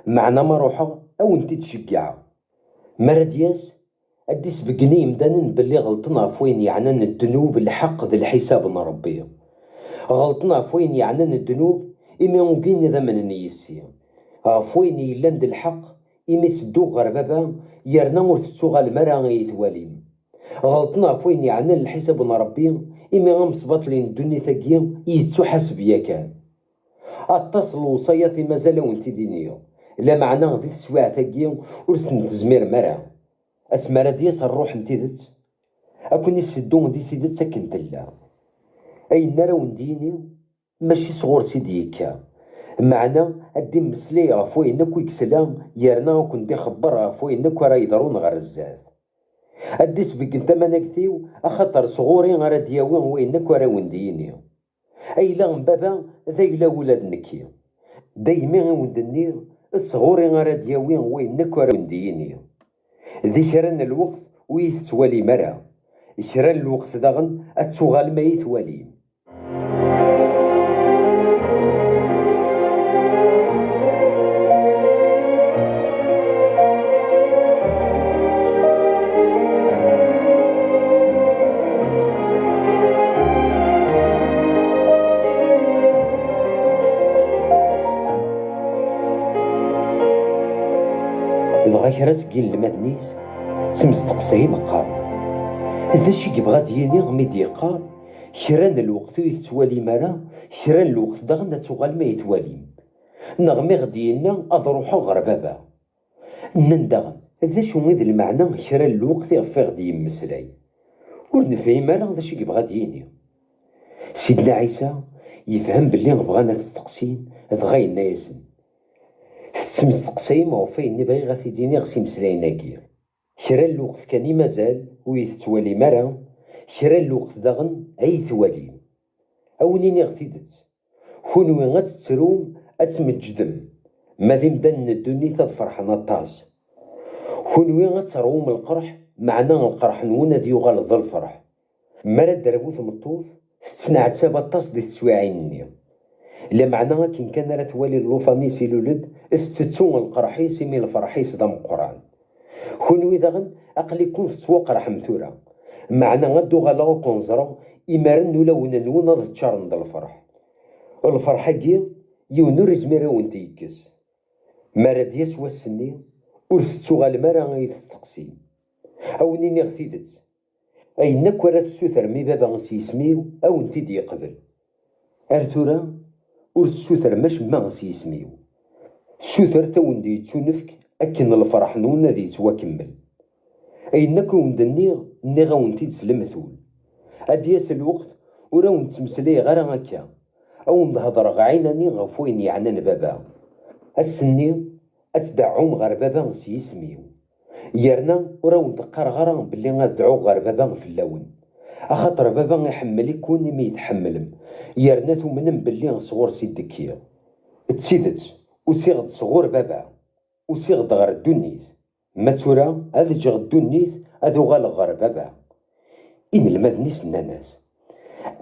معنا ما روحو أو نتي تشكعا. مردياس أديس بقني مدانن بلي غلطنا فوين يعنان الذنوب الحق ذي الحساب من ربي. غلطنا فوين يعنان الذنوب إما ممكن ذا من نيسي. فوين يلاند الحق إما تسدو غير بابا يرنا مرتسوغا المرا يثواليم. غلطنا فوين يعنان الحساب من ربي إما غمصبط لين الدنيا ثقيا يتسو حسب يا كان. اتصلوا وصياتي مازال وانتي دينيو. لا معنى غدي تسواع ثقيا ورسن تزمير مرا. اسمارا دياس الروح نتيدت اكوني سدو دي سيدت ساكن تلا. اي نرا ونديني ماشي صغور سيديكا. معنا ادي مسلي غفوي انك ويكسلا يرنا كنت خبر غفوي انك راه يضرون غير الزاد. ادي سبق انت مناكتيو اخاطر صغوري غير دياوين وينك راه ونديني. اي لا بابا ذي لا ولاد نكي دايما وندني الصغوري غير دياوين وينك راه ونديني. ذكرن الوقت ويتوالي مرا ذكرن الوقت داغن اتوغال ما يتوالي. دغا كرا سكين المدنيس تمستقسين قال هذا الشي كيبغى ديني غميد يقال كران الوقت يتوالي مرا كران الوقت داغن تغال ما يتوالي. نغمي غدينا اضروحو غير بابا نندغن هذا شو ميد المعنى كران الوقت يغفي غدي يمسلاي ور نفهم مرا هذا الشي كيبغى ديني. سيدنا عيسى يفهم بلي بغانا تستقسين دغا ياسن تمستقسي ما هو فين باغي غا تيديني غسي مسلايناكي. كرا الوقت كاني مازال ويتوالي مرا كرا الوقت داغن اي توالي. اونيني غتيدت كونوي غتتروم اتمجدم مادي مدن الدنيا تفرحنا طاس. كونوي غتروم القرح معنا القرح نونا ذي يغلظ الفرح. مرا دربوث مطوث تنعتابا طاس دي تسواعيني. لا معنى كين كان راه توالي اللوفاني سيلولد تتسون القرحي سيمي الفرحيس دام القران. كونوي داغن اقلي كون تسوق راه حمثورا معنى غدو غالا كونزرا إمارن ولا وننون هذا تشارن د الفرح. الفرحة كي يونور يزميرا وانت يكس مارا دياس والسني ورثتو غالمارا غاية تستقسي أو نيني غثيدت أي نكورا تسوثر مي بابا غسي يسميو أو انتي دي قبل أرثورا ورثتوثر ماش ما غسي يسميو سوثر توندي تونفك أكن الفرح نون ذي تواكمل أي نكو ندني ني غاونتي تسلمثول أدياس الوقت وراون تمسلي غير هكا أو نهضر غعيناني غفوين يعنان بابا السني أتدعوم غير بابا غسي يسميو يرنا وراون تقار غير بلي غادعو غير بابا في اللون أخاطر بابا يحمل يكون ما يتحملم يرنا ثمنم بلي صغور سيدكيا تسيدت وسيغد صغور بابا وسيغد غير الدنيث ما تورا هذا جغ الدنيث هذا غال غير بابا إن المذنيس الناس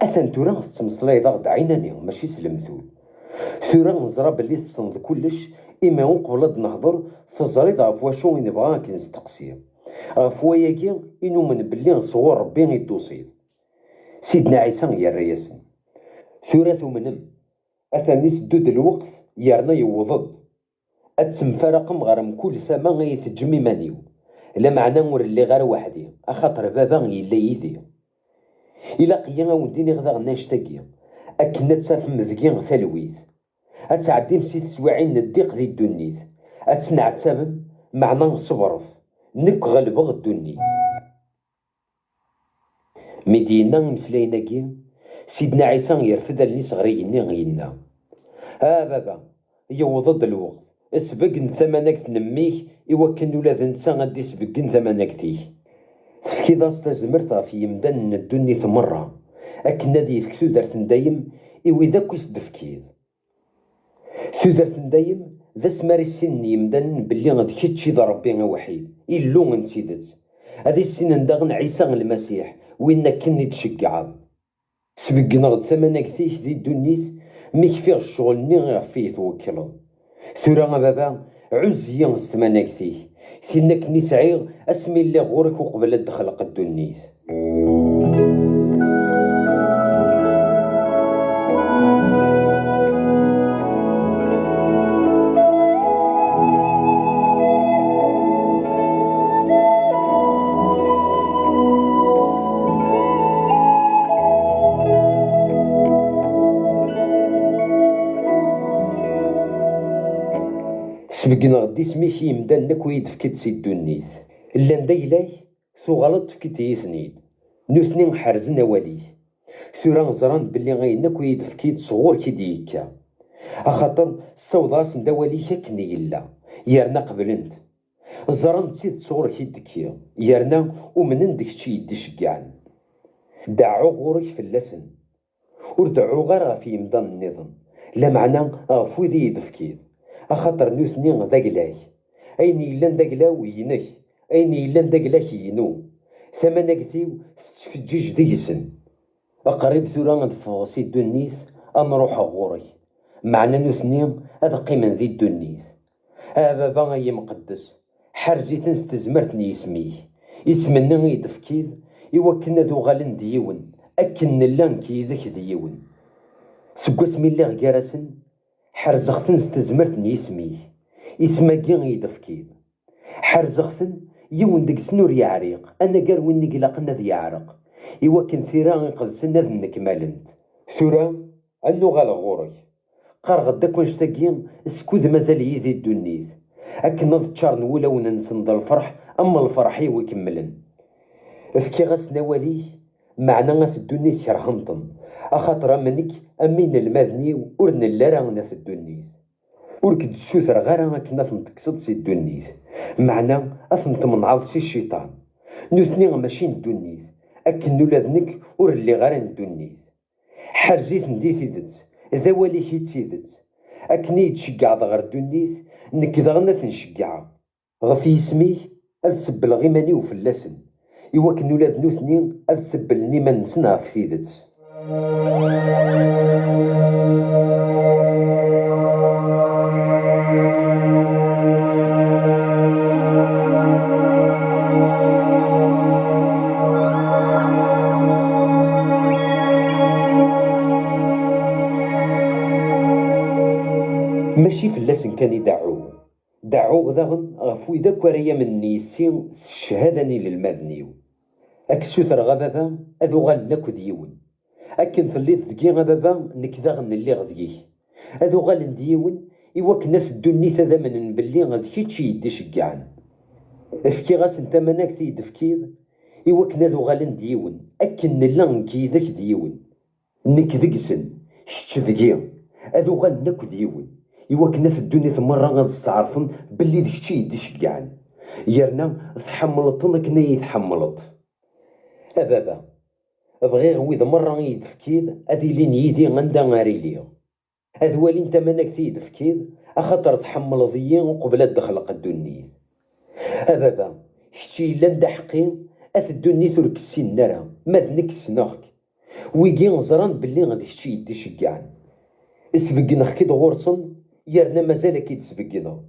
أثن تورا تسمسلاي ضغط عيناني ماشي سلمثول ثورا نزرا بلي تصند كلش إما قبل نهضر تزريد غف واشو نبغا كنستقسي غف وياكي إنو من بلي صغور ربي يدوصيد سيدنا عيسى يرياسن ثورا ثمنم أثن يسدود الوقت يرنا يوضد أتسمفرقم غرم كل ثما غيتجمي مانيو لا معنى مور اللي غير وحدي أخاطر بابا يلا يدي إلا قيا وديني غدا غنا نشتاقي أكنا تسافم ذكي ثلويث أتعدي مسيت سواعين الضيق ذي الدنيث أتنعتابم معنا صبرث نك غلبغ الدنيث. مدينة مسلايناكي سيدنا عيسى يرفد اللي صغريني غينا بابا يوضد الوقت اسبق ثمنك تنميك إوكن ولاد نسا غادي سبق ثمنك تيك تفكي داس تزمرت في يمدن الدنيا ثمرة أكنا دي فكتو درت ندايم إوي ذاك يسدفكيد ثودرت ندايم ذا سماري السن يمدن بلي غادي كيتشي ذا ربي وحيد إلو نسيدت هذه السن ندغن عيسى المسيح وين كني تشقع سبقنا غد ثمنك تيك ذي الدنيث ميك فيه الشغل ني فيه توكلو ثورا بابا عزيا ستمنك تيك ثينك نسعير اسمي اللي غورك وقبل الدخلق الدنيث. سبقنا غدي سميك يمدان نك ويد فكت سي الدنيث إلا ندايلاي ثو غلط فكت يثنيد نوثنين حرزن أواليه ثورا زران بلي غاينك ويد فكيد صغور كي ديكا أخاطر السوداس نداواليه كني إلا يارنا قبلنت زران تسيد صغور كي دكيا يارنا ومنن دكتشي يدي شقعن دعو غورك في اللسن وردعو غير في يمدان النظام لا معنى غفو ذي يدفكيد أخاطر نوثني ذاقلاك أين إلا ذاقلاو ينك أين إلا ذاقلاك ينو ثمنك ثيو تفجيج ديسن أقرب ثورا غنفغ سي الدنيث أنروح غوري معنا نوثني هذا قيمة ذي الدنيث بابا غايا مقدس حرزي تنستزمرتني اسميه اسمنا يدفكيد إوكنا ذو غالن ديون أكن لان كيذك ديون سكو اسمي اللي غكارسن حرزختن استزمرتني اسميه اسماكي يدفكيد حرزختن يون ديك سنور يعريق انا قال ويني قلقنا ذي يعرق إوكن ثيرا يقدسنا ذي نكمالنت ثورا انو غال غوري قار غداك ونشتاقين اسكوذ مازال يذي الدنيث اكن نضطشار نولا وننسن ذا الفرح اما الفرح يكملن افكي غاس نواليه معنا في الدنيث كرهمطن أخاطر منك أمين المذني ورن اللارا ناس الدنيث وركد السوثر غارا كنا تنتكسد سي الدنيث معنا أثنت منعض سي الشيطان نوثني ماشي الدنيث أكن ولادنك ور اللي غارا الدنيث حرزيت ندي سيدت ذوالي كي تسيدت أكني يتشقع غير الدنيث نك دغنا تنشقع غفي اسميه أذسب الغيماني وفلاسن إوا كن ولاد نوثني أذسبلني ما نسنا في سيدت. ماشي فلاسن كان دعوه ذاغن غفو إذا كوريا من نيسي شهادني للمذنيو أكسوثر غبابا أذو غالناكو ديون أكن ثليت ذكي غبابا نكذاغن اللي غذيه أذو غالن ديون إوا كنا الدني ثمن بلي غذكي تشي يدي شقعان افكي غاس انت مناك ثيد فكيد إوا كنا ذو غالن ديون أكن لان كيذاك ديون نك ذقسن شتش ذكي أذو غالناكو ديون إوا كنا في الدنيا ثمرة غنستعرفن بلي ديك شي يدي شقعان يرنا تحملطن كنا يتحملط أبابا بغيغ ويد مرة يدفكيد أذي لين يدي غندا غاريليا أذوالي انت منك تيدفكيد أخاطر تحمل ضيين وقبل دخلق الدنيا أبابا شتي لندا حقين أث الدنيا ترك السن نرى ماذنك سناخك ويجي نزران بلي غادي شتي يدي شقعان اسبقنا خكيد غورصن يرنا مازال كي تسبقنا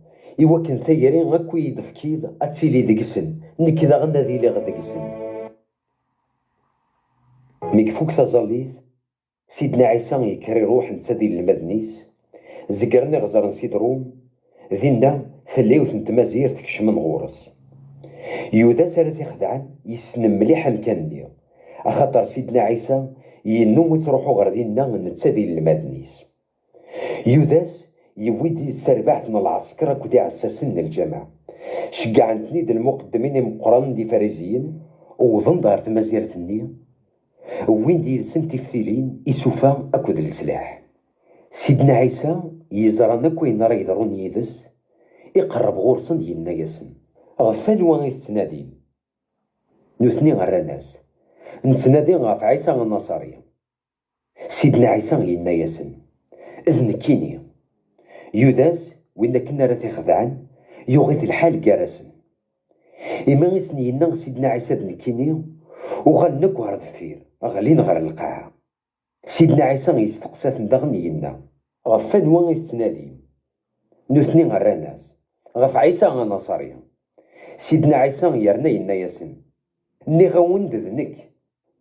إوا كن ثيرين غاكو يدفكيد أتسيلي دقسن نكذا غنا ذي لي غدقسن ميكفوك تظليت سيدنا عيسى يكري روح نتادي للمذنيس زكرني غزر نسيد روم ذينا ثلاوث نتمازير تكش من غورس يودا سالت يخدعن يسنم مليح مكانني أخاطر سيدنا عيسى ينوم يتروحو غير دينا نتا ديال المدنيس. يوداس يويد يستربعتنا العسكر كودي عساسن الجماعة شقعنتني د المقدمين مقران دي فاريزيين وظن دار تمازيرت النية وين دي سنتي فتيلين يسوفا أكود السلاح. سيدنا عيسى يزرانا كوين راه يضرون يدس يقرب غورسن ديالنا ياسن غفان وان يتنادين نوثني غير ناس نتنادي غاف عيسى النصارية. سيدنا عيسى يلنا ياسن إذن كيني يوداس وين كنا راه تيخدعن يغيث الحال كارسن إما غيسني يلنا سيدنا عيسى دنكيني وغنك وهر دفير غلين غير القاعة. سيدنا عيسى يستقسات ندغن يلنا غفان وان يتنادي نوثني غير ناس غف عيسى النصارية. سيدنا عيسى يرنا يلنا ياسن ني غوند ذنك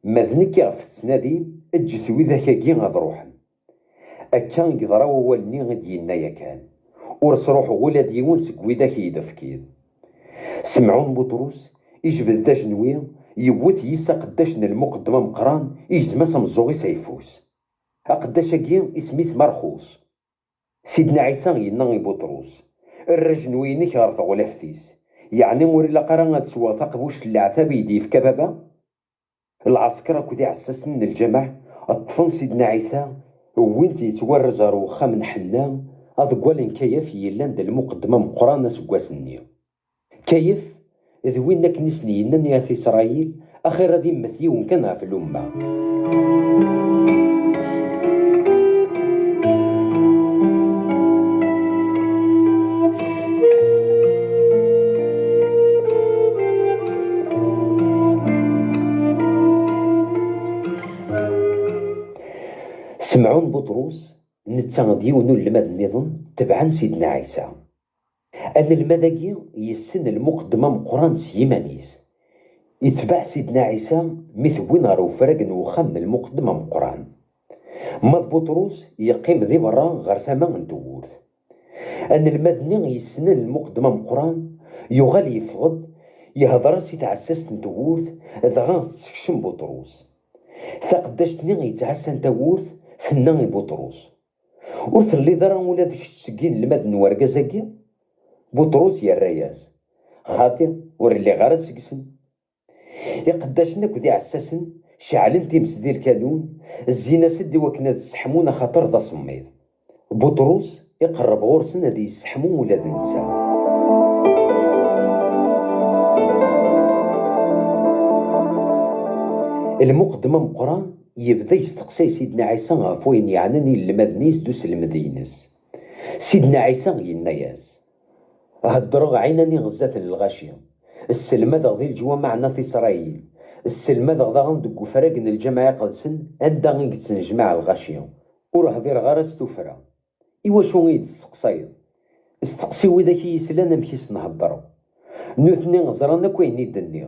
ما ذنك غف تسنادي اجث وذاك كي غاد روحن أكان يضرا والني غد ينايا كان ورس روحو ولا ديون سك وذاك يدفكيد. سمعون بطرس يجبد دا جنوية يوت يسا قداشن المقدمة مقران يجزم سمزوغي سيفوس أقداش كي اسميس مرخوص. سيدنا عيسى يناغي بطرس الرجنويني كارت غلافتيس يعني ورلا قرا غاد سوا ثقبوش العتاب يدي في كبابة. العسكرة كودي عساسن الجمع الطفل سيدنا عيسى وين تيتورز روخا من حنان أذقوالين كيف يلان دا المقدمة مقرانا سكواسني كيف إذ وين كنسني ينان في إسرائيل أخيرا دي مثيون كانها في الأمة. سمعون بطرس نتا ديونو الماد النظام تبعا سيدنا عيسى أن المذاقي يسن المقدمة مقران سيمانيس يتبع سيدنا عيسى مثوين غير وفرق وخم المقدمة مقران. ماذ بطرس يقيم ذي برا غير ثمان دورث أن المذني يسن المقدمة مقران يغال يفقد يهضر سيتعساس ندورث دغا تسكشم بطرس فقداشتني يتعسى ندورث ثناغي بطرس ورث اللي ضرا ولا ديك السكين المدن ورقازاكي بطرس يا الرياس خاطر ورلي غير سكسن يقداشنا كودي عساسن شعلن تيمس ديال الكانون الزينة سدي وكنا تسحمونا خاطر ذا صميد. بطرس يقرب غورسنا دي يسحمو ولا ذا نسا. المقدمة مقران يبدا يستقسي سيدنا عيسى غفوين يعنني المدنيس دوس المدينس. سيدنا عيسى يناياس هدرغ عيناني غزات للغاشية السلمة ذا الجوا معنا في إسرائيل السلمة ذا غندق فراقن الجماعة قدسن أندا غيقتسن جماعة الغاشية وراه ذير غارس توفرا إيواشو غيد استقصيد استقسي وذاك يسلانا مكيس نهضرو نوثني غزرانا كوين يدني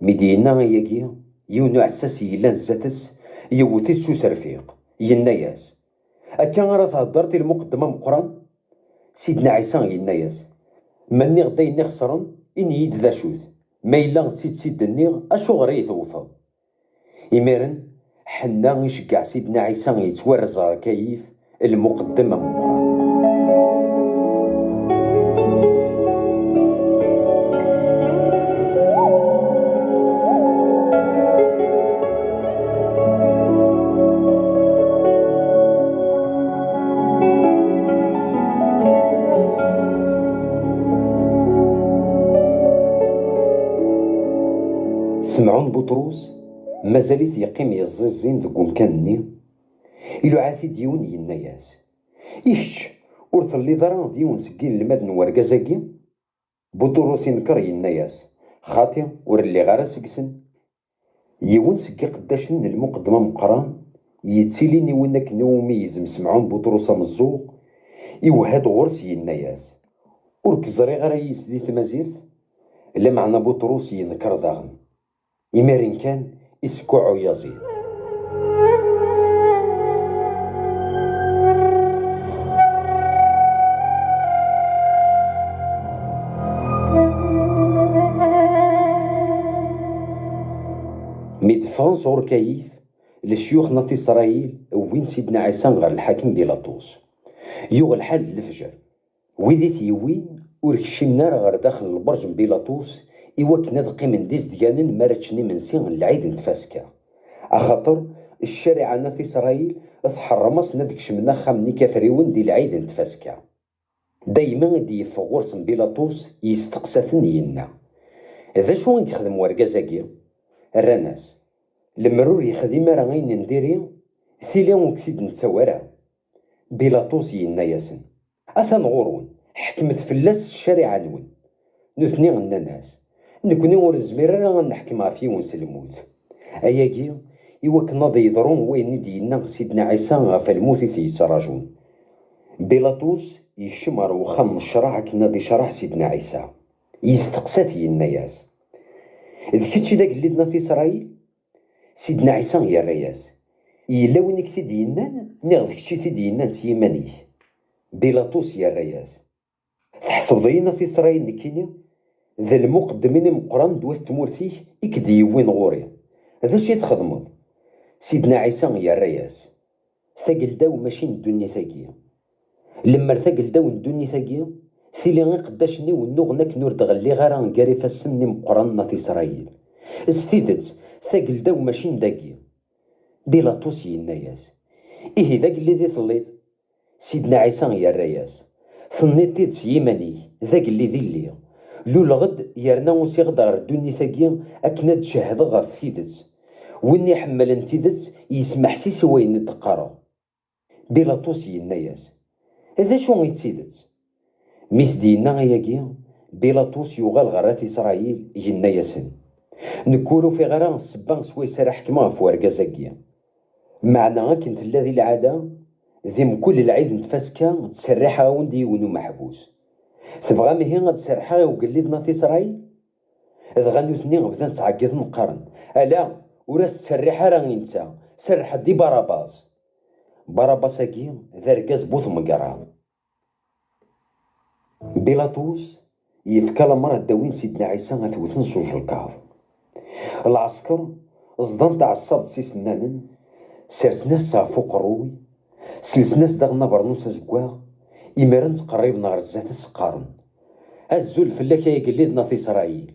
مدينة غياكي يونو عساسي يلان زاتس يوتي تسوس رفيق يناياس أكان راه تهدرتي المقدمة مقران. سيدنا عيسى يناياس مني غدايني خسرن إني يد ذا شوث ما إلا غتسيد سيدني أشو غري توصل. إميرن حنا يشجع سيدنا عيسى يتورز كيف المقدمة مقران. سمعون بطرس مازاليت يقيم يززين دك مكانني إلو عاثي ديون يناياس إيش ورث اللي ضرا ديون سكين المدن ورقازاكي. بطرس ينكر يناياس خاطي ورلي غارا سكسن يون سكي قداشن المقدمة مقران يتسيليني وينك نوميز مسمعون بطرس مزوق يوهاد غرس يناياس وركزري غرا يسدي تمازيرت إلا معنا بطرس ينكر ضاغن إمارين كان إسكوعو يزيد. ميد يتفرنس غور كيف لشيوخ ناطي إسرائيل وين سيدنا عيسى غير الحاكم بيلاطوس يوغ الحال الفجر ويدي ثيوين وركشينا غير داخل البرج من بيلاطوس إوا كنا دقي من ديز ديالن مارتشني منسي العيد نتفاسكا أخاطر الشارع ناطي إسرائيل تحرمص ندكش من خامني كافريون دي العيد نتفاسكا دايما دي يفغورس من بيلاطوس يستقساثن ينا هذا شو يخدم ورقازاكي الرناس المرور يخدم راه غين نديري ثيلي وكسيد نتسوارا بيلاطوس ينا ياسن أثن غورون حكمت فلاس الشارع نون نثني عنا ناس نكوني ورزمير راه نحكم فيهم سلموت أياكي إوا كنا يضرون وين دينا سيدنا عيسى غاف الموت يسراجون بيلاطوس يشمر وخم الشرع كنا دي شرح سيدنا عيسى يستقسات يناياس إذ كتشي داك اللي دنا في إسرائيل سيدنا عيسى يا الرياس إلا وين كتي ينان ناخذ كتشي تي ينان سيمانيه بيلاطوس يا الرياس تحسب ضينا في إسرائيل نكيني ذا المقدمين مقران دوات تمورتيه إكدي وين غوري هذا شي تخدمض سيدنا عيسى يا الرياس ثقل داو ماشي الدنيا ثاقية لما ارتقل داو الدنيا ثاقية ثيلي غي قداشني ونوغناك نور دغلي غير نقاري فالسني مقرنا في إسرائيل استيدت ثقل داو ماشي داقية بيلاطوس يناياس إيه ذاك اللي ذي ثليض سيدنا عيسى يا الرياس ثنيتيد سيمانيه ذاك اللي ذي اللي لو الغد يرنا وسي غدار الدنيا ثاقية أكنا تشاهد غاف ثيدت وإني حمل انتيدت يسمح سيسي وين تقارا بيلاطوس يناياس هذا شو يتسيدت ميس دينا ياكي بيلاطوس يغال غرات إسرائيل يناياسن نكورو في غران السبان سوي سرح حكمة في ورقازاكيا معنا كنت الذي العادة ذي كل العيد نتفاسكا تسرحها وندي ونو محبوس تبغى مهي تسرحها وقلدنا في إسرائيل إذ غنو ثنين بدان تعقد نقارن ألا وراس تسرحها راه ينسى سرح دي باراباس هاكي ذا ركاز بوث مقران بيلاطوس يفكا لمرة داوين سيدنا عيسى غتوثن سوج الكاظ العسكر صدام تاع الصابت سي سنانن سرسناس فوق الروي سلسناس داغنا برنوس زكواغ إمارن تقريبنا غير زات سقارن الزول فلاكا يقلدنا في إسرائيل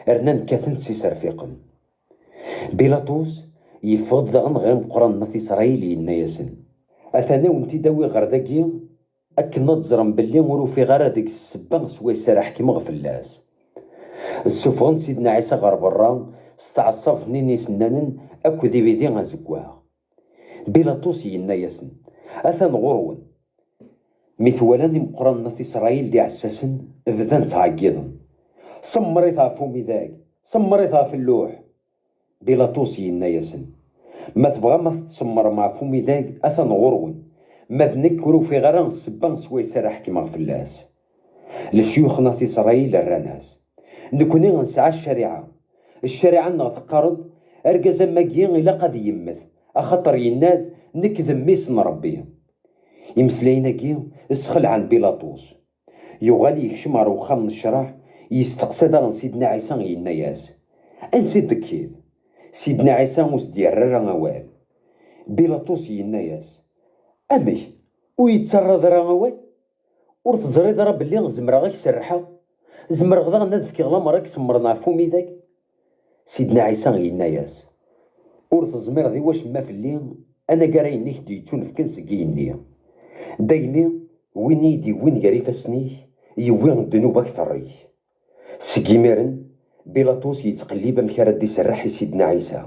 رنان كاثن سي سرفيقن بيلاطوس يفض داغن غير مقرنا في إسرائيل يناياسن أثنا ونتي داوي غير داكي أكنا تزرم بلي ورو في غير ديك السبان سوي سراح كيما غفلاس السفغن سيدنا عيسى غير برا استعصب ثنين سنانن أكو ذي بيدي غازكواغ بيلاطوس يناياسن أثن غرون مثولاني مقرنا في إسرائيل دي عساسن بدان تعقيضن سمريتها فومي ذاك سمريتها في اللوح بيلاطوس يناياسن ما تبغى ما تسمر مع فومي ذاك أثن غرون ما ذنكرو في غران السبان سوي سراح كيما غفلاس لشيوخنا في إسرائيل الرناس نكوني غنسعى الشريعة نغتقارض أرقازا ماكيين إلا قد يمث أخطر يناد نكذب ميسن ربي يمسليناكي اسخل عن بيلاطوس يغالي يكشم روخا من الشرح يستقصى داغن سيدنا عيسى يناياس أنسيد كيد سيدنا عيسى مسدير غوال بيلاطوس يناياس أمي ويتسرد غوال ورتزريد راه بلي زمرا غاك سرحا زمر غدا غنادفكي غلا مراك سمرنا فومي ذاك سيدنا عيسى يناياس ورتزمر ذي واش ما في الليل أنا قاري نيك ديتون في كنس كيني دايمي وين يدي وين قاري فاسنيه يوين الذنوب أكثر ريه سكيميرن بيلاطوس يتقلب مكارد دي سرحي سيدنا عيسى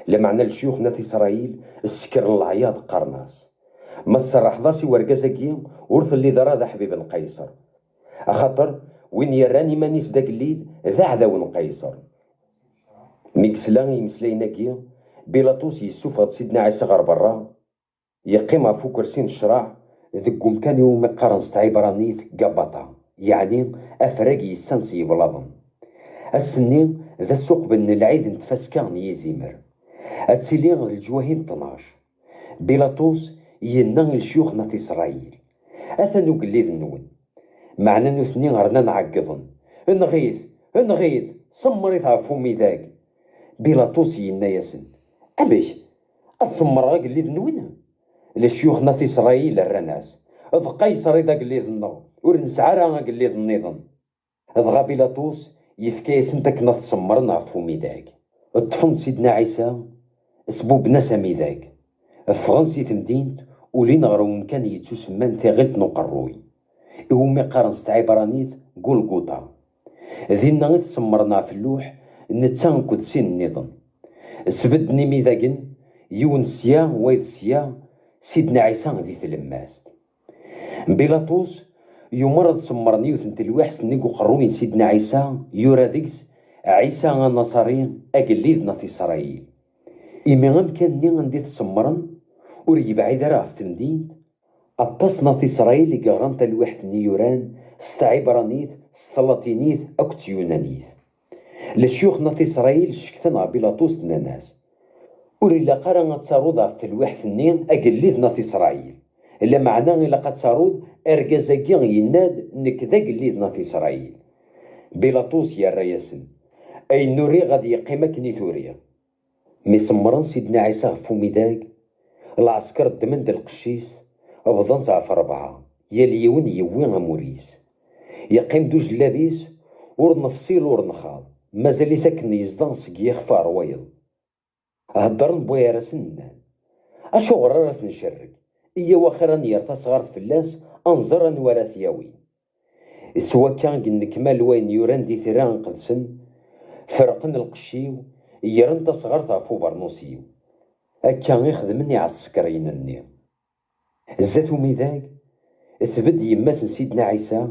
لمعنى لشيوخنا في إسرائيل السكر العياض قرناس ما السرح ضاسي ورقازاكي ورث اللي دارا ذا حبيب القيصر أخاطر وين يراني مانيس داك الليل ذا عذاون قيصر ميكسلان يمسليناكي بيلاطوس يسوفغ سيدنا عيسى غير برا يقيم فوق كرسين الشراع ذك مكان يوم قرن ستعيبرانيث قبطة يعني أفراق يسانسي بلاضن السنين ذا السوق بن العيد نتفاسكان يزيمر أتسيلين الجواهين 12 بيلاطوس ينان الشيوخ نات إسرائيل أثنو قليذ النون معنا نثنين غرنا نعقضن نغيث سمريث فومي ذاك بيلاطوس ينا ياسن أبي أتسمر غا قليد نوين لشيوخ ناث إسرائيل الرناس إذ قيصر إذا قليد النو ور نسعى راه قليد النظام إذ بيلاطوس يفكايسن تاكنا تسمرنا فومي داك الطفن سيدنا عيسى سبوبنا سامي داك فرنسي تمدينت ولين غروم كان يتسمى ثغلت نقروي إومي قارنس عبرانيت قولقوطا ذينا غي تسمرنا في اللوح نتان قدسين النظام سبدني ميذاقن يون سيا وايد سيا سيدنا عيسى غدي تلماست بيلاطوس يمرض سمرني وثنت الوحس نيقو قروين سيدنا عيسى يورا ديكس عيسى النصاري أقليد ناطي إسرائيل إمي غمكان ني غندي تسمرن وري بعيد راه في تمدين أطاس ناطي إسرائيل اللي قرانت الوحد نيوران ستعبرانيت ستلاطينيت أكت يونانيت لشيوخ ناطي إسرائيل شكتنا بيلاطوس ناس وري لا قرا تسارود في الوحد ني أقليد ناطي إسرائيل إلا معناه إلا قد تسارود أرجازاكي يناد نكذا قليد ناطي إسرائيل بيلاطوس يا الرياسن أي نوري غادي يقيمك نيثوريا مي سمرن سيدنا عيسى فومي داك العسكر دمند القشيس أبضان تعرف 4 يليون يوين موريس يقيم دوج لابيس ور نفصيل ور نخاض مازال ثاكن يزدان سقيا خفار ويض هدرن بويا راسنان أشو غرارة نشرك إيا واخرا يرتا صغارت فلاس أنظر نوراث ياوي سوا كان قنكمال وين يوران دي ثيران قدسن فرقن القشيو يرن تصغرت عفو برنوسيو أكان يخدمني عالسكرين النير زاتو ميذاك ثبت يماس سيدنا عيسى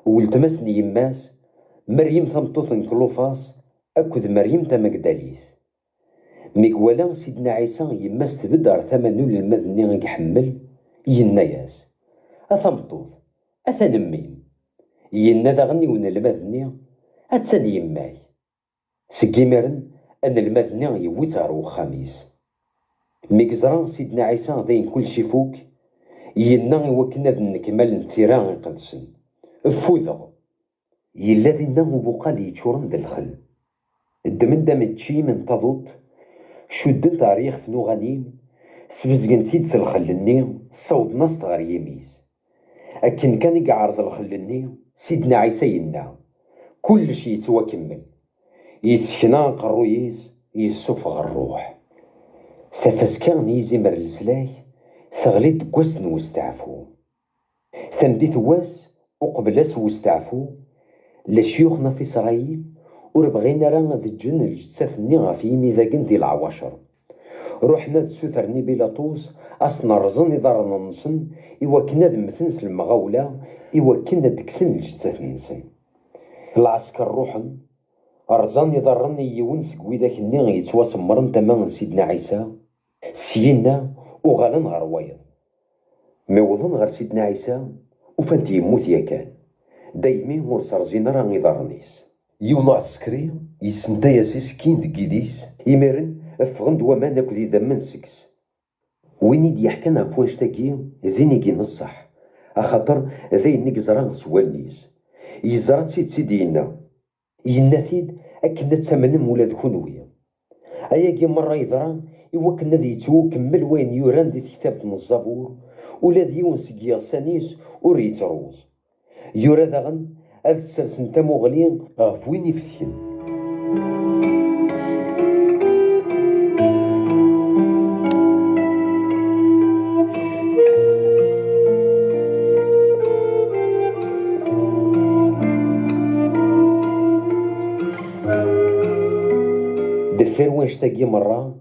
ولتمسني يماس مريم ثمطوث كلوفاس أكد مريم تمقداليث ميقوالا سيدنا عيسى يماس تبدار ثمنو للمذني غيك حمل يناياس أثمطوث أثنميم ينا ذا غني ون المذني أتسان يماي سكيمرن أن المذني يويتار وخميس ميكزران سيدنا عيسى ذين كل شي فوق ينا يوكنا ذن كمال نتيران قدسن فوذغ يلا ذينا وبقال يتشورن ذا الخل الدمن دام تشي من تضوط شدن تاريخ فنو غنيم سبزقن تيدس الخلني صوت ناس تغار يميس أكن كان يقعرض الخلني سيدنا عيسى ينا كل شي يتوكمل يسكنا قرويس يسفغ الروح ثفسكان يزمر السلاي ثغليت قوسن وستعفو ثمديت واس وقبلاس وستعفو لشيوخنا في إسرائيل وربغينا رانا ذجن الجثثني غاف يميذاقن دي العواشر روحنا تسوثرني بيلاطوس أصنا رزن إدارنا نصن إوكنا دمثنس المغاولة إوكنا دكسن الجثث نسن العسكر روحن أرزان يضرني يونس قويداك النغي يتواسمرن تمام سيدنا عيسى سينا وغالن غير وايض موضن غير سيدنا عيسى وفانت يموت يا كان دايمي مرسر زينرا غيضرنيس يونا عسكري يسنتا ياسيس كين دكيديس يمرن افغند وما ناكو ذي ذا منسكس وين يدي يحكنا فواش تاكي ذيني كي نصح اخاطر ذين نكزرا سوالنيس يزرات سيدي يناثيد أكنا تمنم ولاد كونوية أيا كي مرة يضرا يوكنا ذي تو كمل وين يوران دي كتابة من الزبور ولاد يونس كيغسانيس وريت روز يورا داغن هاد السرسن تاموغلين غاف وين يفتكن دفير وين شتاقي مرة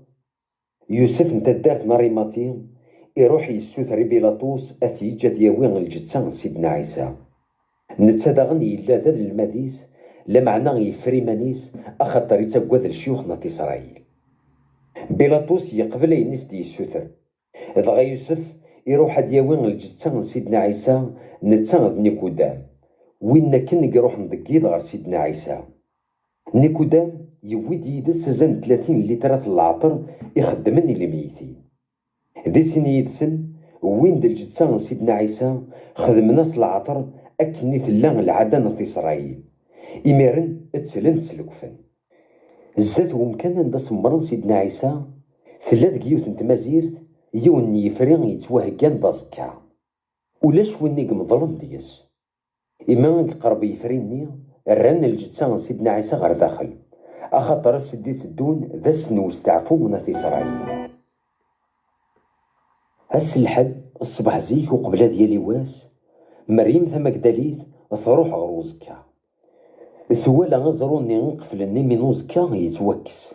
يوسف نتا دارت ناري ماتي يروح يسوثري بيلاطوس أثيجا دياوين الجتسان سيدنا عيسى نتا داغن يلا ذا الماديس لا معنى يفري مانيس أخاطر يتاقوذ الشيوخ ناطي إسرائيل بيلاطوس يقبل ينس دي يسوثر دغا يوسف يروح دياوين الجتسان سيدنا عيسى نتا نيكودام وين كن يروح ندقيض غير سيدنا عيسى نيكودام يويد يدس زن 30 لتر العطر يخدمني لميتين ذي سن يدسن وين دالجتسان سيدنا عيسى خدمناس العطر أكني ثلان العدن في إسرائيل إمارن اتسلن تسلكفن الزات ومكان عند سمرن سيدنا عيسى ثلاث كيوت نتمازيرت يون يفرين يتوهقان دازكا ولاش ويني مظلم ديس إما قرب يفريني ران الجثة سيدنا عيسى غير داخل أخاطر السديت الدون ذا سنو استعفو من إسرائيل. هس الحد الصباح زيك وقبلا ديالي واس مريم ثما كداليت تروح غروزكا ثوالا غزروني نقفلني من وزكا يتوكس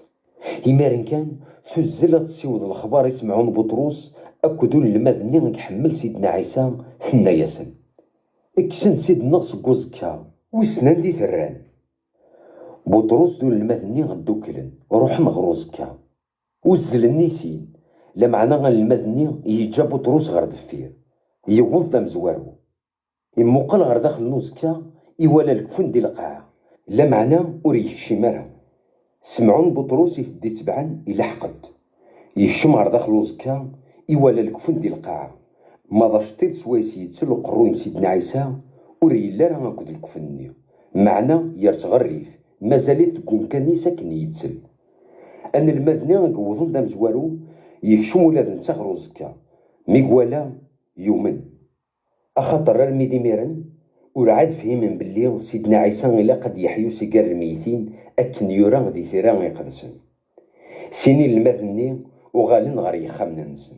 إمارن كان ثزلت تسيود الخبار يسمعون بطروس أكدو المذني يحمل سيدنا عيسى ثنا ياسن اكسن سيدنا سكوزكا ويسنان دي ثران بطروس دول المذني غدوكلن روح نغروزكا وزل النيسين لمعنا غا المذني يجا بطروس غير دفير يوض دام زوارو يموقل غير داخل نوزكا إوالا الكفن دي القاعة لا معنى وريكشي مرة سمعون بطروس يفدي تبعا إلا حقد يكشم غير داخل نوزكا إوالا الكفن دي القاعة ما ضاشتير سويسي يتسلو قروين سيدنا عيسى وريلا راه ناكد الكفني معنى يرس غريف مازالت تكون كان ساكن يتسل أن المذني نقوضن دام زوارو يكشم ولاد نتا غروزكا ميقوالا يومن أخاطر الميدي ميرن ورعاد فهمن بلي سيدنا عيسى إلا قد يحيو سيقار الميتين أكن يورا دي ثيران يقدسن سيني المذني وغالن غير يخامنا نسن.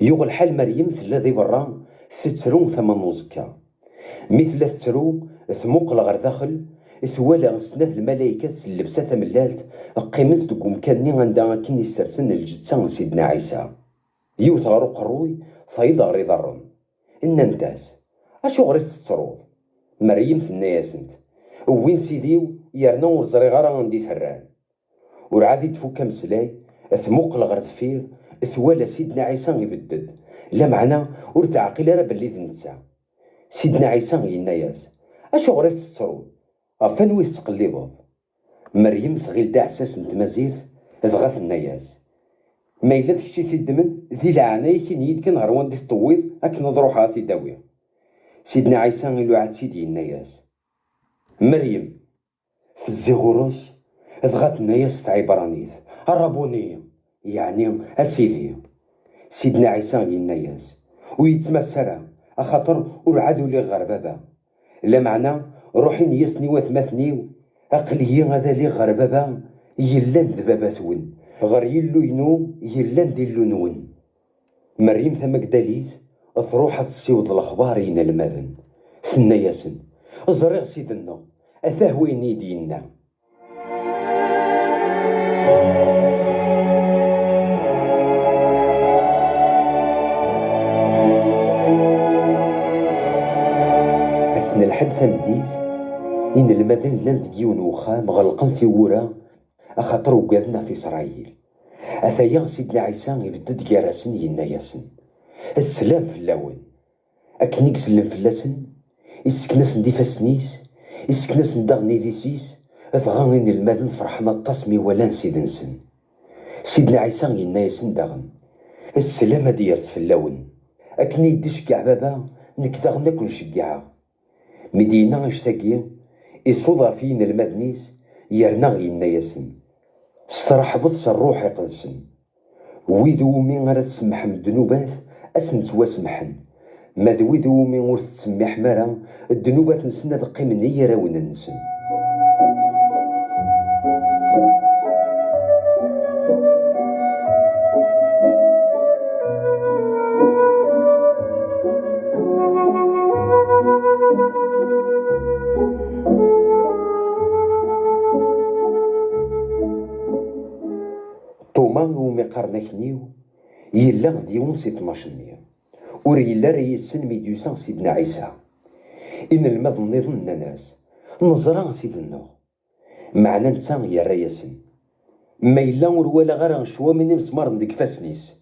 يوغ الحال مريم ثلا ذي برا تترو ثمن وزكا مثل تترو ثموقل غير داخل ثوالا سناث الملايكة تسلبسا تملالت قيمت تقوم كاني عندها كني السرسن الجثة سيدنا عيسى يوت غارو قروي فايض غير يضرن إن نتاس أشو غير تتروض مريم ثنا ياسنت وين سيديو يرنا ورزري غارا عندي ثران ورعادي تفوكا مسلاي ثموقل غير دفير ثوالا سيدنا عيسى يبدد لا معنى ورتعقل راه بلي ذنتسا سيدنا عيسى يناياس أشو غير تتروض أفن ويس تقلبض مريم ثغيل داعساس نتمازيرت ذغاث النياس ما إلا داكشي تيدمن ذي العناي كي نيد كان غير وندي تطويض أك نضروحها تيداوي سيدنا عيسى غيلو عاد سيدي النياس مريم في الزيغوروس ذغات النياس تاع عبرانيت الرابونية يعني أسيدي سيدنا عيسى النياس ويتمسرا أخاطر ورعادو لي غير بابا لا معنى روحي نياسني واثماثنيو أقلي هذا لي غير بابا يلان ذبابا ثون غير يلو ينو يلان ديلو نون مريم ثما كداليت تروح تسيوض الأخبار ينا المذن ثنا ياسن زريغ سيدنا أثاه وين يدينا أسن الحد ثمديت إن المذن لان ذكيون وخام غلقن ثورا أخاطر وقاذنا في إسرائيل أثايا سيدنا عيسى يبدد كاراسن ينا ياسن السلام في اللون أكنيك سلم في اللسن يسكناس ندي فاسنيس يسكناس ندغني ديسيس أثغانين المذن فرحنا التصمي ولا نسيدنسن سيدنا عيسى ينا ياسن داغن السلام هادي يرس في اللون أكني يدي شكع بابا نكدغنا كل شكعا مدينة اشتاقي يصوضا فينا المذنيس يرنا ينا ياسن استرحبط الروح يقدسن ويدو من غير تسمح الذنوبات أسن تواسمحن ما ذويدو من غير تسمي حمارة الذنوبات نسنا تقي من هي راونا نسن طومان ومقارنا كنيو يلا ديون سي 12 ور يلا ريسن ميديوسان سيدنا عيسى إن المذن نظن ناس نزران سيدنا معنى نتا يا رياسن ما إلا ولا غير شوا مني مسمار نديك فاسنيس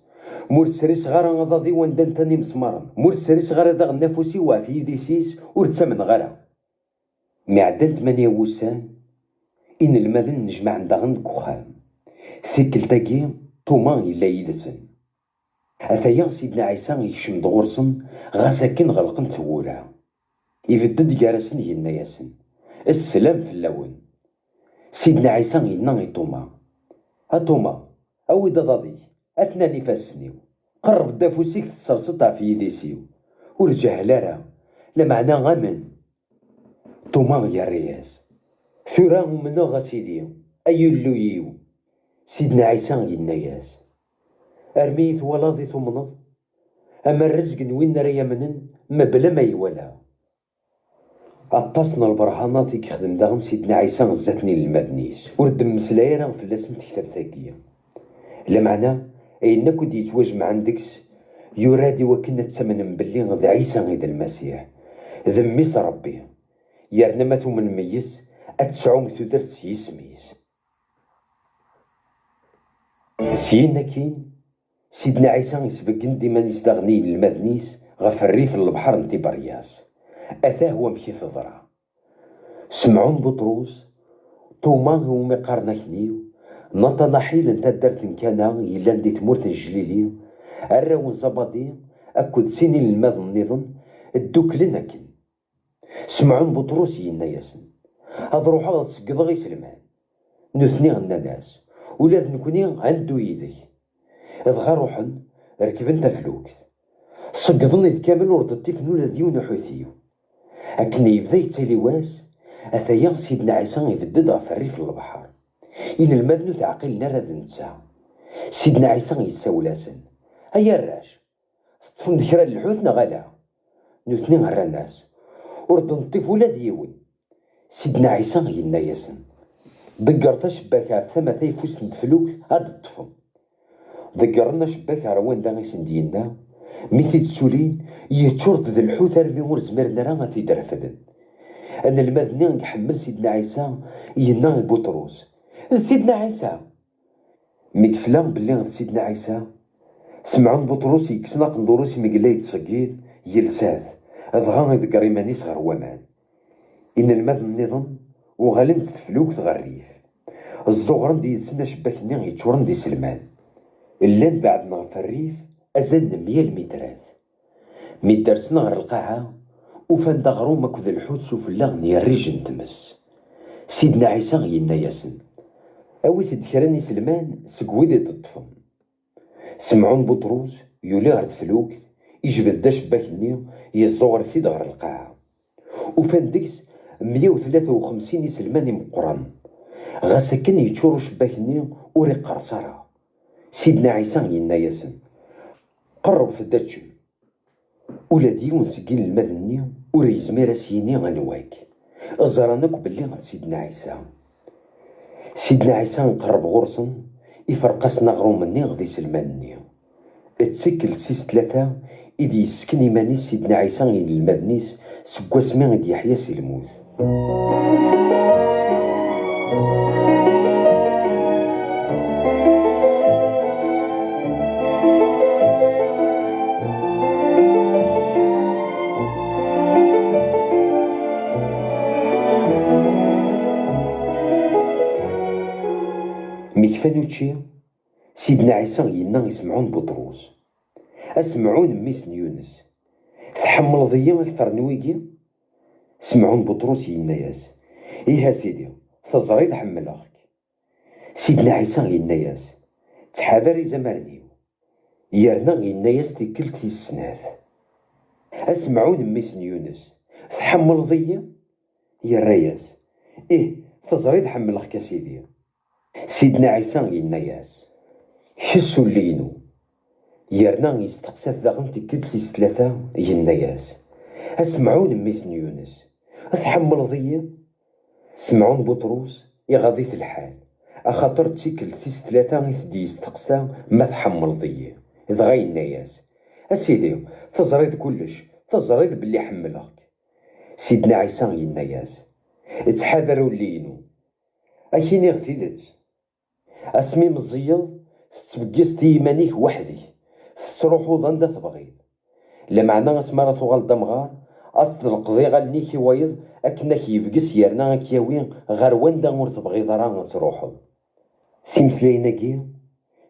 مور سريس غير غضاضي وندان تاني مسمارن مور سريس غير داغ نفوسي وافي ديسيس ورتمن غير معدن 8 وسان إن المذن نجمع ندغن كخام ثقل تاقي طومان إلا يدسن أثيا سيدنا عيسى يكشم دغورسن غاساكن غلقن ثورها يفدد جارسن ينا ياسن السلام في اللون. سيدنا عيسى ينا توما توما أوي ضاضي أثنى نفاسنيو قرب دافوسيك تسرسطها في يديسيو ورجع لارا لمعنى غامن توما يا رياس ثورا منو غاسيدي أيو اللويو. سيدنا عيسى يناياس أرميت ولاضي تمنض أما الرزق وين رايا منن ما بلا ما يولا. عطاسنا البرهانات يخدم داغن سيدنا عيسى غزاتني للمدنيس ورد مسلايرا في اللسن تكتب ثاقية لمعنى أين كنت يتواجم عندكس يرادي وكنا تسمن بلي غد عيسى غيد المسيح ذميس ربي يارنا ما من ميس أتسعوم تدرت سيسميس سينا كين سيدنا عيسى يسبقن ديما يستغني للمدنيس غف الريف البحر نتي برياس أثاه هو مشي ثضرة. سمعون بطروس توما هو مقارنا كنيو نطنا حيل انت درت كان يلان دي تمورت الجليليو الراون زبادي أكد سنين الماض النظن الدوك لنا كن. سمعون بطروس ينا ياسن هاد روحا تسقض غي سلمان نثني غنا ناس ولاد نكوني عندو يدي إذ روحن ركبن تفلوك صقضني كامل وردتي فنولا ديون حوثيو أكن يبدا يتالي واس أثيا سيدنا عيسى يفدد غف الريف البحر إن المذنو تعقل نرد نتسا. سيدنا عيسى يساولاسن هيا الراش تفند كرا الحوث نغالا نثني غرا الناس ورد نطيف ولا ديون. سيدنا عيسى ينا ياسن ضقرت شباك عاد ثما يفوس نتفلوك هاد الطفل ضقرنا شباك روان دا غيسن ديالنا مثل تسولين يتشرط ذا الحوت ربي ور زمرنا راه غادي درفدن. أنا المذني نحمل سيدنا عيسى ينا بطروس سيدنا عيسى مكسلان بلي سيدنا عيسى سمعون بطروس يكسنا قندوروس مقلا يتسقيد يلساث أضغان يذكر إيمانيس غير ومان. إن المذني نظن وغالن تستفلوك تغريف الزغرن دي يتسنى شباكني يتشورن دي سلمان اللان بعد نغف الريف أزن 100 مترات ميدرسنا غير القاعة وفان دغرو ماكو الحوت شوف اللغني الريجن تمس. سيدنا عيسى ينا ياسن أوي تدكراني سلمان سكويدي تطفن. سمعون بطروس يولي غير تفلوك يجبد دا شباكني يزور سيد غير القاعة وفان ديكس 153 سلمان مقرن غاسكن يتشورو شباكني وريق قرصرة. سيدنا عيسى ينا ياسن قرب ثداتشم ولادي ونسقين المذني وريزمير سيني غنواك أزرانك باللي غد سيدنا عيسى. سيدنا عيسى نقرب غرصن يفرقسنا غرو مني غدي سلمانني اتسكل سيس 3 إدي يسكن إيماني سيدنا عيسى غين المذنيس سكواسمي غدي يحيا سي الموت. ميكفانوتشي سيدنا عيسى ينا يسمعون بطروس أسمعون ميسن يونس تحمل ضيا أكثر نويقي. سمعون بطروس ينا ياس إيها سيدي تزريد حملك. سيدنا عيسى ينا ياس تحاذر زمرنيو يرنا ينا ياس تكلت السناث. أسمعون ميسن يونس تحمل ضيا يا الرياس إيه تزريد حملك يا سيدي. سيدنا عيسى ينا ياس حسو لينو يرنا يستقسات ذاغن تكلتيس 3 ينا ياس. أسمعون ميسن يونس أتحمل ضيا. سمعون بطروس يغضيث الحال أخاطر تكلتيس 3 يثدي يستقسا ما تحمل ضيا إذا غاينا ياس. أسيدي تزريد كلش تزريد باللي حملك. سيدنا عيسى ينا ياس تحاذروا لينو أكيني غثيدت أسمي مزيض تبقيستي إيمانيك وحدي تروحو ظندا تبغيض لمعنى اسمارة تغال دمغار أصل القضية غالنيكي وايض أكنك يبقس يرنا كياوين غير واندا مور تبغيض راه تروحو. سيمسلايناكي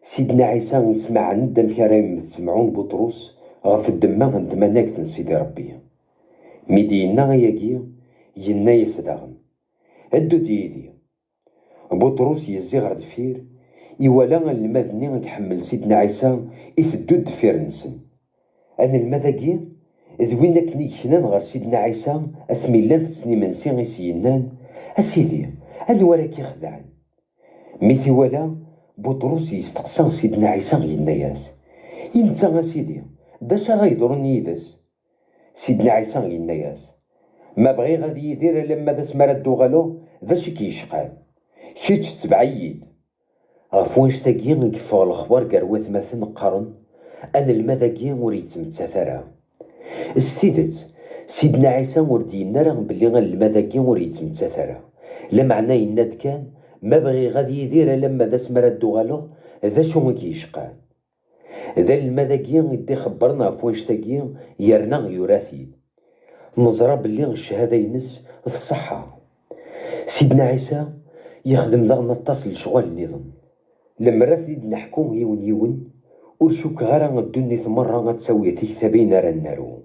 سيدنا عيسى يسمع عن الدم كريم تسمعون بطرس غف الدماغ ندمناك سيدي ربي ميدينا ياكي ينا يسداغن هدو ديدي بطرس يزي غير دفير إوالا المذني يحمل سيدنا عيسى يثدو دفير نسن أنا المذاكي ذوين كني كنان غير سيدنا عيسى اسمي لان تسني منسي غيسينان أسيدي أنا وراكي خدعان ميثي ولا بطرس يستقسى سيدنا عيسى يناياس ينتا سيدي داش غيضرني يدس سيدنا عيسى يناياس ما بغي غادي يدير لما دا سما ردو غالو ذاش كيشقال كيتش تبعيد غف واش تاكي يكفغ الخبار كروات مثل قرن أنا المذاكي وريت متساثرة استيدت سيدنا عيسى وردينا راه بلي غير المذاكي وريت متساثرة لا معناه يناد كان ما بغي غادي يدير لما دا سما ردو غالو ذا شو كيشقال ذا المذاكي يدي خبرنا فواش تاكي يرنا يراثي نظرة بلي الشهادة ينس صحة سيدنا عيسى يخدم ذا نطاس لشغل النظام لما رثيد نحكو يون ورشوك غير الدنيا مرة غتسوي تيثابين راه النارو